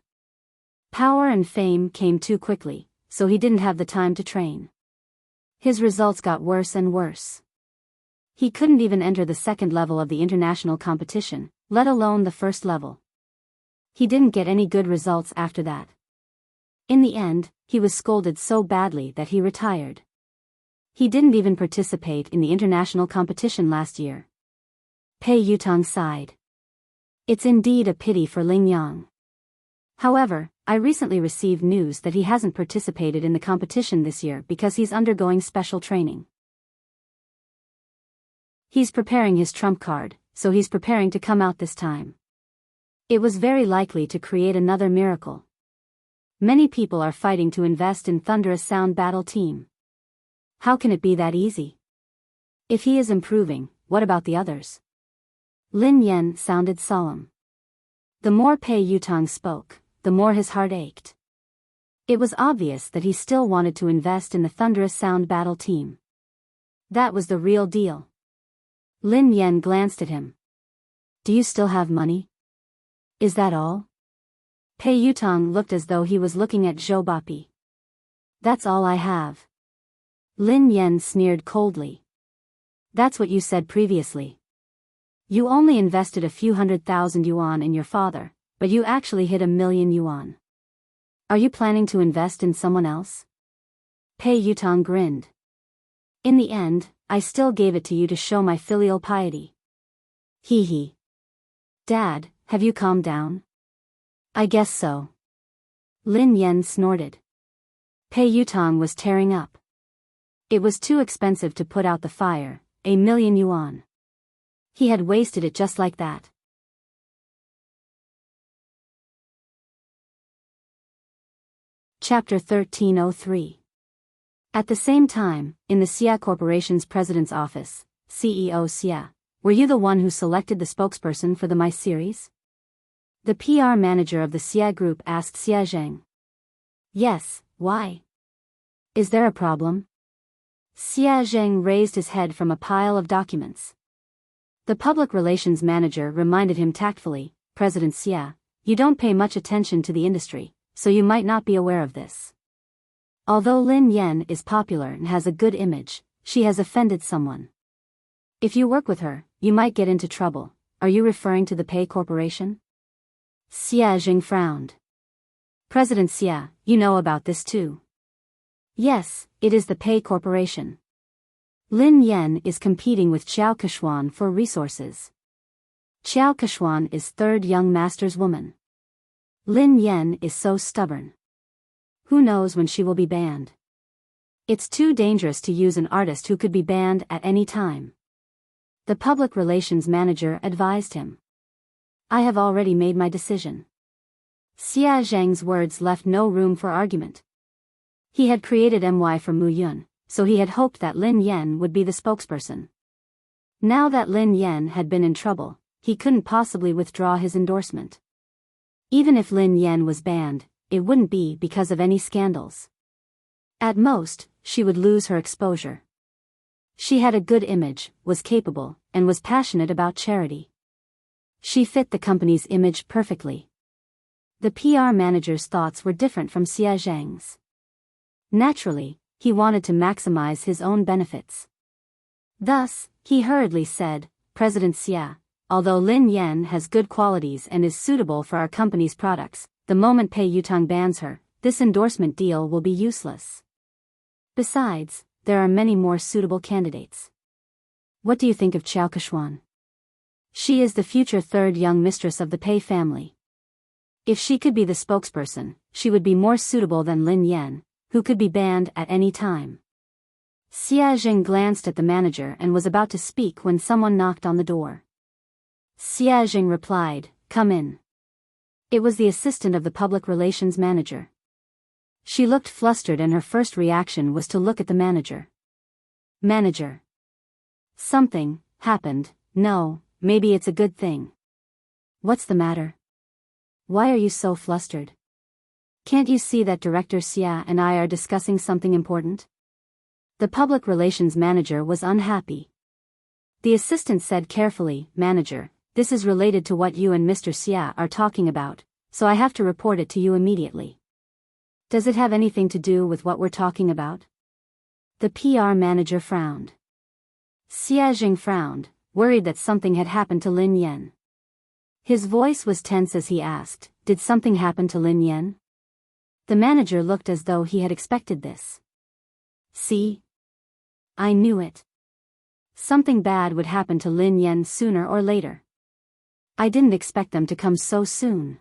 Power and fame came too quickly, so he didn't have the time to train. His results got worse and worse. He couldn't even enter the second level of the international competition, let alone the first level. He didn't get any good results after that. In the end, he was scolded so badly that he retired. He didn't even participate in the international competition last year. Pei Yutong sighed. It's indeed a pity for Lin Yang. However, I recently received news that he hasn't participated in the competition this year because he's undergoing special training. He's preparing his trump card, so he's preparing to come out this time. It was very likely to create another miracle. Many people are fighting to invest in Thunderous Sound Battle Team. How can it be that easy? If he is improving, what about the others? Lin Yan sounded solemn. The more Pei Yutong spoke, the more his heart ached. It was obvious that he still wanted to invest in the Thunderous Sound Battle Team. That was the real deal. Lin Yan glanced at him. Do you still have money? Is that all? Pei Yutong looked as though he was looking at Zhou Bapi. That's all I have. Lin Yan sneered coldly. That's what you said previously. You only invested a few 100,000 yuan in your father, but you actually hit 1,000,000 yuan. Are you planning to invest in someone else? Pei Yutong grinned. In the end, I still gave it to you to show my filial piety. Hee hee. Dad, have you calmed down? I guess so. Lin Yan snorted. Pei Yutong was tearing up. It was too expensive to put out the fire, 1,000,000 yuan. He had wasted it just like that. Chapter 1303. At the same time, in the Xia Corporation's president's office, CEO Xia, were you the one who selected the spokesperson for the My series? The PR manager of the Xia Group asked Xia Zheng. Yes, why? Is there a problem? Xia Zheng raised his head from a pile of documents. The public relations manager reminded him tactfully, President Xia, you don't pay much attention to the industry, so you might not be aware of this. Although Lin Yan is popular and has a good image, she has offended someone. If you work with her, you might get into trouble. Are you referring to the Pei Corporation? Xia Zheng frowned. President Xia, you know about this too. Yes, it is the Pei Corporation. Lin Yan is competing with Qiao Keshuan for resources. Qiao Keshuan is third young master's woman. Lin Yan is so stubborn. Who knows when she will be banned? It's too dangerous to use an artist who could be banned at any time. The public relations manager advised him. I have already made my decision. Xia Zheng's words left no room for argument. He had created MY for Mu Yun, so he had hoped that Lin Yan would be the spokesperson. Now that Lin Yan had been in trouble, he couldn't possibly withdraw his endorsement. Even if Lin Yan was banned, it wouldn't be because of any scandals. At most, she would lose her exposure. She had a good image, was capable, and was passionate about charity. She fit the company's image perfectly. The PR manager's thoughts were different from Xia Zheng's. Naturally, he wanted to maximize his own benefits. Thus, he hurriedly said, President Xia, although Lin Yan has good qualities and is suitable for our company's products, the moment Pei Yutong bans her, this endorsement deal will be useless. Besides, there are many more suitable candidates. What do you think of Qiao Keshuan? She is the future third young mistress of the Pei family. If she could be the spokesperson, she would be more suitable than Lin Yan, who could be banned at any time. Xia Zheng glanced at the manager and was about to speak when someone knocked on the door. Xia Zheng replied, Come in. It was the assistant of the public relations manager. She looked flustered and her first reaction was to look at the manager. Manager. Something happened. No, maybe it's a good thing. What's the matter? Why are you so flustered? Can't you see that Director Xia and I are discussing something important? The public relations manager was unhappy. The assistant said carefully, Manager, this is related to what you and Mr. Xia are talking about, so I have to report it to you immediately. Does it have anything to do with what we're talking about? The PR manager frowned. Xia Zheng frowned, worried that something had happened to Lin Yan. His voice was tense as he asked, Did something happen to Lin Yan? The manager looked as though he had expected this. See? I knew it. Something bad would happen to Lin Yan sooner or later. I didn't expect them to come so soon.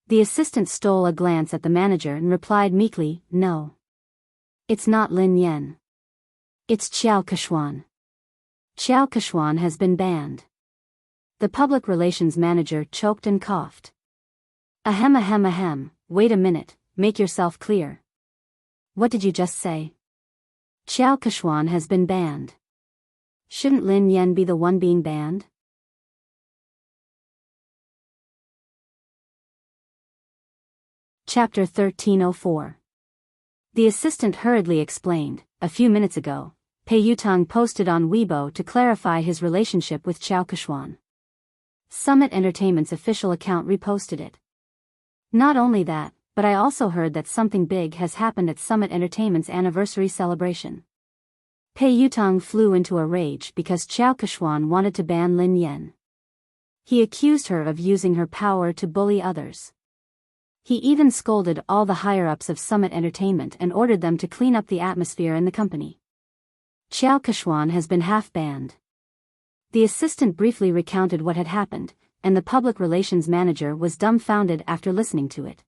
The assistant stole a glance at the manager and replied meekly, No. It's not Lin Yan. It's Qiao Keshuan. Qiao Keshuan has been banned. The public relations manager choked and coughed. Ahem, wait a minute, make yourself clear. What did you just say? Qiao Keshuan has been banned. Shouldn't Lin Yan be the one being banned? Chapter 1304. The assistant hurriedly explained, a few minutes ago, Pei Yutong posted on Weibo to clarify his relationship with Qiao Keshuan. Summit Entertainment's official account reposted it. Not only that, but I also heard that something big has happened at Summit Entertainment's anniversary celebration. Pei Yutong flew into a rage because Qiao Kechuan wanted to ban Lin Yan. He accused her of using her power to bully others. He even scolded all the higher-ups of Summit Entertainment and ordered them to clean up the atmosphere in the company. Qiao Kechuan has been half-banned. The assistant briefly recounted what had happened, and the public relations manager was dumbfounded after listening to it.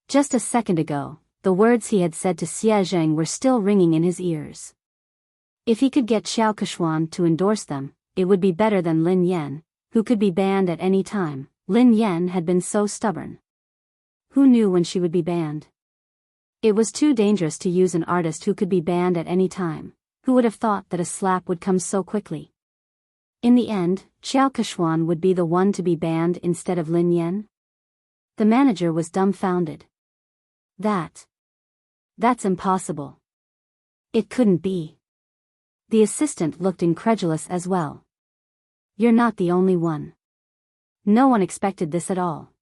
Just a second ago, the words he had said to Xia Zheng were still ringing in his ears. If he could get Qiao Kechuan to endorse them, it would be better than Lin Yan, who could be banned at any time. Lin Yan had been so stubborn. Who knew when she would be banned? It was too dangerous to use an artist who could be banned at any time. Who would have thought that a slap would come so quickly? In the end, Qiao Kechuan would be the one to be banned instead of Lin Yan? The manager was dumbfounded. That's impossible. It couldn't be. The assistant looked incredulous as well. You're not the only one. No one expected this at all.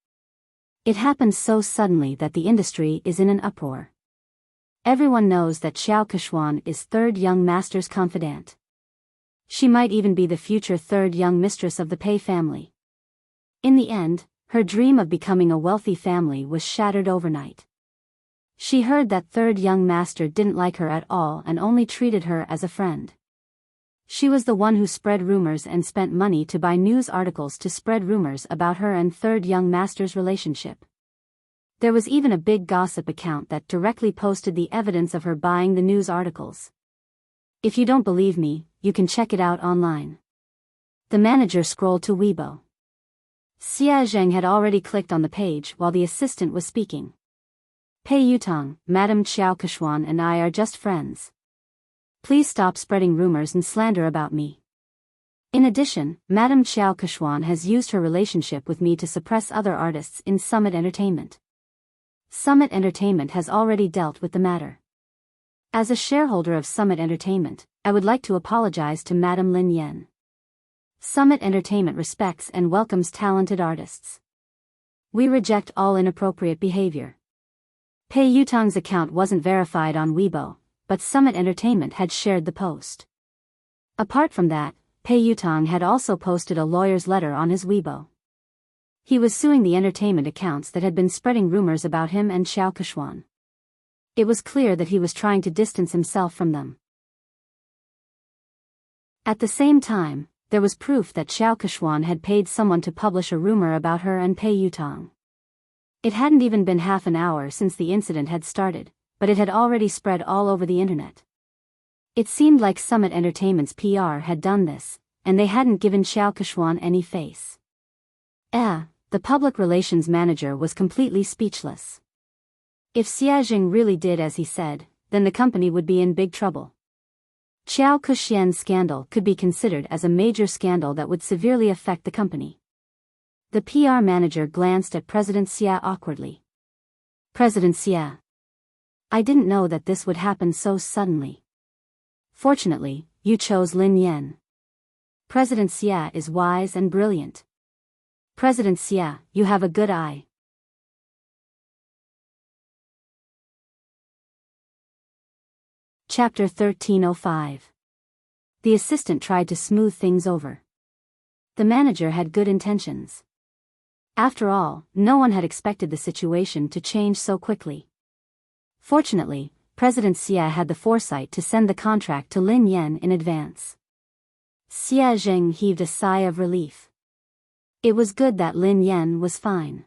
It happened so suddenly that the industry is in an uproar. Everyone knows that Qiao Kechuan is third young master's confidant. She might even be the future third young mistress of the Pei family. In the end, her dream of becoming a wealthy family was shattered overnight. She heard that third young master didn't like her at all and only treated her as a friend. She was the one who spread rumors and spent money to buy news articles to spread rumors about her and third young master's relationship. There was even a big gossip account that directly posted the evidence of her buying the news articles. If you don't believe me, you can check it out online. The manager scrolled to Weibo. Xia Zheng had already clicked on the page while the assistant was speaking. Pei Yutong, Madame Qiao Kechuan and I are just friends. Please stop spreading rumors and slander about me. In addition, Madame Qiao Kechuan has used her relationship with me to suppress other artists in Summit Entertainment. Summit Entertainment has already dealt with the matter. As a shareholder of Summit Entertainment, I would like to apologize to Madame Lin Yan. Summit Entertainment respects and welcomes talented artists. We reject all inappropriate behavior. Pei Yutong's account wasn't verified on Weibo, but Summit Entertainment had shared the post. Apart from that, Pei Yutong had also posted a lawyer's letter on his Weibo. He was suing the entertainment accounts that had been spreading rumors about him and Qiao Kechuan. It was clear that he was trying to distance himself from them. At the same time, there was proof that Qiao Kechuan had paid someone to publish a rumor about her and Pei Yutong. It hadn't even been half an hour since the incident had started, but it had already spread all over the internet. It seemed like Summit Entertainment's PR had done this, and they hadn't given Qiao Kechuan any face. The public relations manager was completely speechless. If Xia Zheng really did as he said, then the company would be in big trouble. Qiao Kechuan's scandal could be considered as a major scandal that would severely affect the company. The PR manager glanced at President Xia awkwardly. President Xia. I didn't know that this would happen so suddenly. Fortunately, you chose Lin Yan. President Xia is wise and brilliant. President Xia, you have a good eye. Chapter 1305. The assistant tried to smooth things over. The manager had good intentions. After all, no one had expected the situation to change so quickly. Fortunately, President Xia had the foresight to send the contract to Lin Yan in advance. Xia Zheng heaved a sigh of relief. It was good that Lin Yan was fine.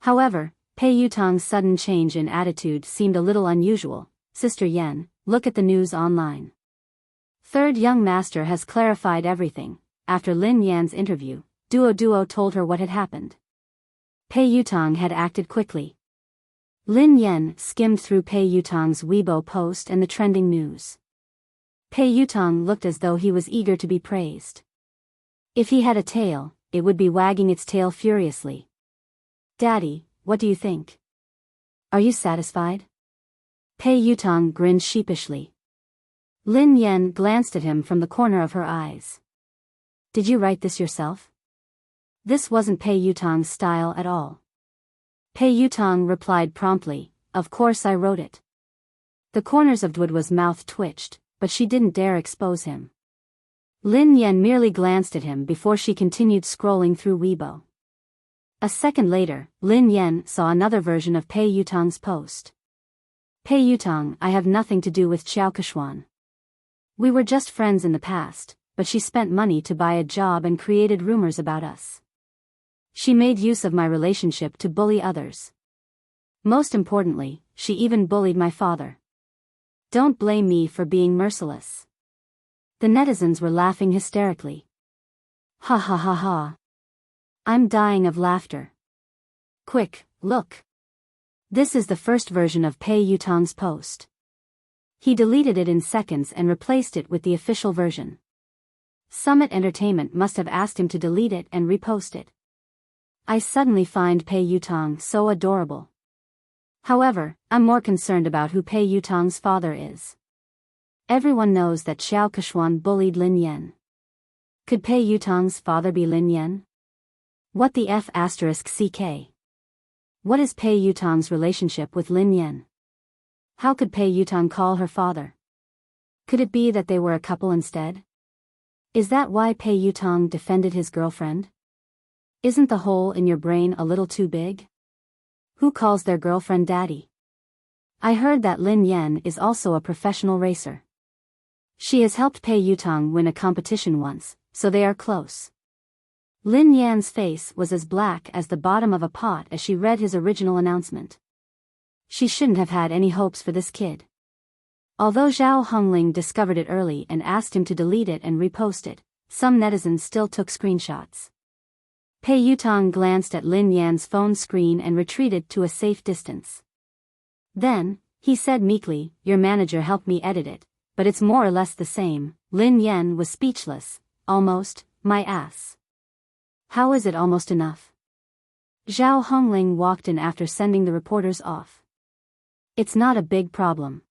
However, Pei Yutong's sudden change in attitude seemed a little unusual. Sister Yan, look at the news online. Third young master has clarified everything. After Lin Yan's interview, Duo told her what had happened. Pei Yutong had acted quickly. Lin Yan skimmed through Pei Yutong's Weibo post and the trending news. Pei Yutong looked as though he was eager to be praised. If he had a tail, it would be wagging its tail furiously. Daddy, what do you think? Are you satisfied? Pei Yutong grinned sheepishly. Lin Yan glanced at him from the corner of her eyes. Did you write this yourself? This wasn't Pei Yutong's style at all. Pei Yutong replied promptly, "Of course I wrote it." The corners of Duodwa's mouth twitched, but she didn't dare expose him. Lin Yan merely glanced at him before she continued scrolling through Weibo. A second later, Lin Yan saw another version of Pei Yutong's post. "Pei Yutong, I have nothing to do with Xiao Keshuan. We were just friends in the past, but she spent money to buy a job and created rumors about us. She made use of my relationship to bully others. Most importantly, she even bullied my father. Don't blame me for being merciless." The netizens were laughing hysterically. "Ha ha ha ha. I'm dying of laughter. Quick, look. This is the first version of Pei Yutong's post." He deleted it in seconds and replaced it with the official version. Summit Entertainment must have asked him to delete it and repost it. I suddenly find Pei Yutong so adorable. However, I'm more concerned about who Pei Yutong's father is. Everyone knows that Xiao Keshuan bullied Lin Yan. Could Pei Yutong's father be Lin Yan? What the F***CK? What is Pei Yutong's relationship with Lin Yan? How could Pei Yutong call her father? Could it be that they were a couple instead? Is that why Pei Yutong defended his girlfriend? Isn't the hole in your brain a little too big? Who calls their girlfriend daddy? I heard that Lin Yan is also a professional racer. She has helped Pei Yutong win a competition once, so they are close. Lin Yan's face was as black as the bottom of a pot as she read his original announcement. She shouldn't have had any hopes for this kid. Although Zhao Hongling discovered it early and asked him to delete it and repost it, some netizens still took screenshots. Pei Yutong glanced at Lin Yan's phone screen and retreated to a safe distance. Then, he said meekly, "Your manager helped me edit it, but it's more or less the same." Lin Yan was speechless. "Almost, my ass. How is it almost enough?" Zhao Hongling walked in after sending the reporters off. "It's not a big problem.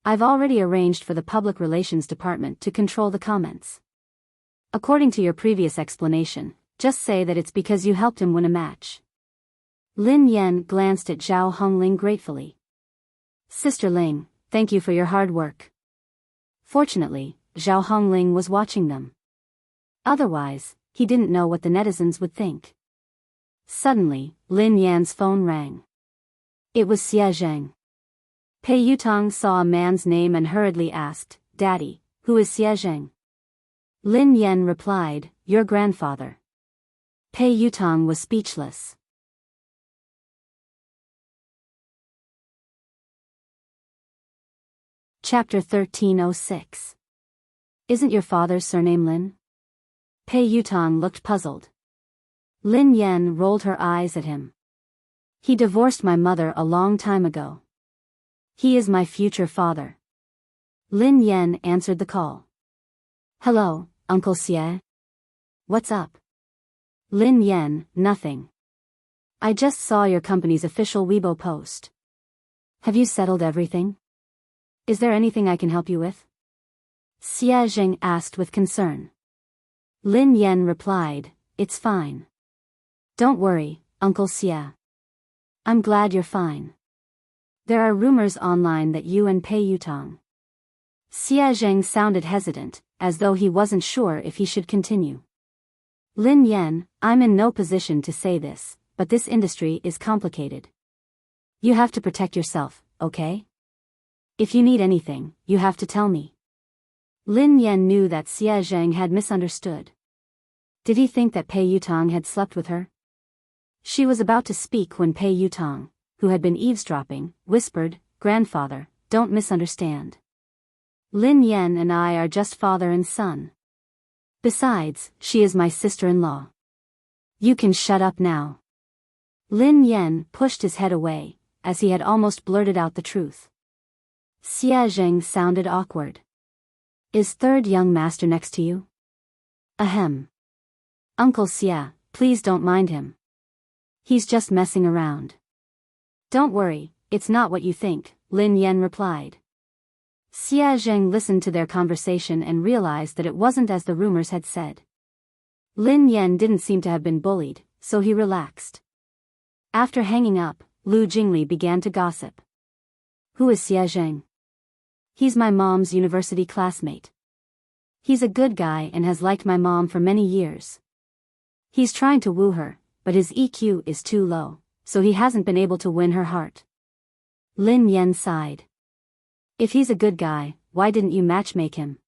I've already arranged for the public relations department to control the comments. According to your previous explanation, just say that it's because you helped him win a match." Lin Yan glanced at Zhao Hongling gratefully. "Sister Ling, thank you for your hard work." Fortunately, Zhao Hongling was watching them. Otherwise, he didn't know what the netizens would think. Suddenly, Lin Yan's phone rang. It was Xie Zheng. Pei Yutong saw a man's name and hurriedly asked, "Daddy, who is Xie Zheng?" Lin Yan replied, "Your grandfather." Pei Yutong was speechless. Chapter 1306. Isn't your father's surname Lin? Pei Yutong looked puzzled. Lin Yan rolled her eyes at him. "He divorced my mother a long time ago. He is my future father." Lin Yan answered the call. "Hello, Uncle Xie. What's up?" Lin Yan, "Nothing. I just saw your company's official Weibo post. Have you settled everything? Is there anything I can help you with?" Xie Zheng asked with concern. Lin Yan replied, "It's fine. Don't worry, Uncle Xie. I'm glad you're fine. There are rumors online that you and Pei Yutong." Xie Zheng sounded hesitant, as though he wasn't sure if he should continue. "Lin Yan, I'm in no position to say this, but this industry is complicated. You have to protect yourself, okay? If you need anything, you have to tell me." Lin Yan knew that Xie Zheng had misunderstood. Did he think that Pei Yutong had slept with her? She was about to speak when Pei Yutong, who had been eavesdropping, whispered, "Grandfather, don't misunderstand. Lin Yan and I are just father and son. Besides, she is my sister-in-law. You can shut up now." Lin Yan pushed his head away, as he had almost blurted out the truth. Xie Zheng sounded awkward. "Is third young master next to you?" "Ahem. Uncle Xie, please don't mind him. He's just messing around." "Don't worry, it's not what you think," Lin Yan replied. Xie Zheng listened to their conversation and realized that it wasn't as the rumors had said. Lin Yan didn't seem to have been bullied, so he relaxed. After hanging up, Lu Jingli began to gossip. Who is Xie Zheng? He's my mom's university classmate. He's a good guy and has liked my mom for many years. He's trying to woo her, but his EQ is too low, so he hasn't been able to win her heart. Lin Yan sighed. If he's a good guy, why didn't you matchmake him?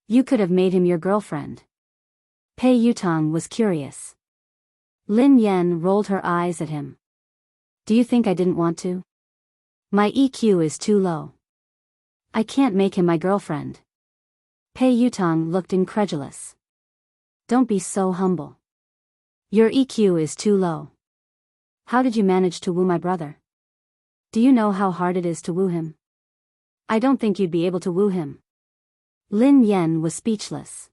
You could have made him your girlfriend. Pei Yutong was curious. Lin Yan rolled her eyes at him. Do you think I didn't want to? My EQ is too low. I can't make him my girlfriend. Pei Yutong looked incredulous. Don't be so humble. Your EQ is too low. How did you manage to woo my brother? Do you know how hard it is to woo him? I don't think you'd be able to woo him. Lin Yan was speechless.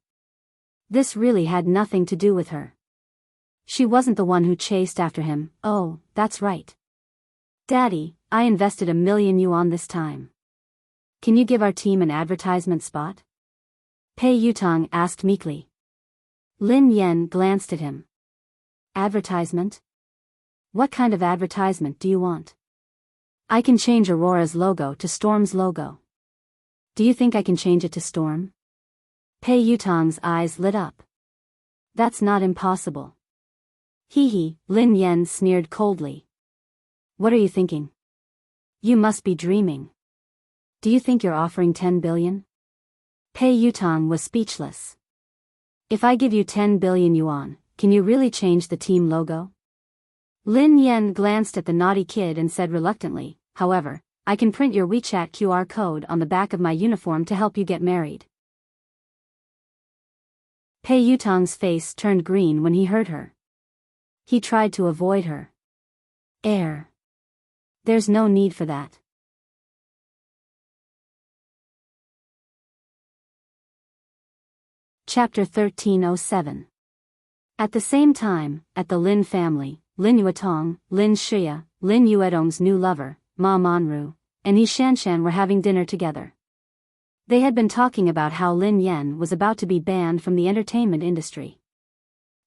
This really had nothing to do with her. She wasn't the one who chased after him. Oh, that's right. Daddy, I invested 1,000,000 yuan this time. Can you give our team an advertisement spot? Pei Yutong asked meekly. Lin Yan glanced at him. Advertisement? What kind of advertisement do you want? I can change Aurora's logo to Storm's logo. Do you think I can change it to Storm? Pei Yutong's eyes lit up. That's not impossible. Hee, Lin Yan sneered coldly. What are you thinking? You must be dreaming. Do you think you're offering 10 billion? Pei Yutong was speechless. If I give you 10 billion yuan, can you really change the team logo? Lin Yan glanced at the naughty kid and said reluctantly, however, I can print your WeChat QR code on the back of my uniform to help you get married. Pei Yutong's face turned green when he heard her. He tried to avoid her. There's no need for that. Chapter 1307. At the same time, at the Lin family, Lin Yuetong, Lin Shia, Lin Yuedong's new lover, Ma Manru, and He Shanshan were having dinner together. They had been talking about how Lin Yan was about to be banned from the entertainment industry.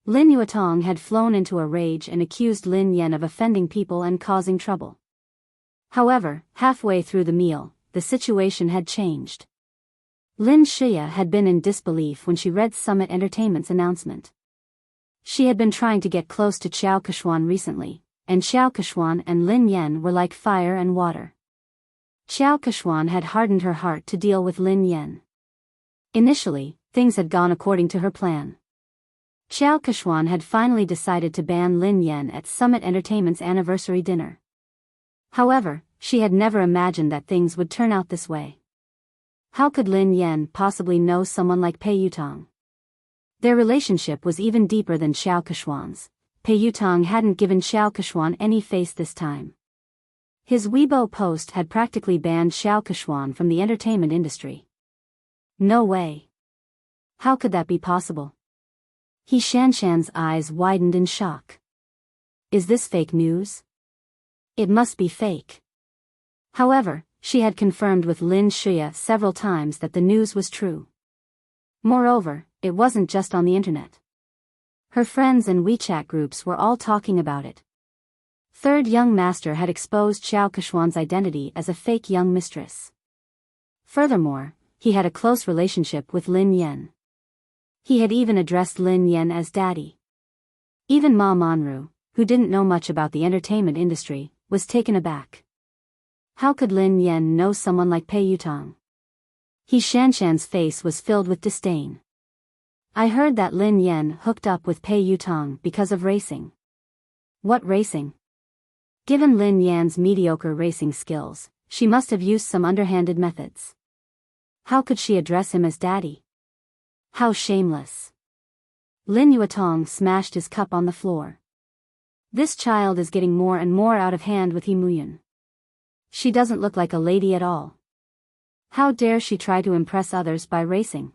Lin Yuetong had flown into a rage and accused Lin Yan of offending people and causing trouble. However, halfway through the meal, the situation had changed. Lin Shia had been in disbelief when she read Summit Entertainment's announcement. She had been trying to get close to Xiao Keshuan recently, and Xiao Keshuan and Lin Yan were like fire and water. Xiao Keshuan had hardened her heart to deal with Lin Yan. Initially, things had gone according to her plan. Xiao Keshuan had finally decided to ban Lin Yan at Summit Entertainment's anniversary dinner. However, she had never imagined that things would turn out this way. How could Lin Yan possibly know someone like Pei Yutong? Their relationship was even deeper than Xiao Keshuan's. Pei Yutong hadn't given Xiao Keshuan any face this time. His Weibo post had practically banned Xiao Keshuan from the entertainment industry. No way. How could that be possible? He Shanshan's eyes widened in shock. Is this fake news? It must be fake. However, she had confirmed with Lin Shia several times that the news was true. Moreover, it wasn't just on the internet. Her friends and WeChat groups were all talking about it. Third young master had exposed Xiao Keshuan's identity as a fake young mistress. Furthermore, he had a close relationship with Lin Yan. He had even addressed Lin Yan as daddy. Even Ma Manru, who didn't know much about the entertainment industry, was taken aback. How could Lin Yan know someone like Pei Yutong? He Shanshan's face was filled with disdain. I heard that Lin Yan hooked up with Pei Yutong because of racing. What racing? Given Lin Yan's mediocre racing skills, she must have used some underhanded methods. How could she address him as daddy? How shameless. Lin Yuetong smashed his cup on the floor. This child is getting more and more out of hand with He Muyan. She doesn't look like a lady at all. How dare she try to impress others by racing?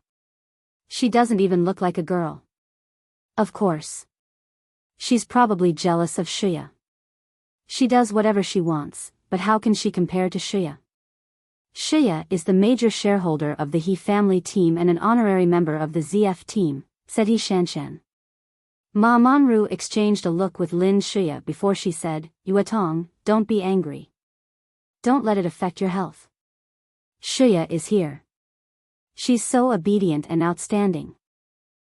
She doesn't even look like a girl. Of course. She's probably jealous of Shia. She does whatever she wants, but how can she compare to Shia? Shia is the major shareholder of the He family team and an honorary member of the ZF team, said He Shanshan. Ma Monru exchanged a look with Lin Shuya before she said, Yuatong, don't be angry. Don't let it affect your health. Shuya is here. She's so obedient and outstanding.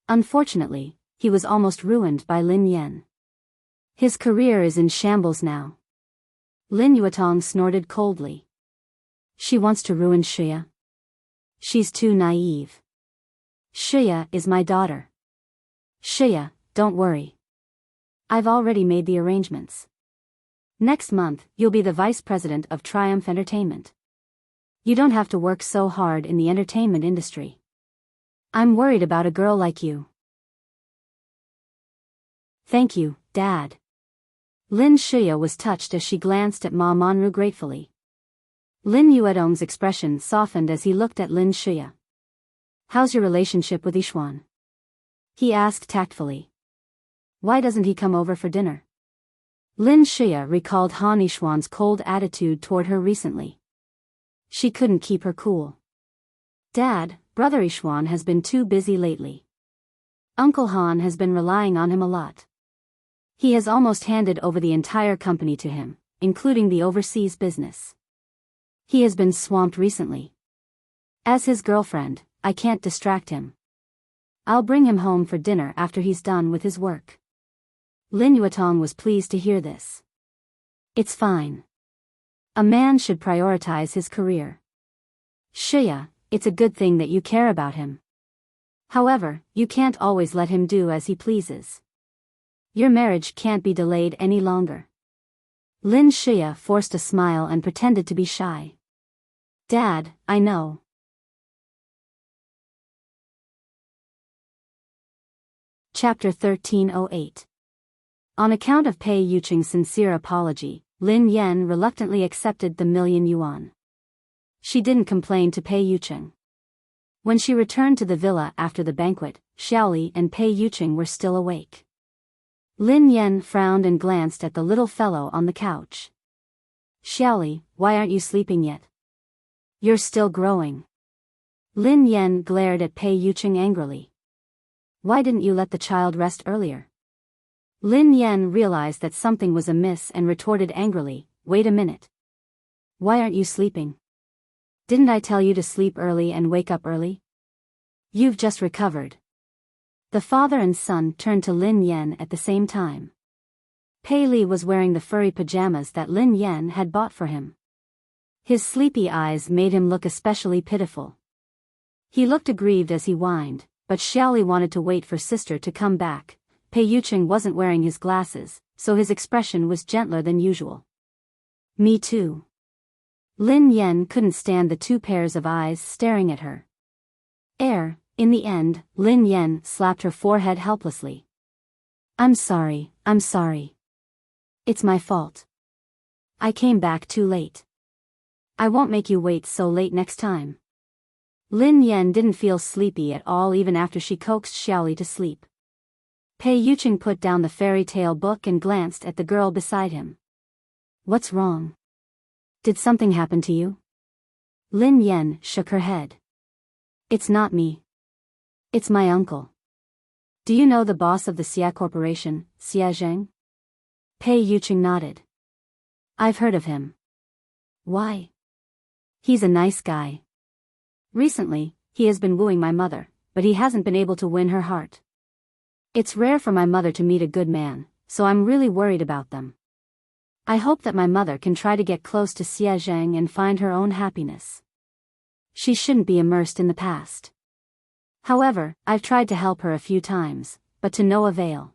Unfortunately, he was almost ruined by Lin Yen. His career is in shambles now. Lin Yuatong snorted coldly. She wants to ruin Shuya. She's too naive. Shuya is my daughter. Shuya, don't worry. I've already made the arrangements. Next month, you'll be the vice president of Triumph Entertainment. You don't have to work so hard in the entertainment industry. I'm worried about a girl like you. Thank you, Dad. Lin Shuya was touched as she glanced at Ma Monru gratefully. Lin Yuedong's expression softened as he looked at Lin Shuya. How's your relationship with Yixuan? He asked tactfully. Why doesn't he come over for dinner? Lin Shuya recalled Han Yixuan's cold attitude toward her recently. She couldn't keep her cool. Dad, Brother Yixuan has been too busy lately. Uncle Han has been relying on him a lot. He has almost handed over the entire company to him, including the overseas business. He has been swamped recently. As his girlfriend, I can't distract him. I'll bring him home for dinner after he's done with his work. Lin Yuatong was pleased to hear this. It's fine. A man should prioritize his career. Shuya, it's a good thing that you care about him. However, you can't always let him do as he pleases. Your marriage can't be delayed any longer. Lin Shuya forced a smile and pretended to be shy. Dad, I know. Chapter 1308. On account of Pei Yuqing's sincere apology, Lin Yen reluctantly accepted the $1,000,000. She didn't complain to Pei Yuqing. When she returned to the villa after the banquet, Xiaoli and Pei Yuqing were still awake. Lin Yen frowned and glanced at the little fellow on the couch. Xiaoli, why aren't you sleeping yet? You're still growing. Lin Yen glared at Pei Yuqing angrily. Why didn't you let the child rest earlier? Lin Yen realized that something was amiss and retorted angrily, wait a minute. Why aren't you sleeping? Didn't I tell you to sleep early and wake up early? You've just recovered. The father and son turned to Lin Yen at the same time. Pei Li was wearing the furry pajamas that Lin Yen had bought for him. His sleepy eyes made him look especially pitiful. He looked aggrieved as he whined, but Xiaoli wanted to wait for sister to come back. Pei Yuqing wasn't wearing his glasses, so his expression was gentler than usual. Me too. Lin Yen couldn't stand the two pairs of eyes staring at her. In the end, Lin Yen slapped her forehead helplessly. I'm sorry. It's my fault. I came back too late. I won't make you wait so late next time. Lin Yen didn't feel sleepy at all even after she coaxed Xiaoli to sleep. Pei Yuqing put down the fairy tale book and glanced at the girl beside him. What's wrong? Did something happen to you? Lin Yen shook her head. It's not me. It's my uncle. Do you know the boss of the Xia Corporation, Xia Zheng? Pei Yuqing nodded. I've heard of him. Why? He's a nice guy. Recently, he has been wooing my mother, but he hasn't been able to win her heart. It's rare for my mother to meet a good man, so I'm really worried about them. I hope that my mother can try to get close to Xia Zheng and find her own happiness. She shouldn't be immersed in the past. However, I've tried to help her a few times, but to no avail.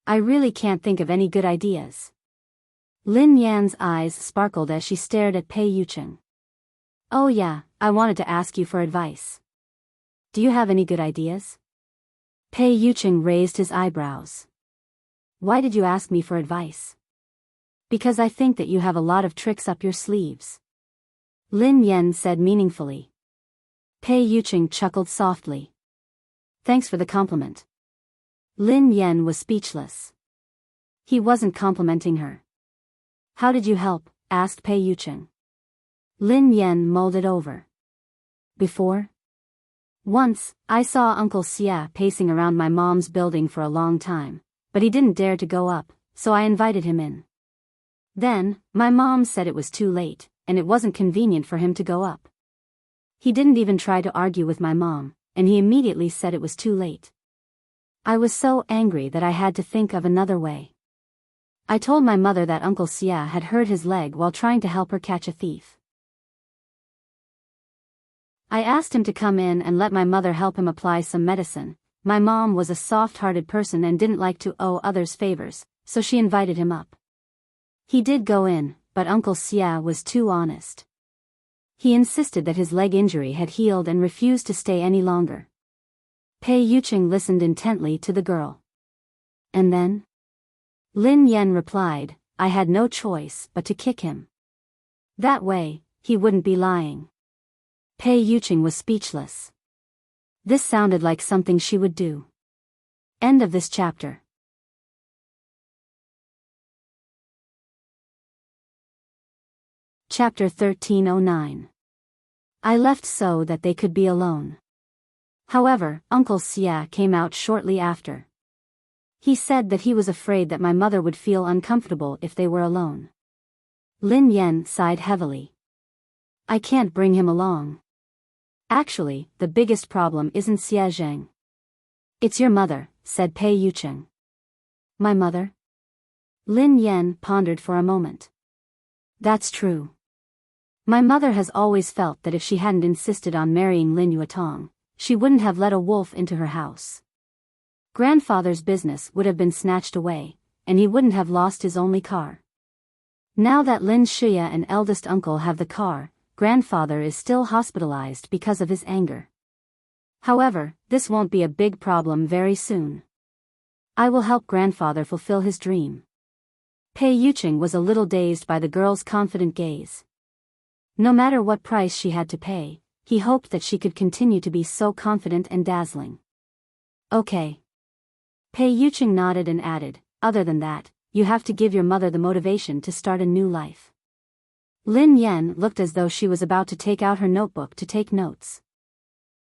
I really can't think of any good ideas. Lin Yan's eyes sparkled as she stared at Pei Yuqing. Oh yeah, I wanted to ask you for advice. Do you have any good ideas? Pei Yuqing raised his eyebrows. Why did you ask me for advice? Because I think that you have a lot of tricks up your sleeves. Lin Yan said meaningfully. Pei Yuqing chuckled softly. Thanks for the compliment. Lin Yan was speechless. He wasn't complimenting her. How did you help? Asked Pei Yuqing. Lin Yan mulled it over. Before? Once, I saw Uncle Xia pacing around my mom's building for a long time, but he didn't dare to go up, so I invited him in. Then, my mom said it was too late, and it wasn't convenient for him to go up. He didn't even try to argue with my mom, and he immediately said it was too late. I was so angry that I had to think of another way. I told my mother that Uncle Xia had hurt his leg while trying to help her catch a thief. I asked him to come in and let my mother help him apply some medicine. My mom was a soft-hearted person and didn't like to owe others favors, so she invited him up. He did go in, but Uncle Xia was too honest. He insisted that his leg injury had healed and refused to stay any longer. Pei Yuqing listened intently to the girl. And then? Lin Yan replied, I had no choice but to kick him. That way, he wouldn't be lying. Pei Yuqing was speechless. This sounded like something she would do. End of this chapter. Chapter 1309. I left so that they could be alone. However, Uncle Xia came out shortly after. He said that he was afraid that my mother would feel uncomfortable if they were alone. Lin Yan sighed heavily. I can't bring him along. Actually, the biggest problem isn't Xia Zheng. It's your mother, said Pei Yuqing. My mother? Lin Yan pondered for a moment. That's true. My mother has always felt that if she hadn't insisted on marrying Lin Yuetong, she wouldn't have let a wolf into her house. Grandfather's business would have been snatched away, and he wouldn't have lost his only car. Now that Lin Shuya and eldest uncle have the car, grandfather is still hospitalized because of his anger. However, this won't be a big problem very soon. I will help grandfather fulfill his dream. Pei Yuqing was a little dazed by the girl's confident gaze. No matter what price she had to pay, he hoped that she could continue to be so confident and dazzling. Okay. Pei Yuqing nodded and added, other than that, you have to give your mother the motivation to start a new life. Lin Yan looked as though she was about to take out her notebook to take notes.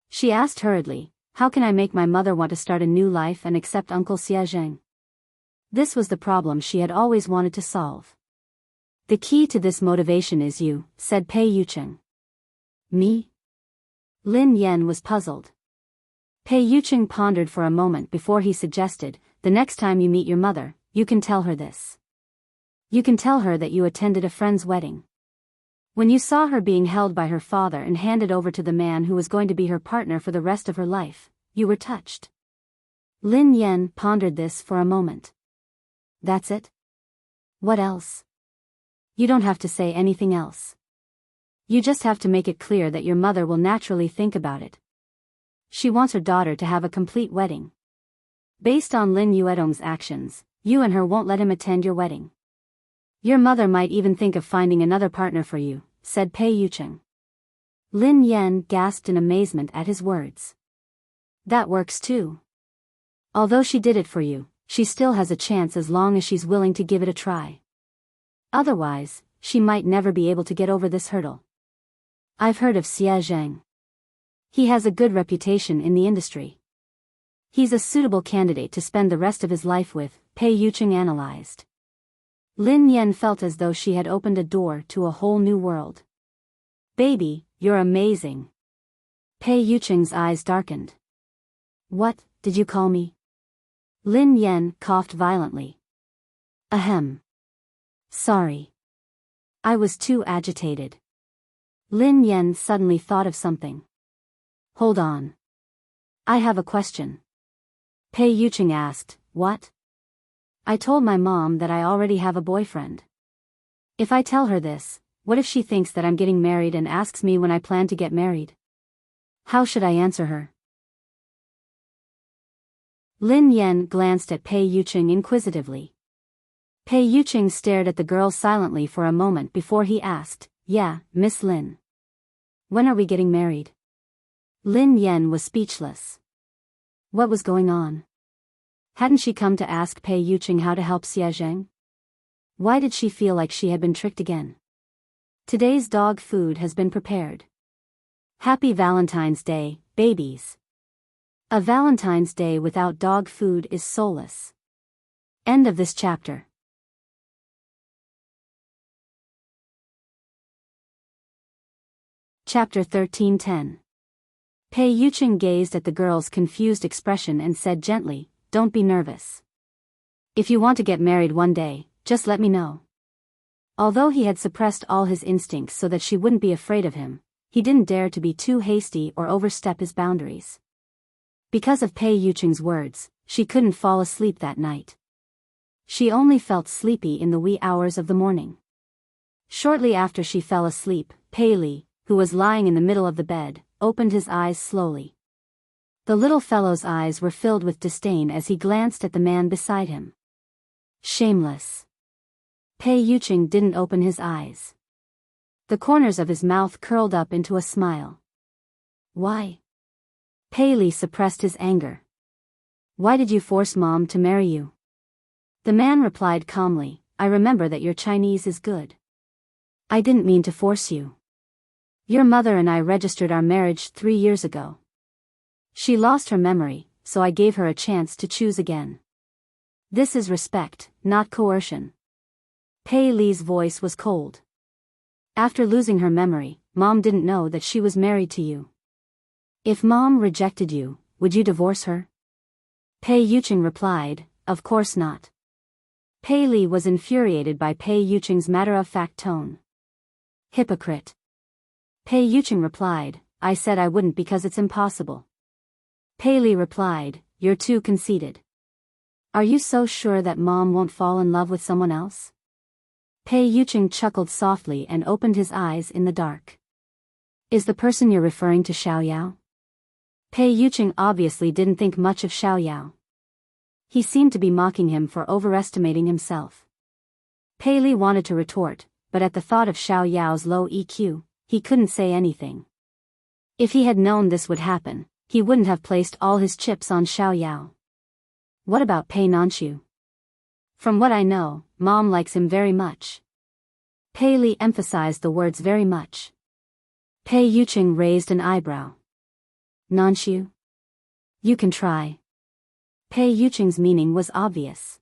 She asked hurriedly, how can I make my mother want to start a new life and accept Uncle Xia Zheng? This was the problem she had always wanted to solve. The key to this motivation is you, said Pei Yuqing. Me? Lin Yan was puzzled. Pei Yuqing pondered for a moment before he suggested, the next time you meet your mother, you can tell her this. You can tell her that you attended a friend's wedding. When you saw her being held by her father and handed over to the man who was going to be her partner for the rest of her life, you were touched. Lin Yan pondered this for a moment. That's it? What else? You don't have to say anything else. You just have to make it clear that your mother will naturally think about it. She wants her daughter to have a complete wedding. Based on Lin Yuetong's actions, you and her won't let him attend your wedding. Your mother might even think of finding another partner for you, said Pei Yuqing. Lin Yan gasped in amazement at his words. That works too. Although she did it for you, she still has a chance as long as she's willing to give it a try. Otherwise, she might never be able to get over this hurdle. I've heard of Xia Zheng. He has a good reputation in the industry. He's a suitable candidate to spend the rest of his life with, Pei Yuqing analyzed. Lin Yan felt as though she had opened a door to a whole new world. Baby, you're amazing. Pei Yuqing's eyes darkened. What, did you call me? Lin Yan coughed violently. Ahem. Sorry. I was too agitated. Lin Yan suddenly thought of something. Hold on. I have a question. Pei Yuqing asked, what? I told my mom that I already have a boyfriend. If I tell her this, what if she thinks that I'm getting married and asks me when I plan to get married? How should I answer her? Lin Yan glanced at Pei Yuqing inquisitively. Pei Yuqing stared at the girl silently for a moment before he asked, yeah, Miss Lin. When are we getting married? Lin Yan was speechless. What was going on? Hadn't she come to ask Pei Yuqing how to help Xia Zheng? Why did she feel like she had been tricked again? Today's dog food has been prepared. Happy Valentine's Day, babies. A Valentine's Day without dog food is soulless. End of this chapter. Chapter 13:10. Pei Yuqing gazed at the girl's confused expression and said gently, "Don't be nervous. If you want to get married one day, just let me know." Although he had suppressed all his instincts so that she wouldn't be afraid of him, he didn't dare to be too hasty or overstep his boundaries. Because of Pei Yuqing's words, she couldn't fall asleep that night. She only felt sleepy in the wee hours of the morning. Shortly after she fell asleep, Pei Li, who was lying in the middle of the bed, opened his eyes slowly. The little fellow's eyes were filled with disdain as he glanced at the man beside him. Shameless. Pei Yuqing didn't open his eyes. The corners of his mouth curled up into a smile. Why? Pei Li suppressed his anger. Why did you force Mom to marry you? The man replied calmly, I remember that your Chinese is good. I didn't mean to force you. Your mother and I registered our marriage 3 years ago. She lost her memory, so I gave her a chance to choose again. This is respect, not coercion. Pei Li's voice was cold. After losing her memory, Mom didn't know that she was married to you. If Mom rejected you, would you divorce her? Pei Yuqing replied, of course not. Pei Li was infuriated by Pei Yuqing's matter-of-fact tone. Hypocrite. Pei Yuqing replied, I said I wouldn't because it's impossible. Pei Li replied, you're too conceited. Are you so sure that Mom won't fall in love with someone else? Pei Yuqing chuckled softly and opened his eyes in the dark. Is the person you're referring to Xiaoyao? Pei Yuqing obviously didn't think much of Xiaoyao. He seemed to be mocking him for overestimating himself. Pei Li wanted to retort, but at the thought of Xiaoyao's low EQ, he couldn't say anything. If he had known this would happen, he wouldn't have placed all his chips on Xiaoyao. What about Pei Nanxiu? From what I know, Mom likes him very much. Pei Li emphasized the words very much. Pei Yuqing raised an eyebrow. Nanxiu? You can try. Pei Yuqing's meaning was obvious.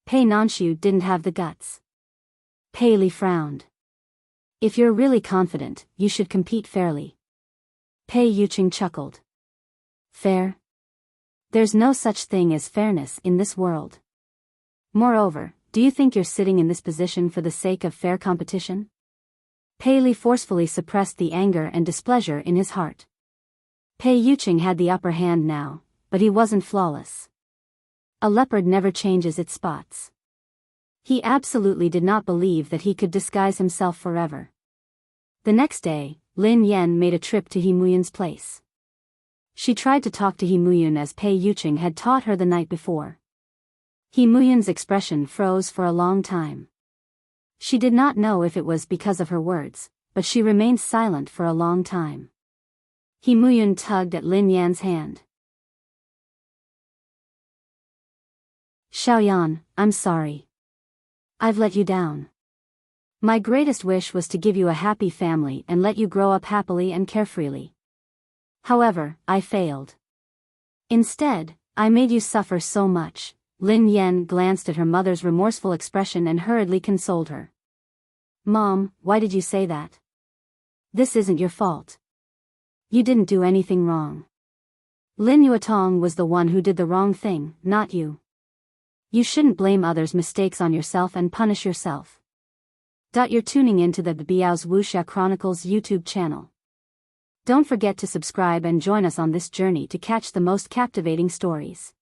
Pei Nanxiu didn't have the guts. Pei Li frowned. If you're really confident, you should compete fairly. Pei Yuqing chuckled. Fair? There's no such thing as fairness in this world. Moreover, do you think you're sitting in this position for the sake of fair competition? Pei Li forcefully suppressed the anger and displeasure in his heart. Pei Yuqing had the upper hand now, but he wasn't flawless. A leopard never changes its spots. He absolutely did not believe that he could disguise himself forever. The next day, Lin Yan made a trip to He Muyun's place. She tried to talk to He Muyun as Pei Yuqing had taught her the night before. He Muyun's expression froze for a long time. She did not know if it was because of her words, but she remained silent for a long time. He Muyun tugged at Lin Yan's hand. Xiaoyan, I'm sorry. I've let you down. My greatest wish was to give you a happy family and let you grow up happily and carefreely. However, I failed. Instead, I made you suffer so much. Lin Yan glanced at her mother's remorseful expression and hurriedly consoled her. Mom, why did you say that? This isn't your fault. You didn't do anything wrong. Lin Yuetong was the one who did the wrong thing, not you. You shouldn't blame others' mistakes on yourself and punish yourself. You're tuning into the Biyao's Wuxia Chronicles YouTube channel. Don't forget to subscribe and join us on this journey to catch the most captivating stories.